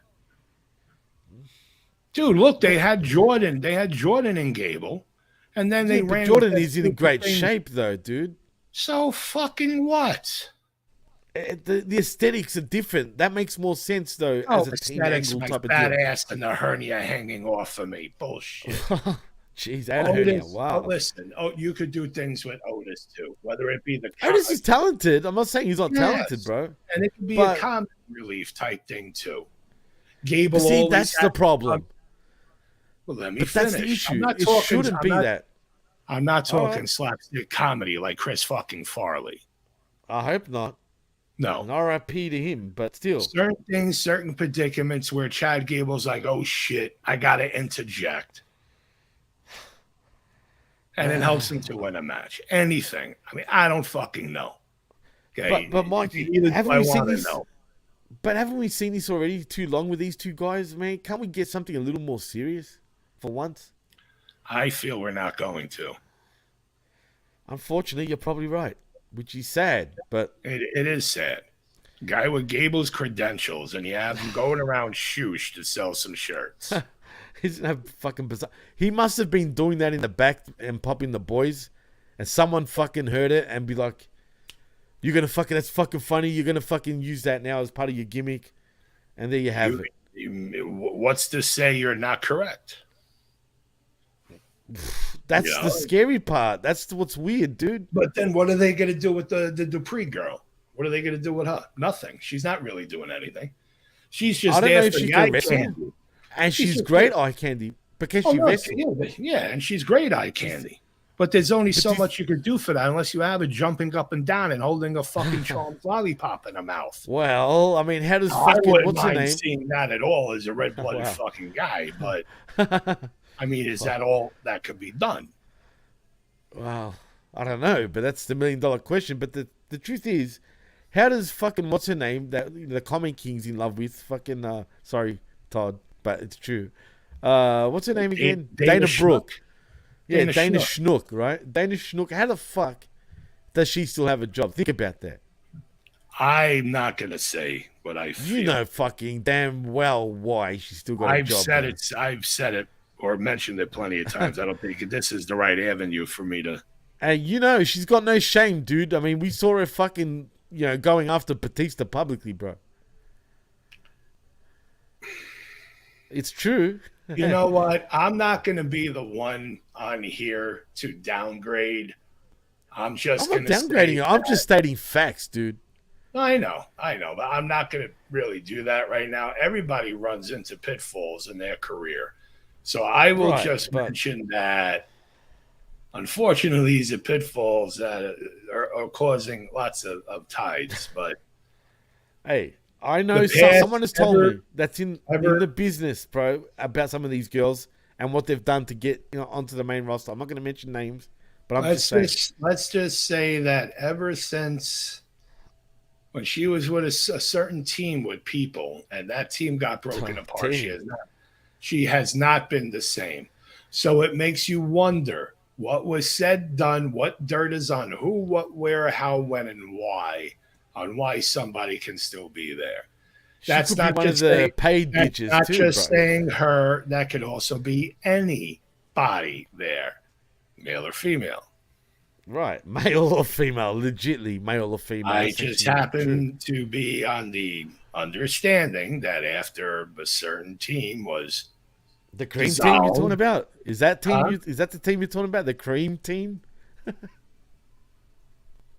Dude, look, they had Jordan. They had Jordan and Gable. And then they Yeah, but ran Jordan with that is in stupid great thing. shape, though, dude. So fucking what? The aesthetics are different. That makes more sense, though, Oh, as a team aesthetics, angle my type of fat deal. ass and the hernia hanging off of me. Bullshit. Jeez, that hurt you. Wow. Listen, you could do things with Otis too, whether it be the Otis is talented. I'm not saying he's not talented, bro. and it could be But- a comic relief type thing too. Gable, But see, always that's the had- problem. Well, let me But finish. that's the issue. I'm not It talking, shouldn't be that. I'm not All talking right. slapstick comedy like Chris fucking Farley. I hope not. No. An RIP to him, but still. Certain things, certain predicaments where Chad Gable's like, oh shit, I gotta interject. And it helps him to win a match. Anything. I mean, I don't fucking know. Okay. But Mikey, Neither do haven't I we seen wanna this? know. But haven't we seen this already too long with these two guys, man? Can't we get something a little more serious for once? I feel we're not going to. Unfortunately, you're probably right, which is sad, but It is sad. Guy with Gable's credentials, and you have him going around Shoosh to sell some shirts. isn't that fucking bizarre? He must have been doing that in the back and popping the boys, and someone fucking heard it and be like, "You're gonna fucking, that's fucking funny. You're gonna fucking use that now as part of your gimmick," and there you have it. What's to say you're not correct? That's Yeah. the scary part. That's what's weird, dude. But then what are they going to do with the Dupree girl? What are they going to do with her? Nothing. She's not really doing anything. She's just I don't know there if for she the can eye wrestle. candy. And She's she's just great like- eye candy. But can Oh, she no, wrestle? yeah, and she's great eye candy. But there's only so this- much you could do for that unless you have her jumping up and down and holding a fucking charmed lollipop in her mouth. Well, I mean, how does I fucking, wouldn't what's her mind name? seeing that at all as a red-blooded Wow. fucking guy, but I mean, is that all that could be done? Well, I don't know, but that's the $1 million question. But the truth is, how does fucking, what's her name, that the Comic King's in love with, fucking, sorry, Todd, but it's true. What's her name again? Dana Brooke. Yeah, Dana Dana Schnook, right? Dana Schnook. How the fuck does she still have a job? Think about that. I'm not going to say what I feel. You know fucking damn well why she's still got a I've job. said man. it. I've said it or mentioned it plenty of times. I don't think this is the right avenue for me to. And you know, she's got no shame, dude. I mean, we saw her fucking, going after Batista publicly, bro. It's true. You know what? I'm not going to be the one on here to downgrade. I'm just I'm not going to downgrading her. I'm just stating facts, dude. I know, but I'm not going to really do that right now. Everybody runs into pitfalls in their career. So I will Right, just but- mention that, unfortunately, these are pitfalls that are causing lots of tides. But Hey, I know The past someone has told ever- me that's in ever- the business, bro, about some of these girls and what they've done to get onto the main roster. I'm not going to mention names, but I'm just saying. let's just say that ever since when she was with a certain team with people and that team got broken apart, she has not been the same. So it makes you wonder what was said, done, what dirt is on who, what, where, how, when, and why, on why somebody can still be there. She That's could be not one of just the saying, paid that's bitches not too, just bro. saying her. That could also be anybody there, male or female. Right, male or female, legitly male or female. I essentially. just happen to be on the understanding that after a certain team was The cream team you're talking dissolved. about? Is that team? Huh? Is that the team you're talking about? The cream team?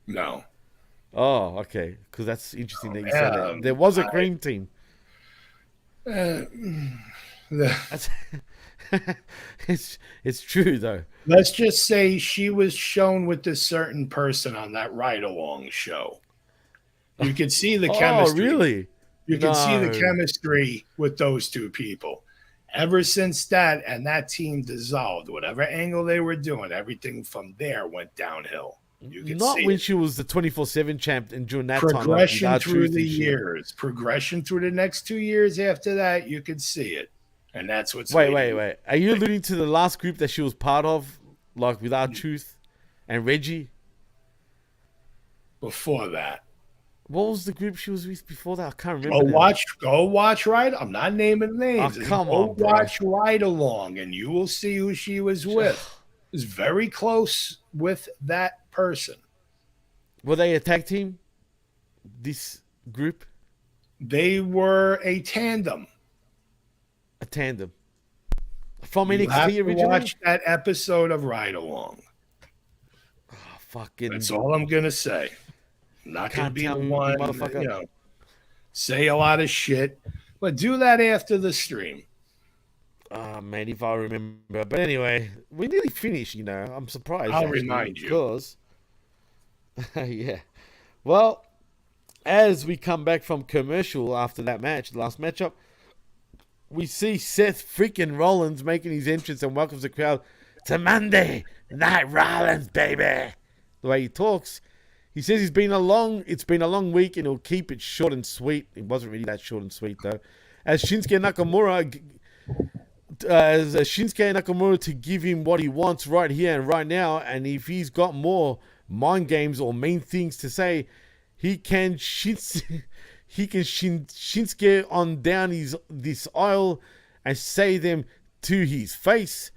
no, Oh, okay. Because that's interesting that you said yeah, that. There was a cream team. That's it's true though. let's just say she was shown with this certain person on that ride along show. You could see the Oh, chemistry. really? You can see the No. chemistry with those two people. Ever since that and that team dissolved, whatever angle they were doing, everything from there went downhill. You can Not see when it. she was the 24/7 champ and during that time. like, Progression without through truth the and shit. years, progression through the next 2 years after that, you could see it. And that's what's Wait. leading- Are you alluding to the last group that she was part of, like Without Truth and Reggie? Before that. What was the group she was with before that? I can't Go remember. watch Ride. I'm not naming names. Oh, come Go on, bro. watch Ride Along, and you will see who she was with. Is very close with that person. Were they a tag team? This group? They were a tandem. A tandem. From You have NXT to originally? watch that episode of Ride Along. Oh, fucking. That's all I'm gonna say. I'm not gonna Can't be tell the me, one, motherfucker. say a lot of shit, but do that after the stream. Oh, man, if I remember. But anyway, we nearly finished, I'm surprised. I'll actually, remind you. Because, yeah. Well, as we come back from commercial after that match, the last matchup, we see Seth freaking Rollins making his entrance and welcomes the crowd to Monday Night Rollins, baby. The way he talks, he says it's been a long week and he'll keep it short and sweet. It wasn't really that short and sweet though. As Shinsuke Nakamura to give him what he wants right here and right now, and if he's got more mind games or mean things to say, he can Shinsuke on down this aisle and say them to his face.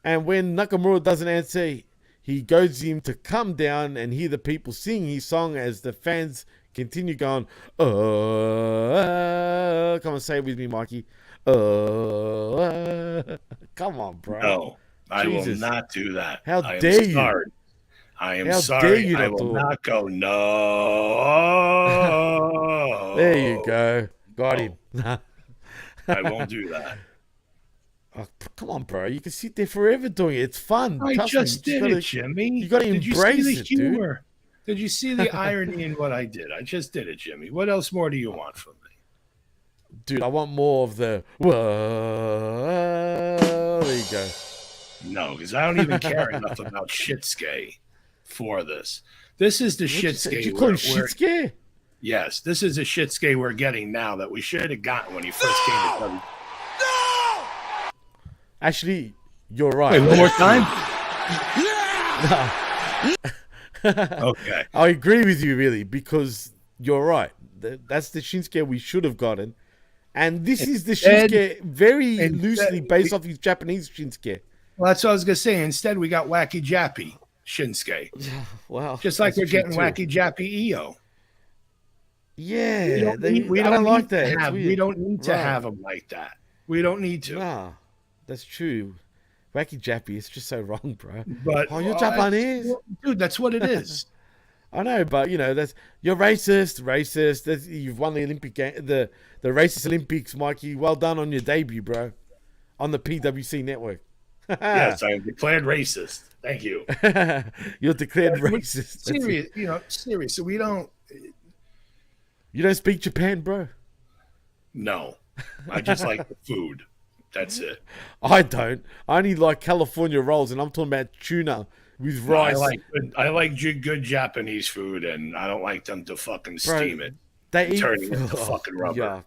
And when Nakamura doesn't answer, he goads him to come down and hear the people sing his song as the fans continue going, come on, say it with me, Mikey. Come on, bro. No, I will Jesus. not do that. How I am dare you? sorry. I am How sorry. dare you I not will do it? not go. No. There you go. Got him. I won't do that. Oh, come on, bro. You can sit there forever doing it. It's fun. I Trust just me. did gotta, it, Jimmy. You got to embrace you see the it, dude. humor? Did you see the irony in what I did? I just did it, Jimmy. What else more do you want from me? Dude, I want more of the, whoa. There you go. No, because I don't even care enough about Shitsuke for this. This is the Shitsuke. Did you call him Shitsuke? Yes, this is the Shitsuke we're getting now that we should have gotten when he first came to WWE. Actually, you're right. Wait, one more time? Okay. I agree with you, really, because you're right. That's the Shinsuke we should have gotten. And this is the Shinsuke very loosely based off his Japanese Shinsuke. Well, that's what I was going to say. Instead, we got Wacky Jappy Shinsuke. Wow. Just like we're getting Wacky Jappy EO. Yeah. We I don't like need that. to have, It's we weird. don't need to Right. have them like that. We don't need to. Nah, that's true. Wacky Jappy, it's just so wrong, bro. But Oh, you're Japanese? dude, that's what it is. I know, but you're racist. You've won the Olympic the racist Olympics, Mikey. Well done on your debut, bro, on the PWC Network. Yes, I am declared racist. Thank you. You're declared racist. That's it. Serious. So we don't. You don't speak Japan, bro. No, I just like the food. That's it. I don't. I only like California rolls, and I'm talking about tuna with No, rice. I like good Japanese food, and I don't like them to fucking Bro, steam it, they eat turning it into fucking rubber. Yuck.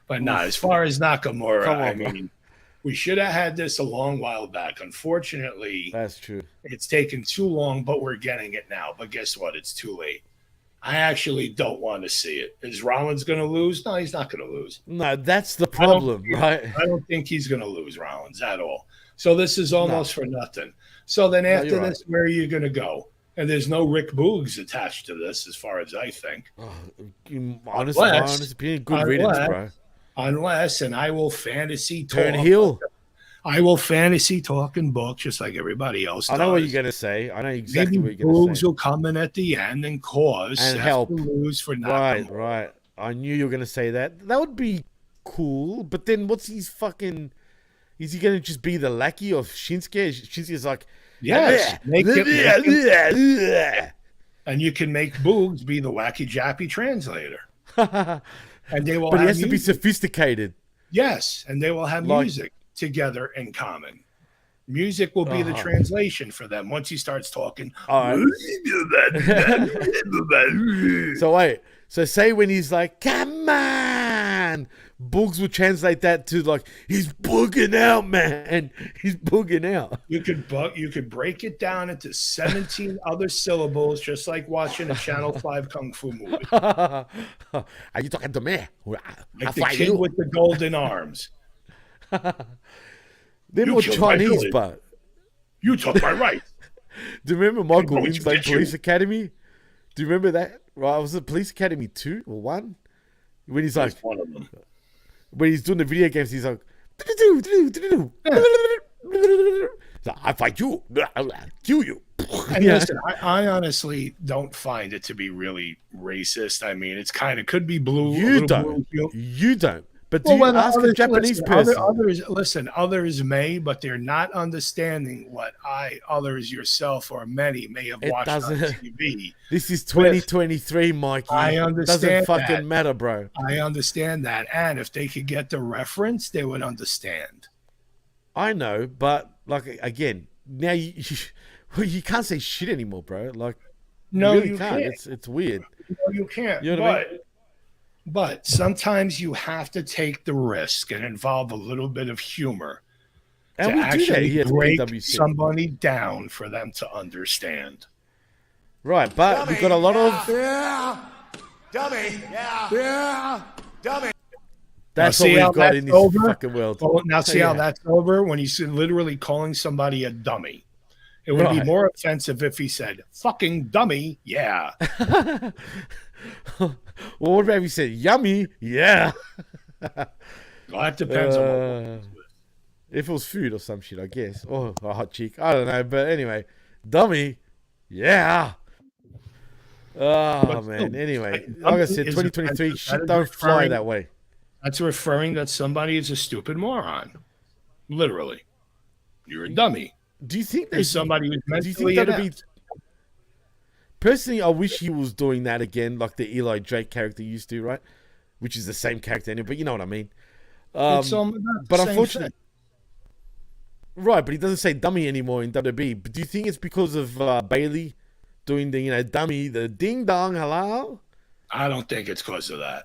But nah, as far as Nakamura, Come on, I bro. mean, we should have had this a long while back. Unfortunately, That's true. it's taken too long, but we're getting it now. But guess what? It's too late. I actually don't want to see it. Is Rollins going to lose? No, he's not going to lose. No, that's the problem, right? I don't think he's going to lose Rollins at all. So this is almost for nothing. So then after you're this, where are you going to go? And there's no Rick Boogs attached to this, as far as I think. Honestly, my honest opinion, good riddance, bro. Unless, and I will fantasy talk. Turn heel. I will fantasy talk and book just like everybody else I does. know what you're going to say. I know exactly Maybe what you're going to Boogs say. will come in at the end and cause And Seth help. to lose for Nakamura. Right. I knew you were going to say that. That would be cool. But then what's his fucking... Is he going to just be the lackey of Shinsuke? Shinsuke's like... Yes. And you can make Boogs be the wacky jappy translator. And they will But he have has to be music. sophisticated. Yes, and they will have Like- music together in common. Music will be the Uh-huh. translation for them once he starts talking. All right. So wait. So say when he's like, come on, Boogs would translate that to like, he's booging out, man. He's booging out. You could break it down into 17 other syllables, just like watching a Channel 5 kung fu movie. Are you talking to me? Like the kid with the golden arms. They're more Chinese, but you took my rights. do you remember Michael Hey, Winslow Police Academy? Do you remember that? Right, was it Police Academy 2 or 1? When he's like, One of them. when he's doing the video games, he's like, I fight you, kill you. And listen, I honestly don't find it to be really racist. I mean, it's kind of could be blue. You don't. You don't. But do you ask a Japanese person? Others may, but they're not understanding what others, yourself, or many may have watched on TV. This is 2023, Mikey. I understand. Doesn't fucking matter, bro. I understand that. And if they could get the reference, they would understand. I know, but like again, now you can't say shit anymore, bro. Like, no, you really you can't. can't. It's weird. No, you can't. You know what I mean? But sometimes you have to take the risk and involve a little bit of humor And to we do that actually here at break PWC. somebody down for them to understand. Right, but we've got a lot of... Dummy. Yeah. Dummy. That's Now, what see how we've got that's in this over? fucking world. Well, now see how Yeah. that's over when he's literally calling somebody a dummy. It would be Right. more offensive if he said, fucking dummy, yeah. Well, what about if you said, yummy? Yeah. Well, that depends on what If it was food or some shit, I guess. Or a hot chick. I don't know. But anyway, dummy. Yeah. Oh, But man. still, Anyway, dummy like I said, is 2023, offensive. shit That is don't fly referring- that way. That's referring that somebody is a stupid moron. Literally. You're a dummy. Do you think There's somebody who's do you think mentally that'd be... inept. Personally, I wish he was doing that again, like the Eli Drake character used to, right? Which is the same character anyway, but you know what I mean. It's But the same unfortunately... thing. Right, but he doesn't say dummy anymore in WWE. But do you think it's because of Bailey doing the, dummy, the ding dong, hello? I don't think it's because of that.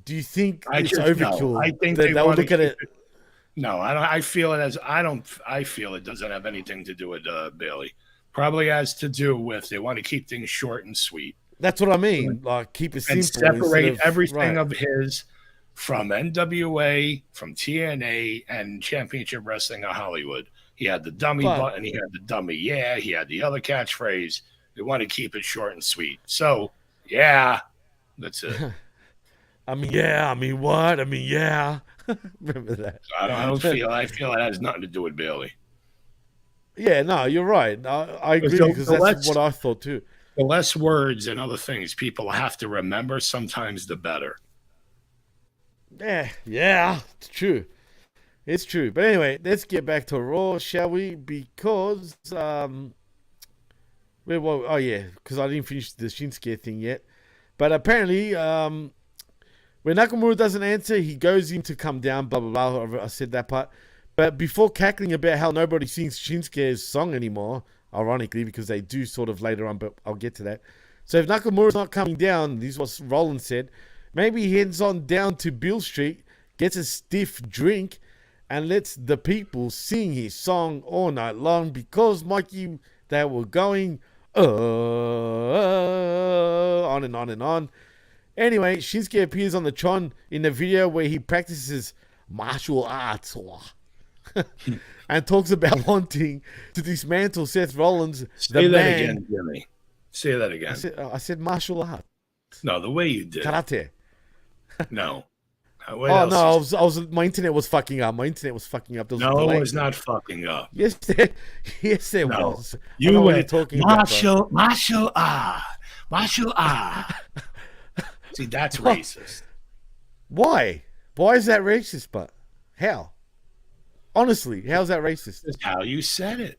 Do you think I it's just overkill? know. I think that they they'll want look at it. No, I don't. I feel it as I don't. I feel it doesn't have anything to do with Bailey. Probably has to do with they want to keep things short and sweet That's what I mean. Like, keep it simple. and separate instead of, everything right. of his from NWA, from TNA, and Championship Wrestling of Hollywood. He had the dummy button. He had the dummy. Yeah, he had the other catchphrase. They want to keep it short and sweet. So, yeah, that's it. I mean, yeah. I mean, what? I mean, yeah. Remember that? I don't feel. I feel it has nothing to do with Bailey. Yeah, no, you're right. I agree So- because so that's let's- what I thought too. The less words and other things people have to remember, sometimes the better. Yeah, it's true. It's true. But anyway, let's get back to Raw, shall we? Because, because I didn't finish the Shinsuke thing yet. But apparently, when Nakamura doesn't answer, he goes in to come down, blah, blah, blah. I said that part. But before cackling about how nobody sings Shinsuke's song anymore, ironically, because they do sort of later on, but I'll get to that. So if Nakamura's not coming down, this is what Roland said, maybe he heads on down to Beale Street, gets a stiff drink, and lets the people sing his song all night long because, Mikey, they were going on and on and on. Anyway, Shinsuke appears on the Tron in the video where he practices martial arts and talks about wanting to dismantle Seth Rollins. Say that again, Jimmy. Say that again. I said martial arts. No, the way you did. Karate. No. Oh no, I was. My internet was fucking up. There was No, it was not fucking up. Yes, there No. was. I You know what went you're talking about, bro. martial art. See, that's racist. Why? Why is that racist? But how? Honestly, how's that racist? That's how you said it.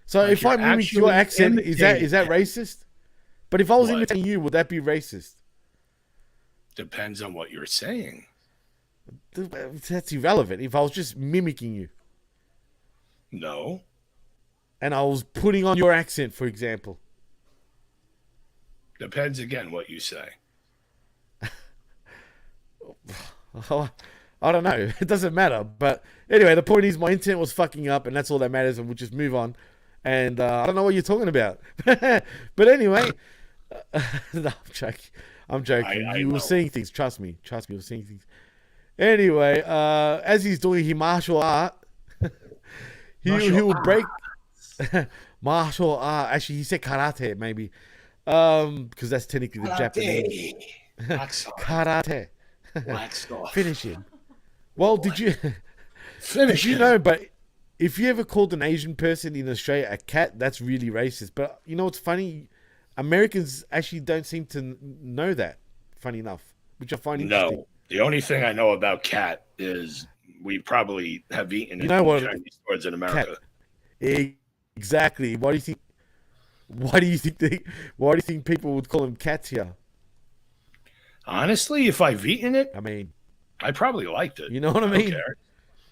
So Like if I you're mimic your actually accent, is that imitating racist? But if I was What? imitating you, would that be racist? Depends on what you're saying. That's irrelevant. If I was just mimicking you No. and I was putting on your accent, for example. Depends again what you say. Oh, I don't know. It doesn't matter. But anyway, the point is my internet was fucking up, and that's all that matters, and we'll just move on. And I don't know what you're talking about. But anyway, no, I'm joking. You were seeing things. Trust me, you were seeing things. Anyway, as he's doing his martial art, he will break martial art. Actually, he said karate, maybe, because that's technically the Japanese. Karate. Finish him. Well, did you know? But if you ever called an Asian person in Australia a cat, that's really racist. But you know what's funny? Americans actually don't seem to know that. Funny enough, which I find interesting. No, the only thing I know about cat is we probably have eaten it in Chinese stores in America. Cat. Exactly. Why do you think people would call them cats here? Honestly, if I've eaten it, I mean, I probably liked it. You know what I mean?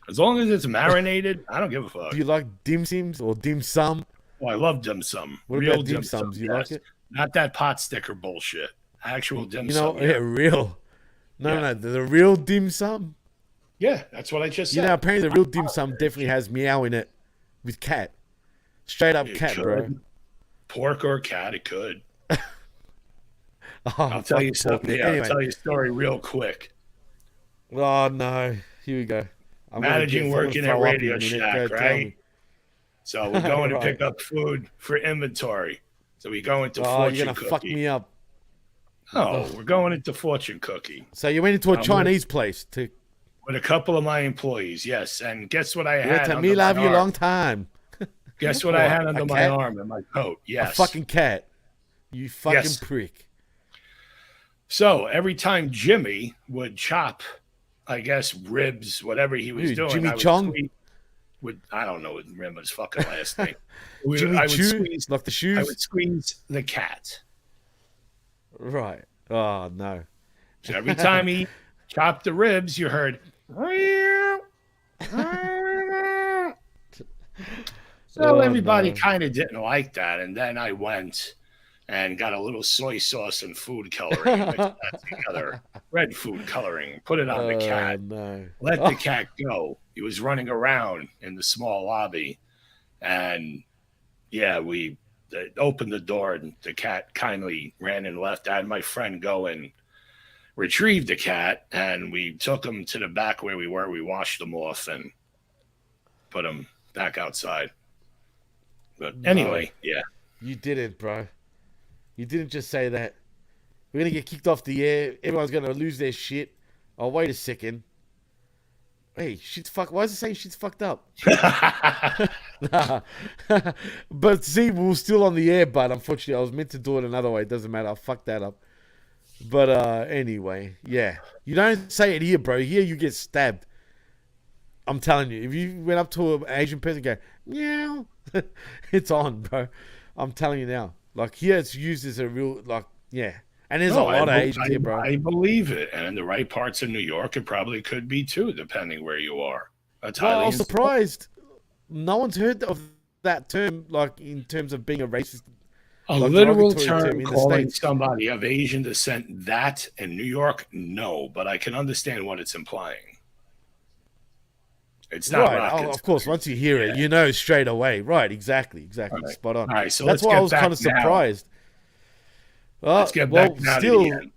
As long as it's marinated, I don't give a fuck. Do you like dim sims or dim sum? Oh, I love dim sum. What Real about dim sums? You like it? Not that pot sticker bullshit. Actual dim sum. Real. No, the real dim sum. Yeah, that's what I just said. You know, apparently the real dim sum definitely has meow in it with cat. Straight up cat, bro. Pork or cat, it could. Oh, I'll tell you something. Yeah, anyway. I'll tell you a story real quick. Oh, no. Here we go. Managing working at Radio Shack, right? So we're going to pick up food for inventory. So we go into Fortune Cookie. You're going to fuck me up. No, we're going into Fortune Cookie. So you went into a Chinese place with a couple of my employees, yes. And guess what I had? To me, love you long time. Guess what I had under my arm and my coat? Yes. A fucking cat. You fucking prick. So every time Jimmy would chop, I guess, ribs, whatever he was doing. Jimmy Chong? I don't know his fucking last name. Jimmy Choo? Like the shoes? I would squeeze the cat. Right. Oh, no. So every time he chopped the ribs, you heard. So everybody kind of didn't like that. And then I went and got a little soy sauce and food coloring and mixed that together. Red food coloring. Put it on the cat. No. Let the cat go. He was running around in the small lobby. And, yeah, we opened the door, and the cat kindly ran and left. I had my friend go and retrieve the cat, and we took him to the back where we were. We washed him off and put him back outside. But anyway, yeah. You did it, bro. You didn't just say that. We're going to get kicked off the air. Everyone's going to lose their shit. Oh, wait a second. Hey, shit's fucked. Why is it saying shit's fucked up? Nah. But see, we were still on the air, but unfortunately, I was meant to do it another way. It doesn't matter. I fucked that up. But anyway, yeah. You don't say it here, bro. Here, you get stabbed. I'm telling you. If you went up to an Asian person and go, meow, it's on, bro. I'm telling you now. Like, here, it's used as a real, like, yeah. And there's a lot of Asians here, bro. I believe it. And in the right parts of New York, it probably could be too, depending where you are. Well, I'm surprised. No one's heard of that term, like, in terms of being a racist. A literal term calling somebody of Asian descent that in New York, no. But I can understand what it's implying. It's not right. Of course, once you hear it, you know straight away. Right, exactly. Right. Spot on. All right, so that's why I was kind of surprised. Well, let's get back now to the end.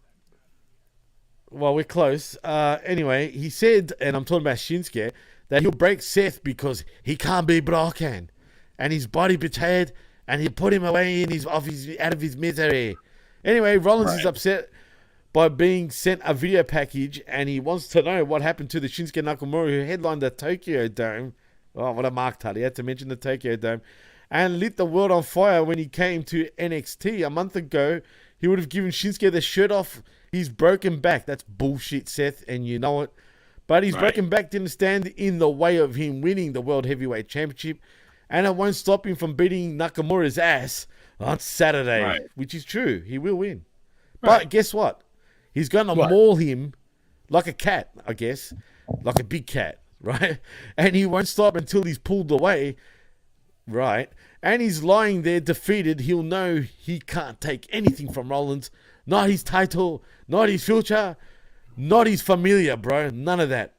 Well, we're close. Anyway, he said, and I'm talking about Shinsuke, that he'll break Seth because he can't be broken, and his body betrayed, and he put him away out of his misery. Anyway, Rollins is upset by being sent a video package, and he wants to know what happened to the Shinsuke Nakamura who headlined the Tokyo Dome. Oh, what a mark, Tully. He had to mention the Tokyo Dome. And lit the world on fire when he came to NXT a month ago. He would have given Shinsuke the shirt off his broken back. That's bullshit, Seth, and you know it. But his broken back didn't stand in the way of him winning the World Heavyweight Championship, and it won't stop him from beating Nakamura's ass on Saturday, which is true. He will win. But guess what? He's going to maul him like a cat, I guess, like a big cat, right? And he won't stop until he's pulled away, right? And he's lying there defeated. He'll know he can't take anything from Rollins, not his title, not his future. Not his familiar, bro. None of that.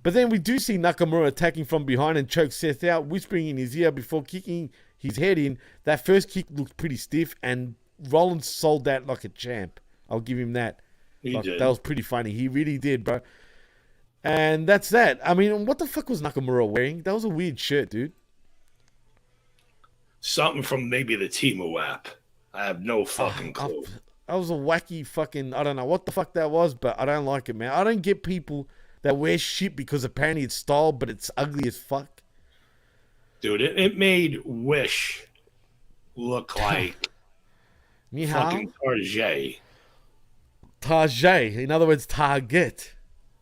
But then we do see Nakamura attacking from behind and choke Seth out, whispering in his ear before kicking his head in. That first kick looked pretty stiff, and Rollins sold that like a champ. I'll give him that. He did. That was pretty funny. He really did, bro. And that's that. I mean, what the fuck was Nakamura wearing? That was a weird shirt, dude. Something from maybe the Temu app. I have no fucking clue. That was a wacky fucking, I don't know what the fuck that was, but I don't like it, man. I don't get people that wear shit because apparently it's style, but it's ugly as fuck. Dude, it made Wish look like fucking Tarjay. Tarjay. In other words, Target.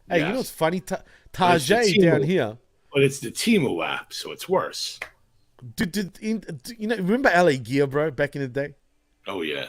Hey, Yes. you know what's funny? Tarjay down here. But it's the Temu app, so it's worse. You know, remember LA Gear, bro, back in the day? Oh, yeah.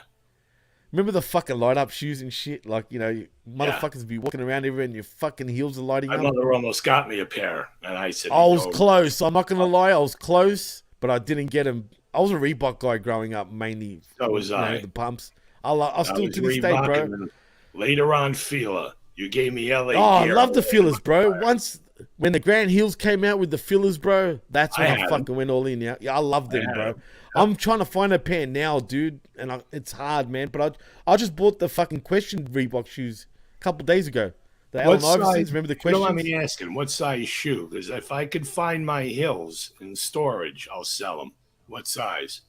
Remember the fucking light up shoes and shit? Like, you know, motherfuckers be walking around everywhere and your fucking heels are lighting My up. mother almost got me a pair, and I said, I was close. I'm not going to lie. I was close, but I didn't get them. I was a Reebok guy growing up, mainly. So was I. The pumps. I still was to this day, Reebok, bro. and then later on, Fila. You gave me LA Oh, Gear. I love the fillers, bro. Once, when the Grand Heels came out with the fillers, bro, that's when I fucking went all in. Yeah, I love them, bro. I'm trying to find a pair now, dude, and it's hard, man. But I just bought the fucking Question Reebok shoes a couple days ago. The Allen Iversons, remember the Questions? You don't mind me asking, what size shoe? Because if I could find my Hills in storage, I'll sell them. What size?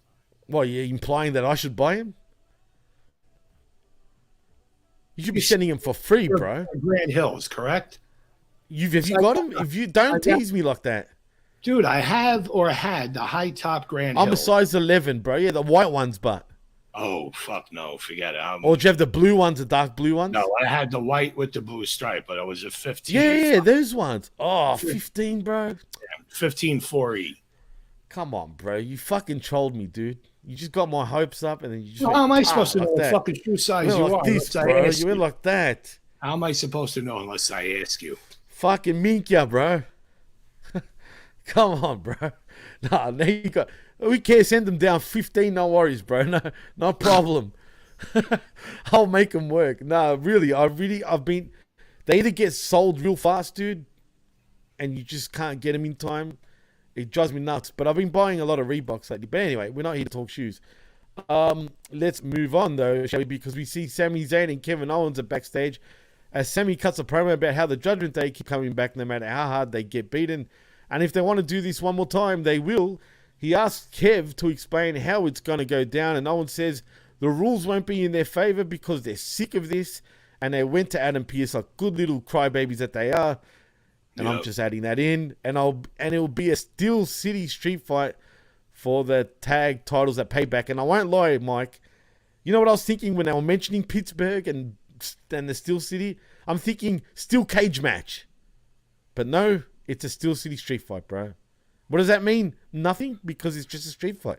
What, you're implying that I should buy him? You should be sending him for free, bro. Grand Hills, correct? Have you got him? If you don't tease me like that. Dude, I have or had the high top Grand I'm a Hills. size 11, bro. Yeah, the white ones, but. Oh, fuck no. Forget it. Or do you have the blue ones, the dark blue ones? No, I had the white with the blue stripe, but it was a 15. Yeah, those ones. Oh, 15, bro. 15 4E. Come on, bro. You fucking trolled me, dude. You just got my hopes up and then you just How am I supposed to know like what that. fucking shoe size You you went are? like this, unless I bro. ask You went like that. How am I supposed to know unless I ask you? Fucking Minkia, bro. Come on, bro. Nah, now you got. We can't send them down 15. No worries, bro. No problem. I'll make them work. No, really, I've been. They either get sold real fast, dude, and you just can't get them in time. It drives me nuts. But I've been buying a lot of Reeboks lately. But anyway, we're not here to talk shoes. Let's move on though, shall we? Because we see Sami Zayn and Kevin Owens are backstage as Sami cuts a promo about how the Judgment Day keep coming back no matter how hard they get beaten. And if they want to do this one more time, they will. He asks Kev to explain how it's going to go down, and Owens says the rules won't be in their favor because they're sick of this, and they went to Adam Pearce like good little crybabies that they are. And I'm just adding that in, and it'll be a Steel City street fight for the tag titles at Payback. And I won't lie, Mike. You know what I was thinking when they were mentioning Pittsburgh and the Steel City? I'm thinking Steel Cage match. But no, it's a Steel City street fight, bro. What does that mean? Nothing, because it's just a street fight.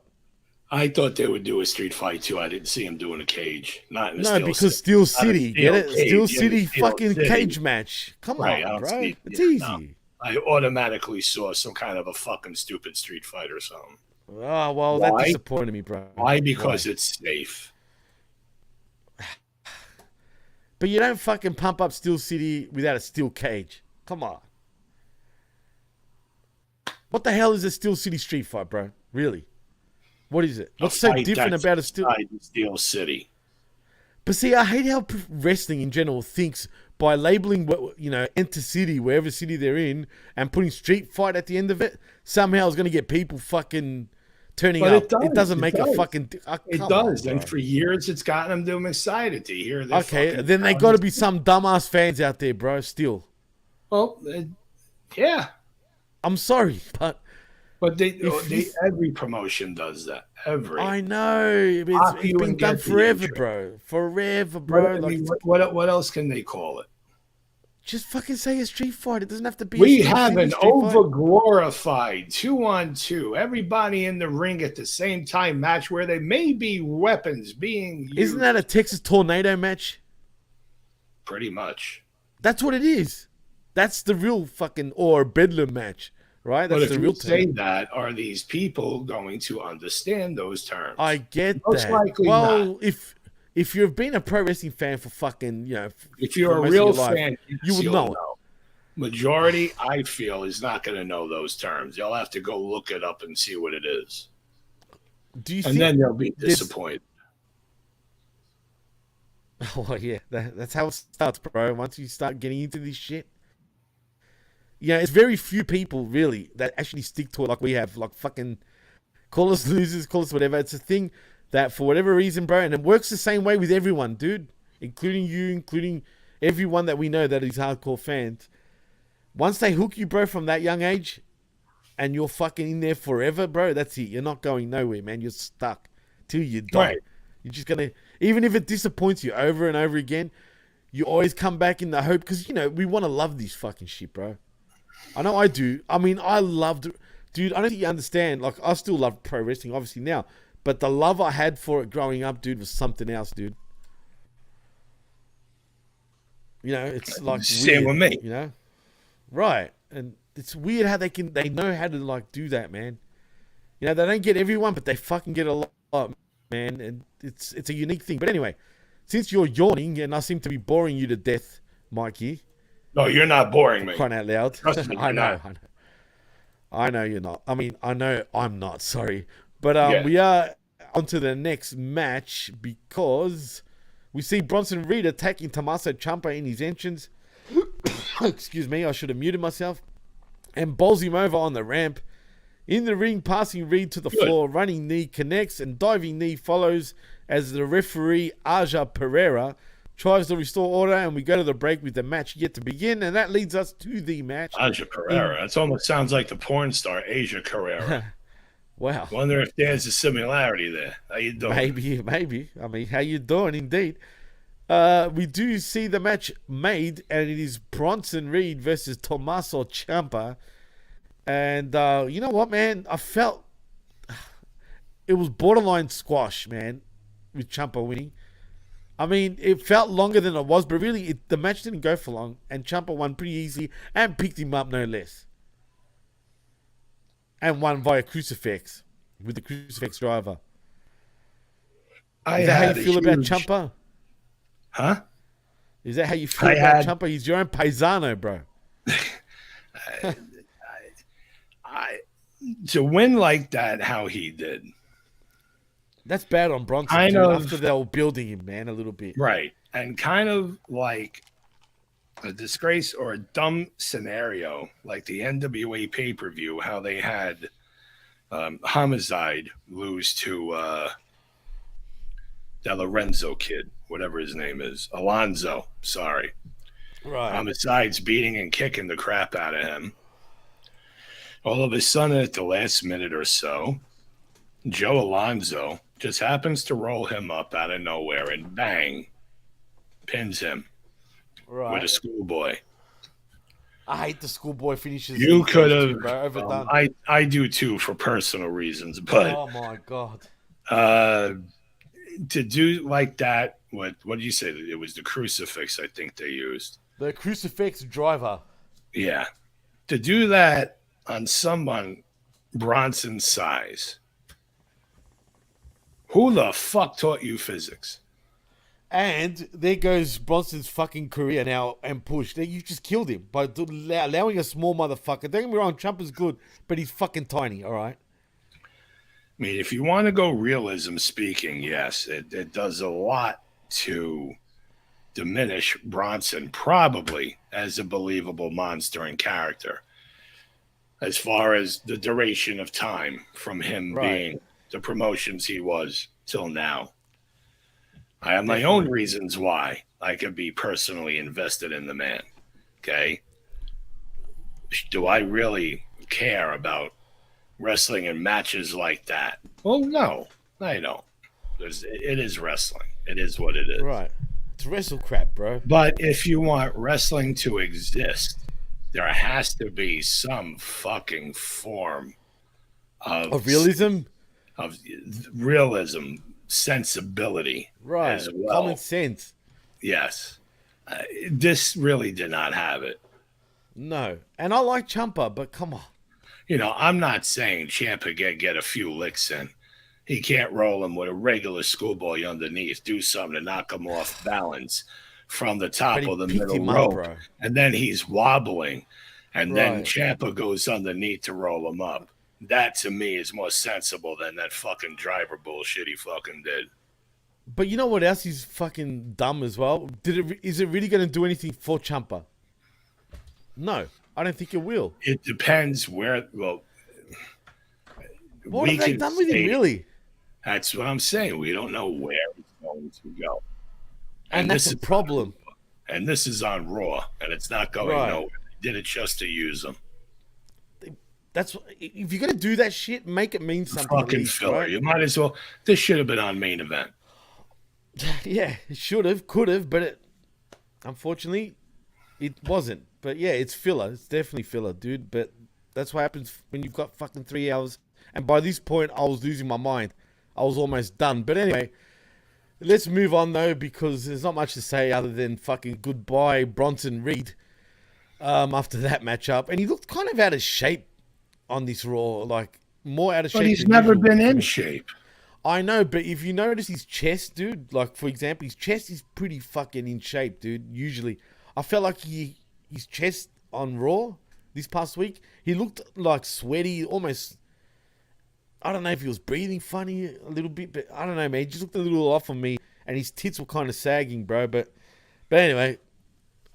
I thought they would do a street fight too. I didn't see them doing a cage. Not in a No, Steel because City. Steel City, get it? Cage, Steel yeah, City Steel fucking City. cage match. Come Right, on, bro. see, It's yeah, easy. no. I automatically saw some kind of a fucking stupid street fight or something. Oh, well, Why? that disappointed me, bro. Why? Because it's safe. But you don't fucking pump up Steel City without a steel cage. Come on. What the hell is a Steel City street fight, bro? Really? What is it? What's so different about a Steel City? But see, I hate how wrestling in general thinks by labeling, enter city, wherever city they're in, and putting street fight at the end of it, somehow is going to get people fucking turning up. It doesn't make a fucking... It does, and for years it's gotten them excited to hear this. Okay, then they got to be some dumbass fans out there, bro, still. Well, yeah. I'm sorry, but every promotion does that. I know. It's been done forever, bro. Forever, bro. What else can they call it? Just fucking say a street fight. It doesn't have to be. We have an over-glorified 2-on-2, everybody in the ring at the same time match where there may be weapons being used. Isn't that a Texas Tornado match? Pretty much. That's what it is. That's the real fucking or Bedlam match, right? That's But if the you real say term. that, are these people going to understand those terms? I get Most that. likely well, not. if you've been a pro wrestling fan for fucking, if you're for a most of real your life, fan, you would you'll know it. Majority, I feel, is not going to know those terms. You'll have to go look it up and see what it is. Do you And think then they'll be disappointed. Oh, yeah. That's how it starts, bro. Once you start getting into this shit. Yeah, it's very few people, really, that actually stick to it like we have. Like, fucking call us losers, call us whatever. It's a thing that, for whatever reason, bro, and it works the same way with everyone, dude. Including you, including everyone that we know that is hardcore fans. Once they hook you, bro, from that young age, and you're fucking in there forever, bro, that's it. You're not going nowhere, man. You're stuck till you die. Right. You're just going to, even if it disappoints you over and over again, you always come back in the hope, because, we want to love this fucking shit, bro. I know I do. I mean, I loved, dude, I don't think you understand. Like, I still love pro wrestling, obviously, now. But the love I had for it growing up, dude, was something else, dude. It's like Same weird, with me. Right. And it's weird how they know how to, like, do that, man. They don't get everyone, but they fucking get a lot, man. And it's a unique thing. But anyway, since you're yawning and I seem to be boring you to death, Mikey. No, you're not boring me. Crying out loud. Trust me, I know. I know you're not. I mean, I know I'm not, sorry. But we are on to the next match because we see Bronson Reed attacking Tommaso Ciampa in his entrance. Excuse me, I should have muted myself. And bowls him over on the ramp. In the ring, passing Reed to the floor. Running knee connects and diving knee follows as the referee, Aja Pereira, tries to restore order, and we go to the break with the match yet to begin. And that leads us to the match. Aja Pereira. It almost sounds like the porn star, Asia Carrera. Wow. Wonder if there's a similarity there. How you doing? Maybe. I mean, how you doing, indeed. We do see the match made, and it is Bronson Reed versus Tommaso Ciampa. And you know what, man? I felt it was borderline squash, man, with Ciampa winning. I mean, it felt longer than it was, but really, the match didn't go for long, and Ciampa won pretty easy and picked him up no less. And won via crucifix with the crucifix driver. Is that how you feel about Ciampa? Huh? Is that how you feel about Ciampa? He's your own paisano, bro. To win like that, how he did. That's bad on Bronson, after they were building him, man, a little bit. Right. And kind of like a disgrace or a dumb scenario, like the NWA pay-per-view, how they had Homicide lose to Del Lorenzo kid, whatever his name is. Alonzo, sorry. Right. Homicide's beating and kicking the crap out of him. All of a sudden, at the last minute or so, Joe Alonzo just happens to roll him up out of nowhere and bang, pins him with a schoolboy. I hate the schoolboy finishes. You could have. Overdone. I do too for personal reasons, but oh my god, to do like that, what did you say? It was the crucifix. I think they used the crucifix driver. Yeah, to do that on someone Bronson's size. Who the fuck taught you physics? And there goes Bronson's fucking career now and push. You just killed him by allowing a small motherfucker. Don't get me wrong, Ciampa's good, but he's fucking tiny, all right? I mean, if you want to go realism speaking, yes, it does a lot to diminish Bronson probably as a believable monster and character as far as the duration of time from him being the promotions he was till now. I have my own reasons why I could be personally invested in the man. Okay. Do I really care about wrestling in matches like that? Well, no, I don't. It is wrestling. It is what it is. Right. It's wrestle crap, bro. But if you want wrestling to exist, there has to be some fucking form of realism? Of realism, sensibility, right? As well. Common sense. Yes, this really did not have it. No, and I like Ciampa, but come on. You know, I'm not saying Ciampa get a few licks in. He can't roll him with a regular schoolboy underneath, do something to knock him off balance from the top But he of the picked middle him up, rope. bro. And then he's wobbling. And then Right. Ciampa goes underneath to roll him up. That, to me, is more sensible than that fucking driver bullshit he fucking did. But you know what else is fucking dumb as well? Is it really going to do anything for Ciampa? No, I don't think it will. It depends where, well, What have they done with him, really? That's what I'm saying. We don't know where he's going to go. And that's a problem. And this is on Raw, and it's not going Right. nowhere. They did it just to use him. That's if you're gonna do that shit, make it mean something. At Fucking least, filler. right? You might as well. This should have been on main event. Yeah, it should have, could have, but unfortunately, it wasn't. But yeah, it's filler. It's definitely filler, dude. But that's what happens when you've got fucking 3 hours. And by this point, I was losing my mind. I was almost done. But anyway, let's move on though, because there's not much to say other than fucking goodbye, Bronson Reed. After that matchup, and he looked kind of out of shape on this Raw, like more out of shape. But he's than never usual. been in shape. I know, but if you notice his chest, dude, like for example, his chest is pretty fucking in shape, dude. Usually, I felt like his chest on Raw this past week, he looked like sweaty, almost. I don't know if he was breathing funny a little bit, but I don't know, man. He just looked a little off on me, and his tits were kind of sagging, bro. But anyway,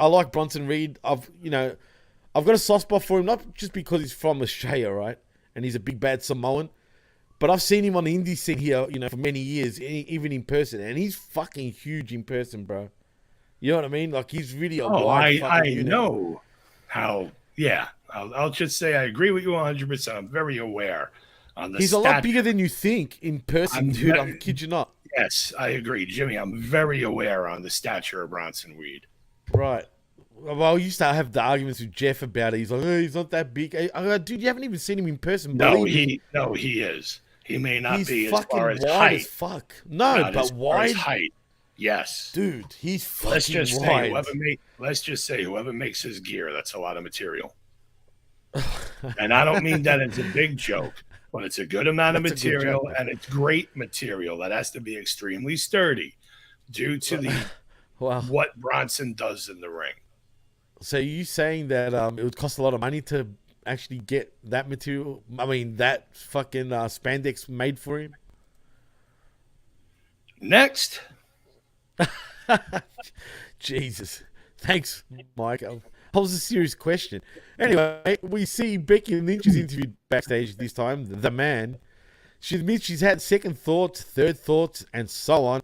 I like Bronson Reed. I've got a soft spot for him, not just because he's from Australia, right? And he's a big bad Samoan. But I've seen him on the indie scene here, for many years, even in person. And he's fucking huge in person, bro. You know what I mean? Like, he's really a wide I fucking unit. know how, yeah. I'll just say I agree with you 100%. I'm very aware on the He's a lot bigger than you think in person, dude. I kid you not. Yes, I agree. Jimmy, I'm very aware on the stature of Bronson Reed. Right. Well, I used to have the arguments with Jeff about it. He's like, oh, he's not that big. I go, dude, you haven't even seen him in person. No, Believe me. he is. He may not He's be as fucking far as wide height. as fuck. No, Not but as far wide. as height. Yes. Dude, he's fucking Let's just wide. say whoever makes his gear, that's a lot of material. And I don't mean that as a big joke, but it's a good amount of That's a good material, joke. and it's great material that has to be extremely sturdy due to Wow. what Bronson does in the ring. So you saying that it would cost a lot of money to actually get that material? I mean, that fucking spandex made for him? Next, Jesus. Thanks, Mike. That was a serious question. Anyway, we see Becky Lynch is interviewed backstage this time, the man. She admits she's had second thoughts, third thoughts, and so on.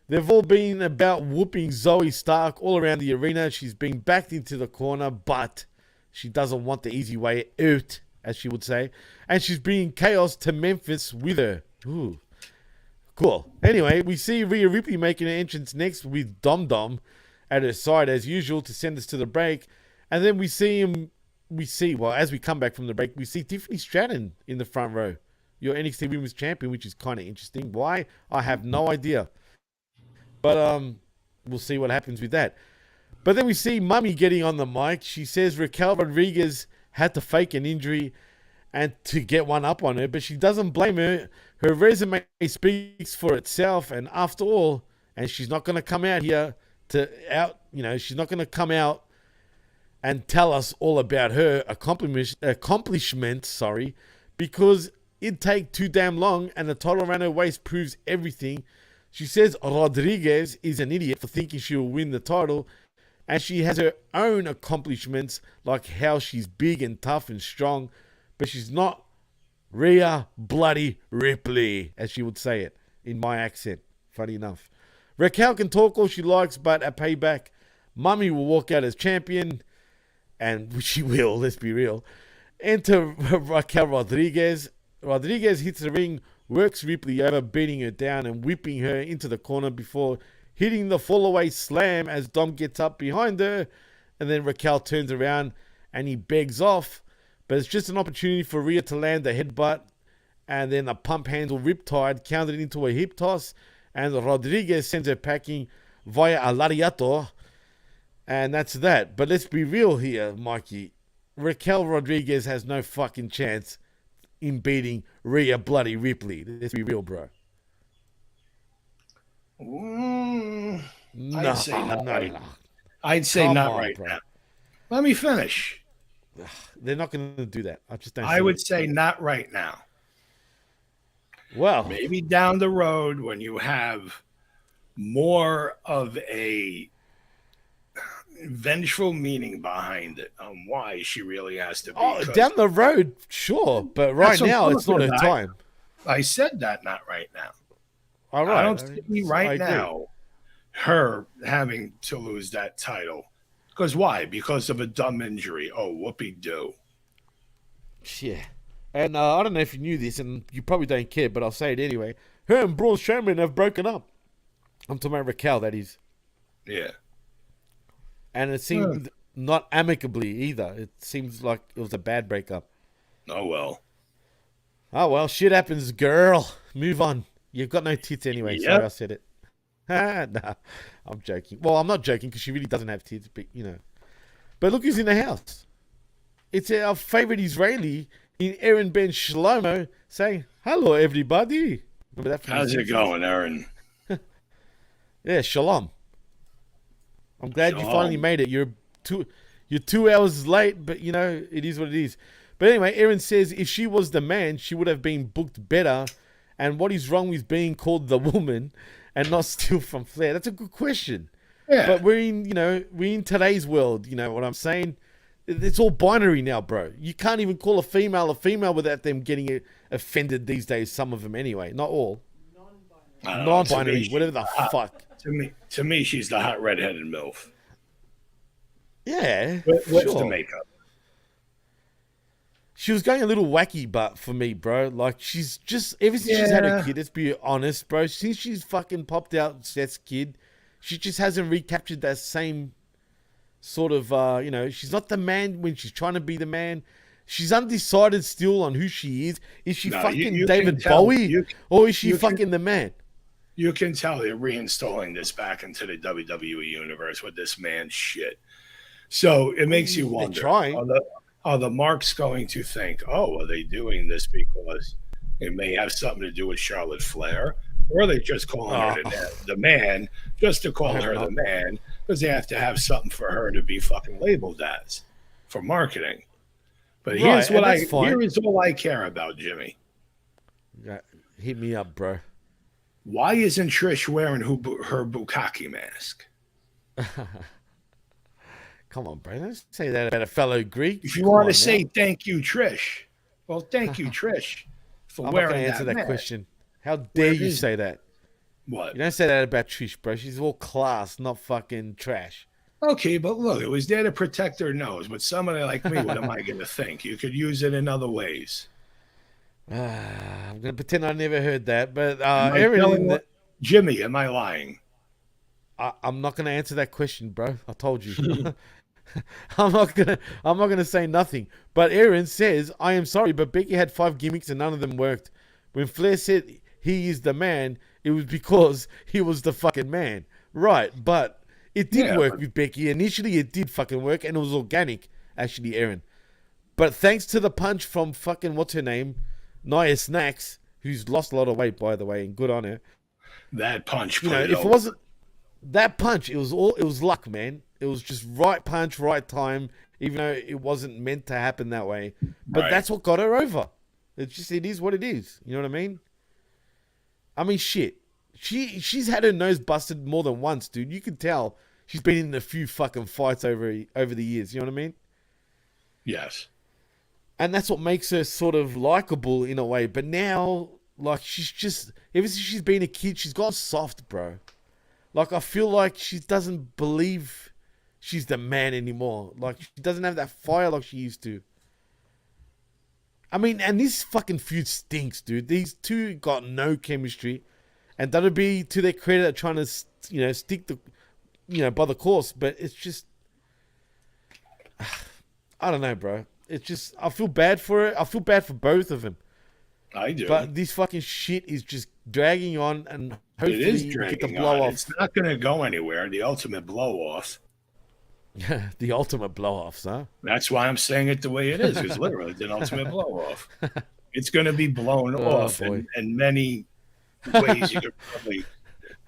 They've all been about whooping Zoe Stark all around the arena. She's been backed into the corner, but she doesn't want the easy way out, as she would say. And she's bringing chaos to Memphis with her. Ooh. Cool. Anyway, we see Rhea Ripley making an entrance next with Dom Dom at her side as usual to send us to the break. And then as we come back from the break, we see Tiffany Stratton in the front row. Your NXT Women's Champion, which is kind of interesting. Why? I have no idea. But we'll see what happens with that. But then we see Mummy getting on the mic. She says Raquel Rodriguez had to fake an injury and to get one up on her, but she doesn't blame her. Her resume speaks for itself, and after all, and she's not going to come out here she's not going to come out and tell us all about her accomplishment, because it'd take too damn long, and the title around her waist proves everything. She says Rodriguez is an idiot for thinking she'll win the title, and she has her own accomplishments, like how she's big and tough and strong, but she's not Rhea bloody Ripley, as she would say it in my accent. Funny enough. Raquel can talk all she likes, but at Payback, Mummy will walk out as champion, and she will, let's be real. Enter Raquel Rodriguez. Rodriguez hits the ring, works Ripley over, beating her down and whipping her into the corner before hitting the fall-away slam as Dom gets up behind her, and then Raquel turns around and he begs off, but it's just an opportunity for Rhea to land the headbutt, and then a pump handle riptide countered into a hip toss, and Rodriguez sends her packing via a lariato, and that's that. But let's be real here, Mikey. Raquel Rodriguez has no fucking chance in beating Rhea Bloody Ripley. Let's be real, bro. I'd say not right. no. I'd say Come not on, right bro. now. Let me finish. They're not going to do that. I just don't. I would say not right now. Well, Maybe down the road when you have more of a vengeful meaning behind it on why she really has to be. down the road, sure, but right now it's not her time. I said that not right now. All right, I don't see right now her having to lose that title. Because why? Because of a dumb injury. Oh, whoopee-doo. Yeah. And I don't know if you knew this, and you probably don't care, but I'll say it anyway. Her and Braun Strowman have broken up. I'm talking about Raquel, that is. Yeah. And it seemed not amicably either. It seems like it was a bad breakup. Oh, well. Oh, well, shit happens, girl. Move on. You've got no tits anyway. Yep. Sorry I said it. Nah, I'm joking. Well, I'm not joking because she really doesn't have tits, but, you know. But look who's in the house. It's our favorite Israeli in Aaron Ben Shlomo saying, hello, everybody. Remember that from How's it going, Aaron? Yeah, shalom. I'm glad you Shalom. finally made it. You're 2 hours late, but, you know, it is what it is. But anyway, Aaron says if she was the man, she would have been booked better. And what is wrong with being called the woman and not steal from Flair? That's a good question. Yeah. But we're in today's world, you know what I'm saying? It's all binary now, bro. You can't even call a female without them getting offended these days, some of them anyway. Not all. Non-binary, whatever the fuck. To me, she's the hot redheaded MILF. Yeah, What's sure. the makeup? She was going a little wacky, but for me, bro, like she's just ever since she's had a kid. Let's be honest, bro. Since she's fucking popped out Seth's kid, she just hasn't recaptured that same sort of, she's not the man when she's trying to be the man. She's undecided still on who she is. Is she fucking you David can tell. Bowie, or is she fucking the man? You can tell they're reinstalling this back into the WWE universe with this man shit. So it makes you wonder. Trying. Are the marks going to think, oh, are they doing this because it may have something to do with Charlotte Flair? Or are they just calling her the man just to call her the man because they have to have something for her to be fucking labeled as for marketing? But here's all I care about, Jimmy. Hit me up, bro. Why isn't Trish wearing her bukkake mask? Come on, bro. Don't say that about a fellow Greek. If you want to say thank you, Trish, well, thank you, Trish, for I'm wearing not going to answer that mask. question. How dare you say that? What? You don't say that about Trish, bro. She's all class, not fucking trash. Okay, but look, it was there to protect her nose. But somebody like me, what am I going to think? You could use it in other ways. I'm going to pretend I never heard that. But Jimmy, am I lying? I'm not going to answer that question, bro. I told you. I'm not gonna say nothing. But Aaron says, I am sorry, but Becky had 5 gimmicks and none of them worked. When Flair said he is the man, it was because he was the fucking man. Right, but it did work with Becky. Initially, it did fucking work, and it was organic, actually, Aaron. But thanks to the punch from fucking, what's her name? Nia Snacks, who's lost a lot of weight, by the way, and good on her. That punch, if it wasn't that punch, it was luck, man. It was just right punch, right time, even though it wasn't meant to happen that way. But that's what got her over. It is what it is. You know what I mean? I mean, shit. She's had her nose busted more than once, dude. You can tell she's been in a few fucking fights over the years. You know what I mean? Yes. And that's what makes her sort of likable in a way. But now, like, she's just, ever since she's been a kid, she's got soft, bro. Like, I feel like she doesn't believe she's the man anymore. Like, she doesn't have that fire like she used to. I mean, and this fucking feud stinks, dude. These two got no chemistry. And WWE, to their credit, are trying to, stick by the course. But it's just, I don't know, bro. It's just, I feel bad for it. I feel bad for both of them. I do. But this fucking shit is just dragging on, and hopefully it is you dragging get the blow on. off. It's not going to go anywhere. The ultimate blow off. The ultimate blow offs, huh? That's why I'm saying it the way it is. It's literally the ultimate blow off. It's going to be blown off in many ways you could probably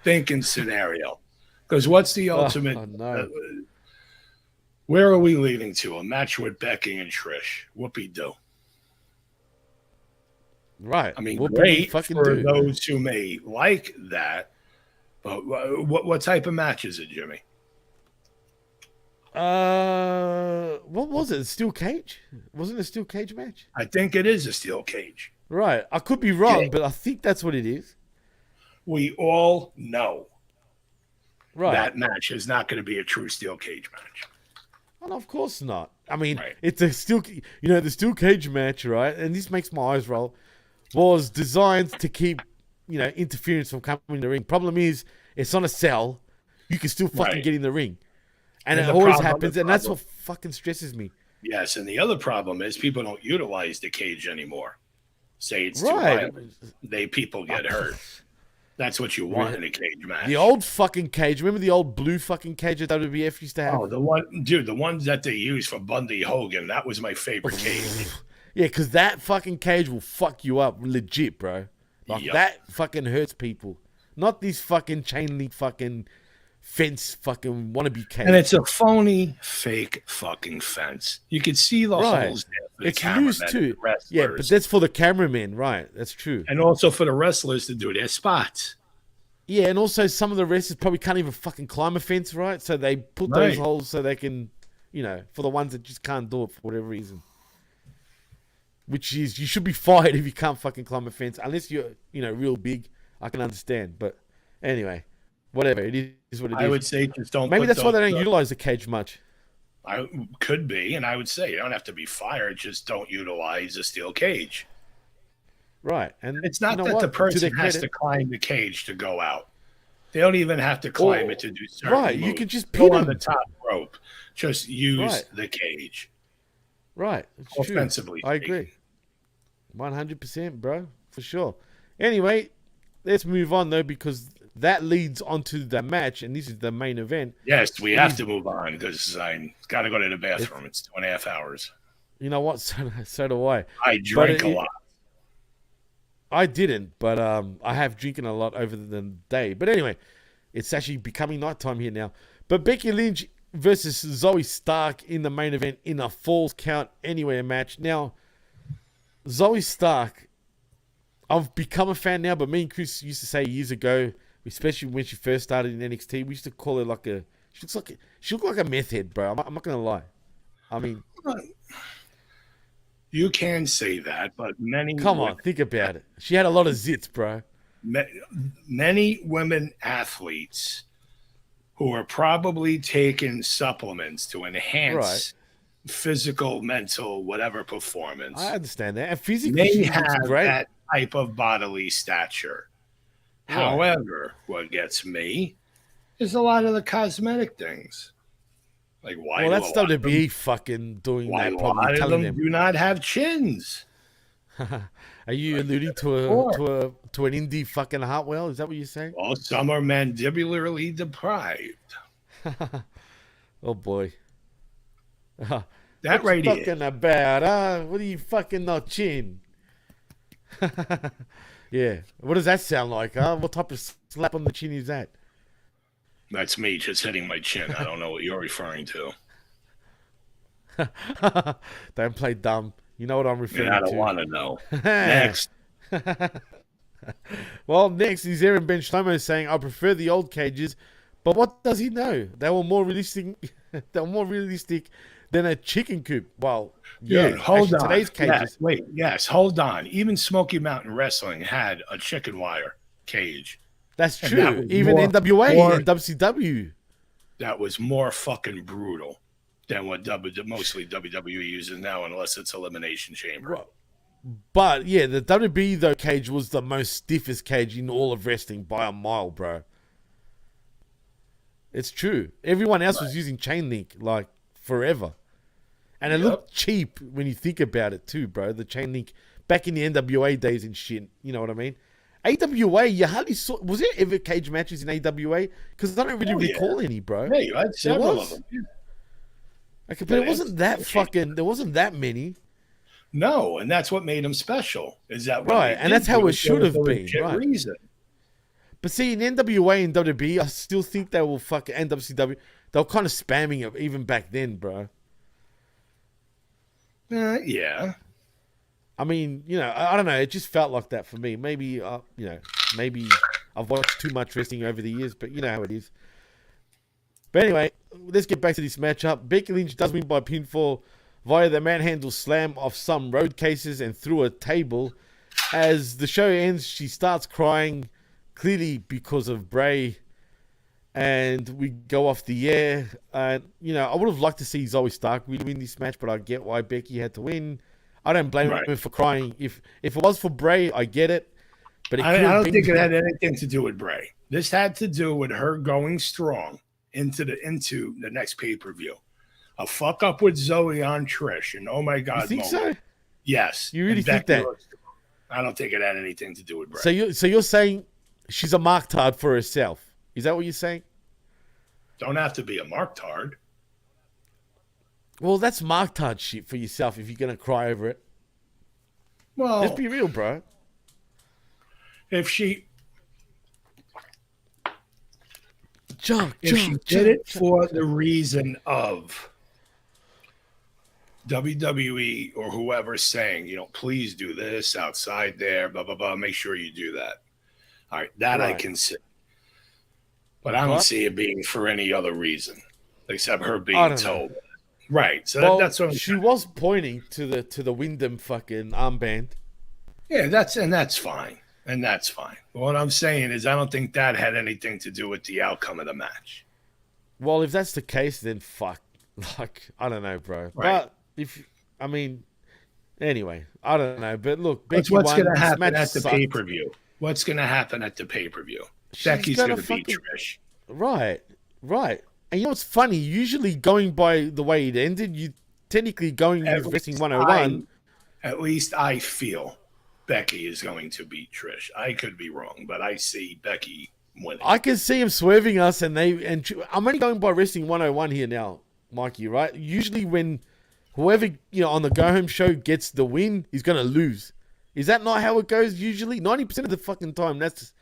think in scenario. Because what's the ultimate? Where are we leading to? A match with Becky and Trish. Whoopie-doo. Right. I mean, great for those who may like that. But what type of match is it, Jimmy? What was it? A steel cage? Wasn't it a steel cage match? I think it is a steel cage. Right. I could be wrong, but I think that's what it is. We all know that that match is not going to be a true steel cage match. Well, of course not. I mean, it's a steel, the steel cage match, right? And this makes my eyes roll. Was designed to keep, interference from coming in the ring. Problem is, it's on a cell. You can still fucking get in the ring. And it always happens, and that's what fucking stresses me. Yes, and the other problem is people don't utilize the cage anymore. Say it's too violent. People get hurt. That's what you want in a cage match. The old fucking cage. Remember the old blue fucking cage that WWF used to have? Oh, the ones that they used for Bundy Hogan. That was my favorite cage. Yeah, because that fucking cage will fuck you up legit, bro. Like, that fucking hurts people. Not these fucking chain link fucking fence fucking wannabe cage. And it's a phony, fake fucking fence. You can see the holes there. It's loose too. Yeah, but that's for the cameramen, right? That's true. And also for the wrestlers to do their spots. Yeah, and also some of the wrestlers probably can't even fucking climb a fence, right? So they put those holes so they can, for the ones that just can't do it for whatever reason. Which is, you should be fired if you can't fucking climb a fence. Unless you're, real big. I can understand. But anyway, whatever. It is what it is. I would say just don't. Maybe that's why they don't utilize the cage much. Could be. And I would say you don't have to be fired. Just don't utilize a steel cage. Right. And it's not that the person has to climb the cage to go out. They don't even have to climb it to do certain moves. You can just pin go on the top rope. Just use the cage. Right. It's offensively true. I agree. 100%, bro. For sure. Anyway, let's move on, though, because that leads onto the match, and this is the main event. Yes, we have to move on because I got to go to the bathroom. It's 2.5 hours. You know what? So do I. I drink a lot. I didn't, but I have drinking a lot over the day. But anyway, it's actually becoming nighttime here now. But Becky Lynch versus Zoe Stark in the main event in a Falls Count Anywhere match. Now, Zoe Stark, I've become a fan now, but me and Chris used to say years ago, especially when she first started in NXT, we used to call her she looked like a meth head, bro. I'm not going to lie. I mean, you can say that, but come on, think about it. She had a lot of zits, bro. Many women athletes who are probably taking supplements to enhance physical, mental, whatever performance. I understand that. And physically, they have that type of bodily stature. Right. However, what gets me is a lot of the cosmetic things. Like why? Well, that's WWE fucking doing why that. Why a lot of them do not have chins? Are you alluding to an indie fucking Hartwell? Is that what you're saying? Well, some are mandibularly deprived. Oh boy. That right here. Talking about, what are you fucking not chin? Yeah. What does that sound like, huh? What type of slap on the chin is that? That's me just hitting my chin. I don't know what you're referring to. Don't play dumb. You know what I'm referring to. I don't want to know. Next. Well, next is Aaron Ben Shlomo saying, I prefer the old cages, but what does he know? They were more realistic. They were more realistic than a chicken coop. Well, yeah. Hold on. Today's cages. Yes. Hold on. Even Smoky Mountain Wrestling had a chicken wire cage. That's true. Even NWA and WCW. That was more fucking brutal than what mostly WWE uses now, unless it's Elimination Chamber. Right. But yeah, the WWE though cage was the most stiffest cage in all of wrestling by a mile, bro. It's true. Everyone else was using chain link like forever, and it looked cheap when you think about it too, bro. The chain link back in the NWA days and shit. You know what I mean? AWA, you hardly saw. Was there ever cage matches in AWA? Because I don't really recall any, bro. Yeah, you had several of them. Okay, but it wasn't that fucking. There wasn't that many. No, and that's what made him special. Is that when Right, they and did that's how do it should there was have a been, legit right. reason. But see, in NWA and WWE, I still think they will fucking NWCW. They were kind of spamming it even back then, bro. Yeah. I mean, you know, I don't know. It just felt like that for me. Maybe, you know, maybe I've watched too much wrestling over the years, but you know how it is. But anyway, let's get back to this matchup. Becky Lynch does win by pinfall via the manhandle slam off some road cases and through a table. As the show ends, she starts crying, clearly because of Bray. And we go off the air. You know, I would have liked to see Zoe Stark win this match, but I get why Becky had to win. I don't blame her for crying. If it was for Bray, I get it. But I don't think it had anything to do with Bray. This had to do with her going strong into the next pay-per-view. A fuck up with Zoe on Trish, and oh my God, you think so? Yes. You really think that? I don't think it had anything to do with Bray. So you're saying she's a marktard for herself? Is that what you're saying? Don't have to be a marktard. Well, that's marktard shit for yourself if you're gonna cry over it. Well, let's be real, bro. If she did it for the reason of WWE or whoever's saying, you know, please do this outside there, blah, blah, blah, make sure you do that. All right, that I can see. But I don't see it being for any other reason except her being told. Right. So that's what she was pointing to the Wyndham fucking armband. Yeah, that's fine. And that's fine. But what I'm saying is I don't think that had anything to do with the outcome of the match. Well, if that's the case, then fuck. Like, I don't know, bro. Right. But anyway, I don't know. But look, what's going to happen at the pay-per-view? What's going to happen at the pay-per-view? Becky's going to beat Trish. Right. And you know what's funny? Usually going by the way it ended, you technically going with Wrestling 101. At least I feel Becky is going to beat Trish. I could be wrong, but I see Becky winning. I can see him swerving us, and I'm only going by Wrestling 101 here now, Mikey, right? Usually when whoever, you know, on the go-home show gets the win, he's going to lose. Is that not how it goes usually? 90% of the fucking time, that's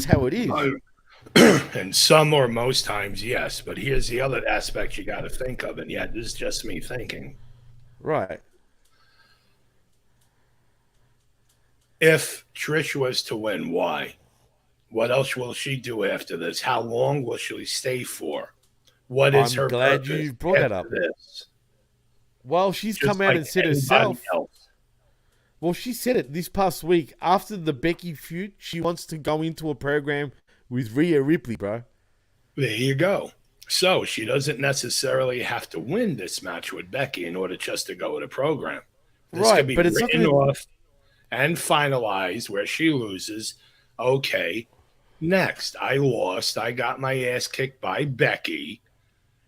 how it is. And some or most times, yes. But here's the other aspect you got to think of, and yet this is just me thinking. Right. If Trish was to win, why? What else will she do after this? How long will she stay for? What is her purpose? I'm glad you brought that up. This? Well, she's come out and said herself. Well, she said it this past week. After the Becky feud, she wants to go into a program with Rhea Ripley, bro. There you go. So she doesn't necessarily have to win this match with Becky in order just to go with a program. This could be but it's written off and finalized where she loses. Okay, next. I lost. I got my ass kicked by Becky.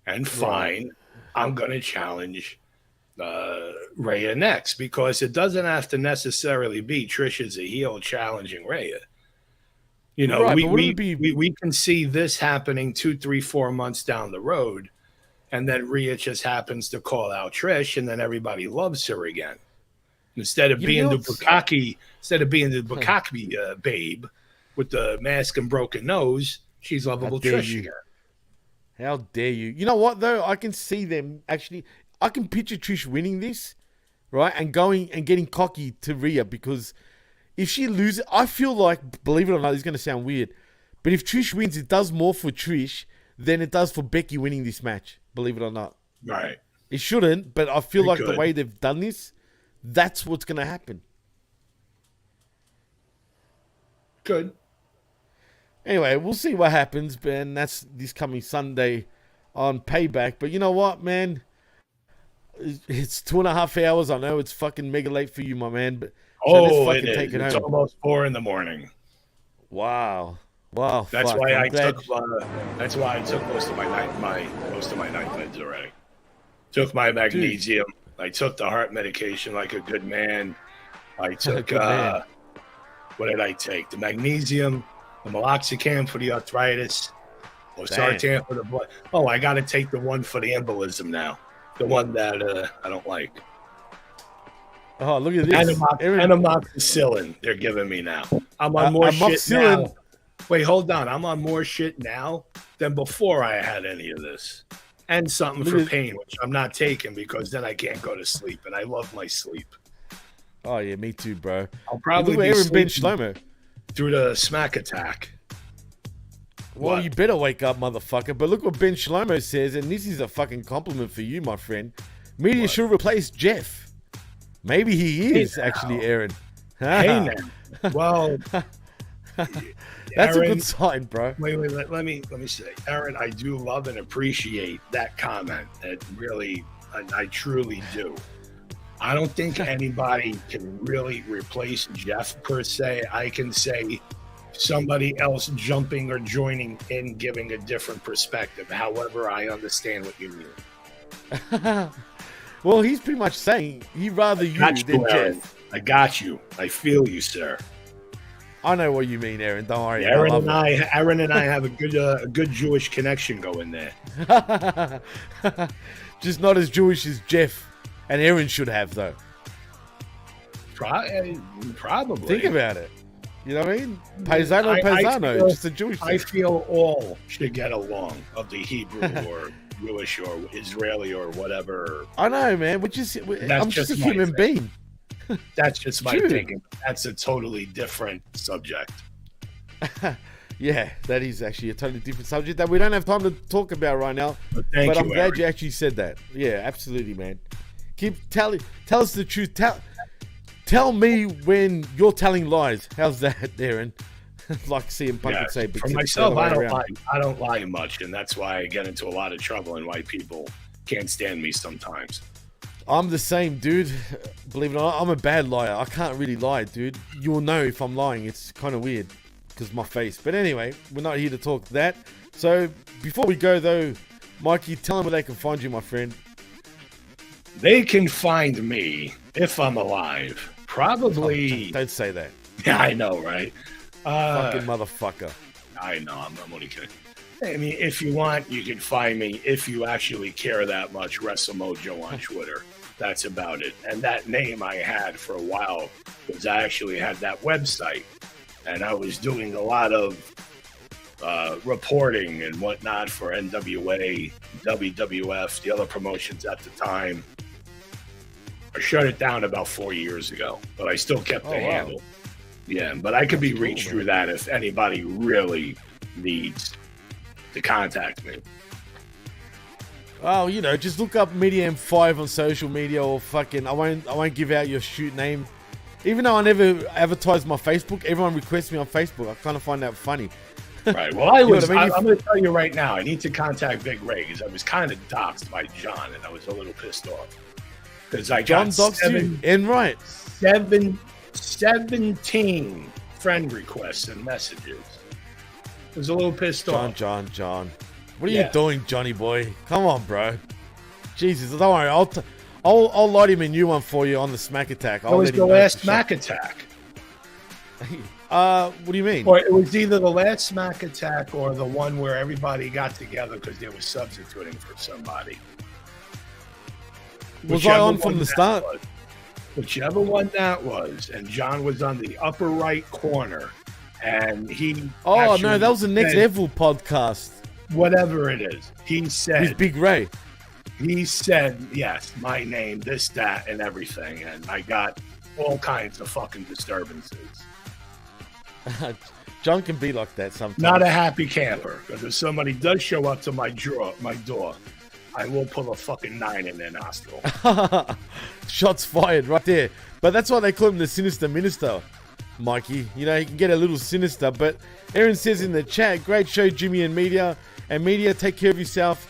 And fine, I'm going to challenge Rhea next, because it doesn't have to necessarily be Trish as a heel challenging Rhea. You know, we can see this happening 2, 3, 4 months down the road, and then Rhea just happens to call out Trish, and then everybody loves her again. Instead of being the Bukaki babe with the mask and broken nose, she's lovable Trish again. How dare you? You know what, though? I can see them actually. I can picture Trish winning this, right? And going and getting cocky to Rhea, because if she loses, I feel like, believe it or not, it's going to sound weird, but if Trish wins, it does more for Trish than it does for Becky winning this match, believe it or not. Right. It shouldn't, but I feel like the way they've done this, that's what's going to happen. Good. Anyway, we'll see what happens, and that's this coming Sunday on Payback. But you know what, man? It's 2.5 hours. I know it's fucking mega late for you, my man. But let's fucking take it home. It's almost 4 a.m. Wow. That's why I took most of my night meds already. Took my magnesium. I took the heart medication like a good man. I took what did I take? The magnesium, the meloxicam for the arthritis, losartan for the blood. Oh, I got to take the one for the embolism now. The one that I don't like. Oh, look at this. Amoxicillin they're giving me now. I'm on more shit now. Wait, hold on. I'm on more shit now than before I had any of this. And something for pain, which I'm not taking because then I can't go to sleep. And I love my sleep. Oh, yeah, me too, bro. I'll probably be Aaron Ben Shlomo through the smack attack. Well, you better wake up, motherfucker. But look what Ben Shlomo says, and this is a fucking compliment for you, my friend. Media should replace Jeff. Maybe he is, actually, Aaron. Hey, man. Well, that's Aaron, a good sign, bro. Wait, let me say. Aaron, I do love and appreciate that comment. It really, I truly do. I don't think anybody can really replace Jeff, per se. I can say somebody else jumping or joining in, giving a different perspective. However, I understand what you mean. Well, he's pretty much saying he'd rather you than Jeff. I got you. I feel you, sir. I know what you mean, Aaron. Don't worry. Aaron and I have a good Jewish connection going there. Just not as Jewish as Jeff and Aaron should have, though. Probably. Think about it. You know what I mean? Paisano, just a Jewish thing. I feel all should get along, of the Hebrew or Jewish or Israeli or whatever. I know, man. I'm just a human being. That's just my thinking. That's a totally different subject. Yeah, that is actually a totally different subject that we don't have time to talk about right now. But I'm glad you actually said that. Yeah, absolutely, man. Tell us the truth. Tell me when you're telling lies. How's that, Aaron? Like CM Punk would say. For myself, I don't lie much, and that's why I get into a lot of trouble and why people can't stand me sometimes. I'm the same, dude. Believe it or not, I'm a bad liar. I can't really lie, dude. You'll know if I'm lying. It's kind of weird because of my face. But anyway, we're not here to talk that. So before we go, though, Mikey, tell them where they can find you, my friend. They can find me, if I'm alive, probably... Don't say that. Yeah, I know, right? Fucking motherfucker. I know, I'm only kidding. I mean, if you want, you can find me, if you actually care that much, WrestleMojo on Twitter. That's about it. And that name I had for a while because I actually had that website. And I was doing a lot of reporting and whatnot for NWA, WWF, the other promotions at the time. I shut it down about 4 years ago, but I still kept the handle. Yeah, but I could be reached through that if anybody really needs to contact me. Oh, you know, just look up Media M5 on social media or fucking... I won't give out your shoot name. Even though I never advertise my Facebook, everyone requests me on Facebook. I kind of find that funny. Right. Well, I'm going to tell you right now, I need to contact Big Ray because I was kind of doxxed by John, and I was a little pissed off. Because I got right. 17 friend requests and messages. I was a little pissed off. John. What are you doing, Johnny boy? Come on, bro. Jesus, don't worry. I'll light him a new one for you on the Smack Attack. That was the last Smack Attack. What do you mean? Or it was either the last Smack Attack or the one where everybody got together because they were substituting for somebody. Was I on from the start? Whichever one that was, and John was on the upper right corner, and he... Oh, no, that was the Next Level podcast. Whatever it is. He said... He's Big Ray. He said, yes, my name, this, that, and everything, and I got all kinds of fucking disturbances. John can be like that sometimes. Not a happy camper, because if somebody does show up to my door, I will pull a fucking 9 in their nostril. Shots fired right there. But that's why they call him the Sinister Minister, Mikey. You know, he can get a little sinister. But Aaron says in the chat, great show, Jimmy and Media. And Media, take care of yourself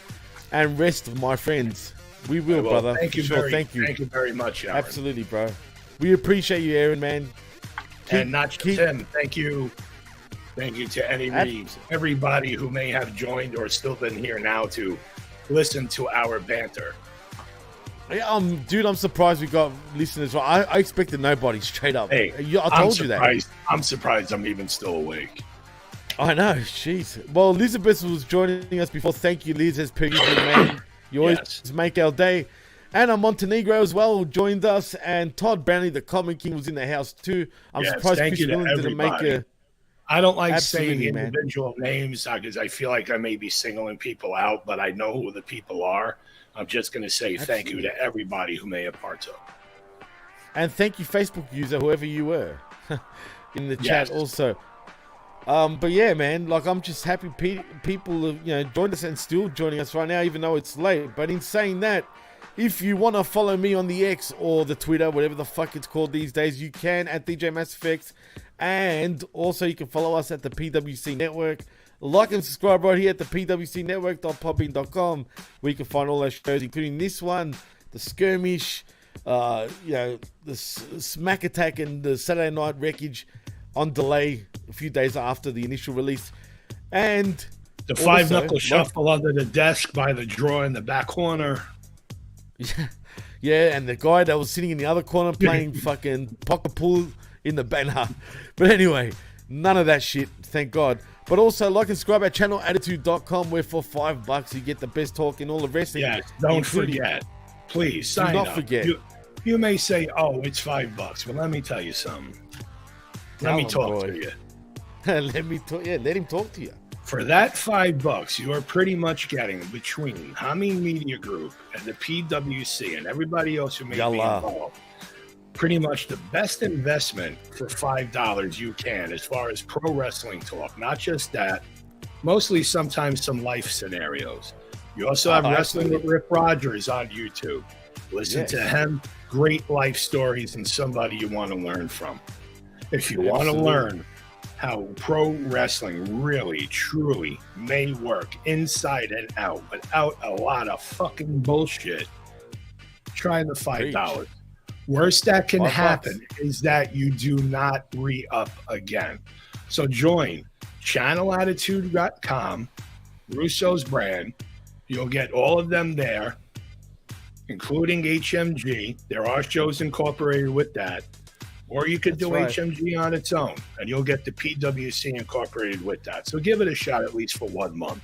and rest, my friends. We will, brother. Thank you. Thank you. Thank you very much, Aaron. Absolutely, bro. We appreciate you, Aaron, man. And not just him. Thank you. Thank you to everybody who may have joined or still been here now to listen to our banter. Yeah, dude, I'm surprised we got listeners. I expected nobody, straight up. Hey, I told you that. I'm surprised I'm even still awake. I know, jeez. Well, Elizabeth was joining us before. Thank you, Liz, as per usual, man. You always make our day. Anna Montenegro as well joined us, and Todd Brownlee, the Comic King, was in the house too. I'm surprised thank Chris you to Williams didn't make everybody. a... I don't like Absolutely, saying man. individual names because I feel like I may be singling people out, but I know who the people are. I'm just going to say thank you to everybody who may have partook. And thank you, Facebook user, whoever you were, in the chat Yes. also. But yeah, man, like I'm just happy people have, joined us and still joining us right now, even though it's late. But in saying that, if you want to follow me on the X or the Twitter, whatever the fuck it's called these days, you can at DJ Mass Effects. And also you can follow us at the PWC Network. Like and subscribe right here at the pwcnetwork.podbean.com, where you can find all those shows, including this one, the Skirmish, the Smack Attack, and the Saturday Night Wreckage on delay a few days after the initial release. And the five knuckle shuffle under the desk by the drawer in the back corner. Yeah, and the guy that was sitting in the other corner playing fucking pocket pool in the banner. But anyway, none of that shit, thank God. But also like and subscribe at channelattitude.com, where for $5 you get the best talk in all of wrestling. Yes, don't forget. Please sign up. Do not forget. You may say, "Oh, it's $5," but let me tell you something. Let me talk to you. Let him talk to you. For that $5, you are pretty much getting between Hameen Media Group and the PWC and everybody else who may be involved, pretty much the best investment for $5 you can as far as pro wrestling talk. Not just that, mostly sometimes some life scenarios. You also have Wrestling with Rick Rogers on YouTube. Listen to him. Great life stories and somebody you want to learn from. If you want to learn how pro wrestling really, truly may work inside and out without a lot of fucking bullshit, try the $5. Worst that can happen is that you do not re-up again. So join channelattitude.com, Russo's brand. You'll get all of them there, including HMG. There are shows incorporated with that. Or you could do HMG on its own, and you'll get the PWC incorporated with that. So give it a shot at least for 1 month.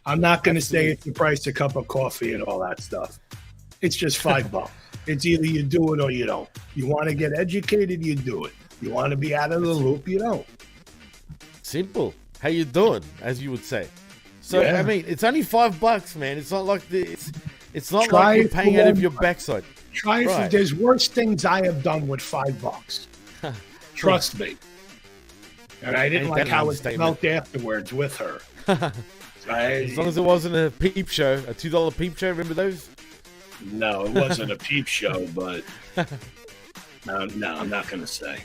I'm not going to say it's the price of a cup of coffee and all that stuff. It's just $5. It's either you do it or you don't. You want to get educated, you do it. You want to be out of the loop, you don't. Simple. How you doing, as you would say. So, I mean, it's only $5, man. It's not like it's not like you're paying out of your backside. Try it. There's worse things I have done with $5. Trust me. And I didn't like how it felt afterwards with her. As long as it wasn't a peep show, a $2 peep show. Remember those? No, it wasn't a peep show, but no, I'm not going to say.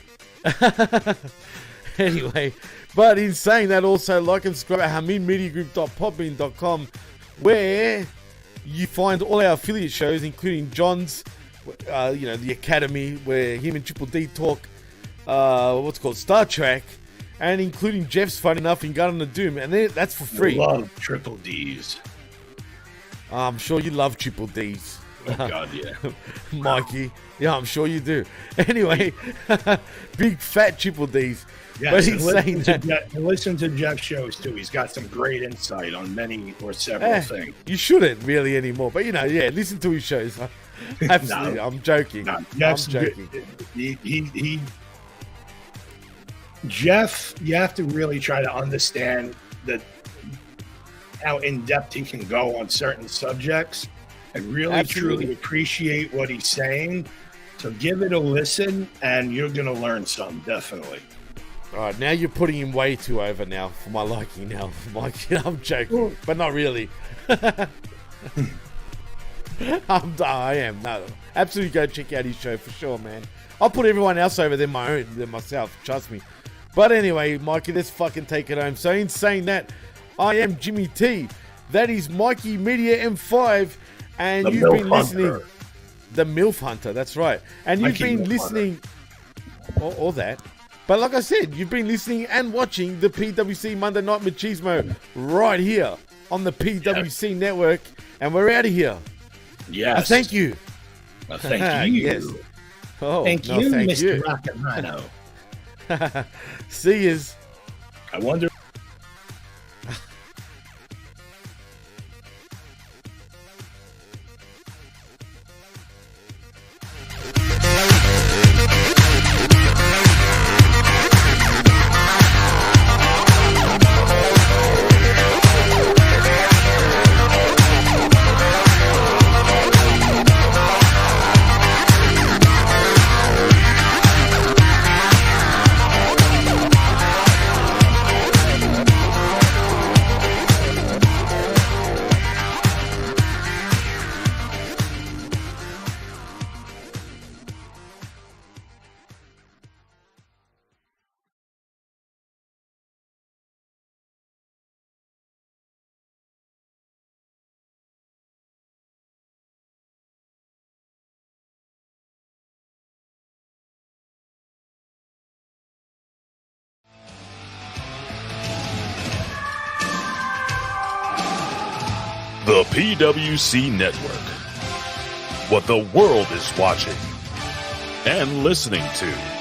Anyway, but in saying that, also like and subscribe at hameenmediagroup.podbean.com, where you find all our affiliate shows, including John's, the Academy, where him and Triple D talk, what's called Star Trek, and including Jeff's Fun Enough in Garden of Doom, and that's for free. I love Triple D's. I'm sure you love Triple D's. Oh, God, yeah. Mikey. Yeah, I'm sure you do. Anyway, big fat Triple D's. Yes, but he's saying that. Listen to Jeff's shows, too. He's got some great insight on many or several things. You shouldn't really anymore. But, listen to his shows. Absolutely. No, I'm joking. No, I'm joking. Jeff, you have to really try to understand how in-depth he can go on certain subjects and really truly appreciate what he's saying. So give it a listen and you're going to learn something, definitely. All right, now you're putting him way too over now for my liking now. I'm joking, but not really. I am. No, absolutely go check out his show for sure, man. I'll put everyone else over than myself, trust me. But anyway, Mikey, let's fucking take it home. So in saying that, I am Jimmy T. That is Mikey Media M5. And you've been listening. The MILF Hunter, that's right. And you've been listening. Or that. But like I said, you've been listening and watching the PWC Monday Night Machismo right here on the PWC Network. And we're out of here. Yes. Thank you. Thank you. Yes. Oh, thank you, Mr. Rocket Rhino. See yous. I wonder. The PWC Network. What the world is watching and listening to.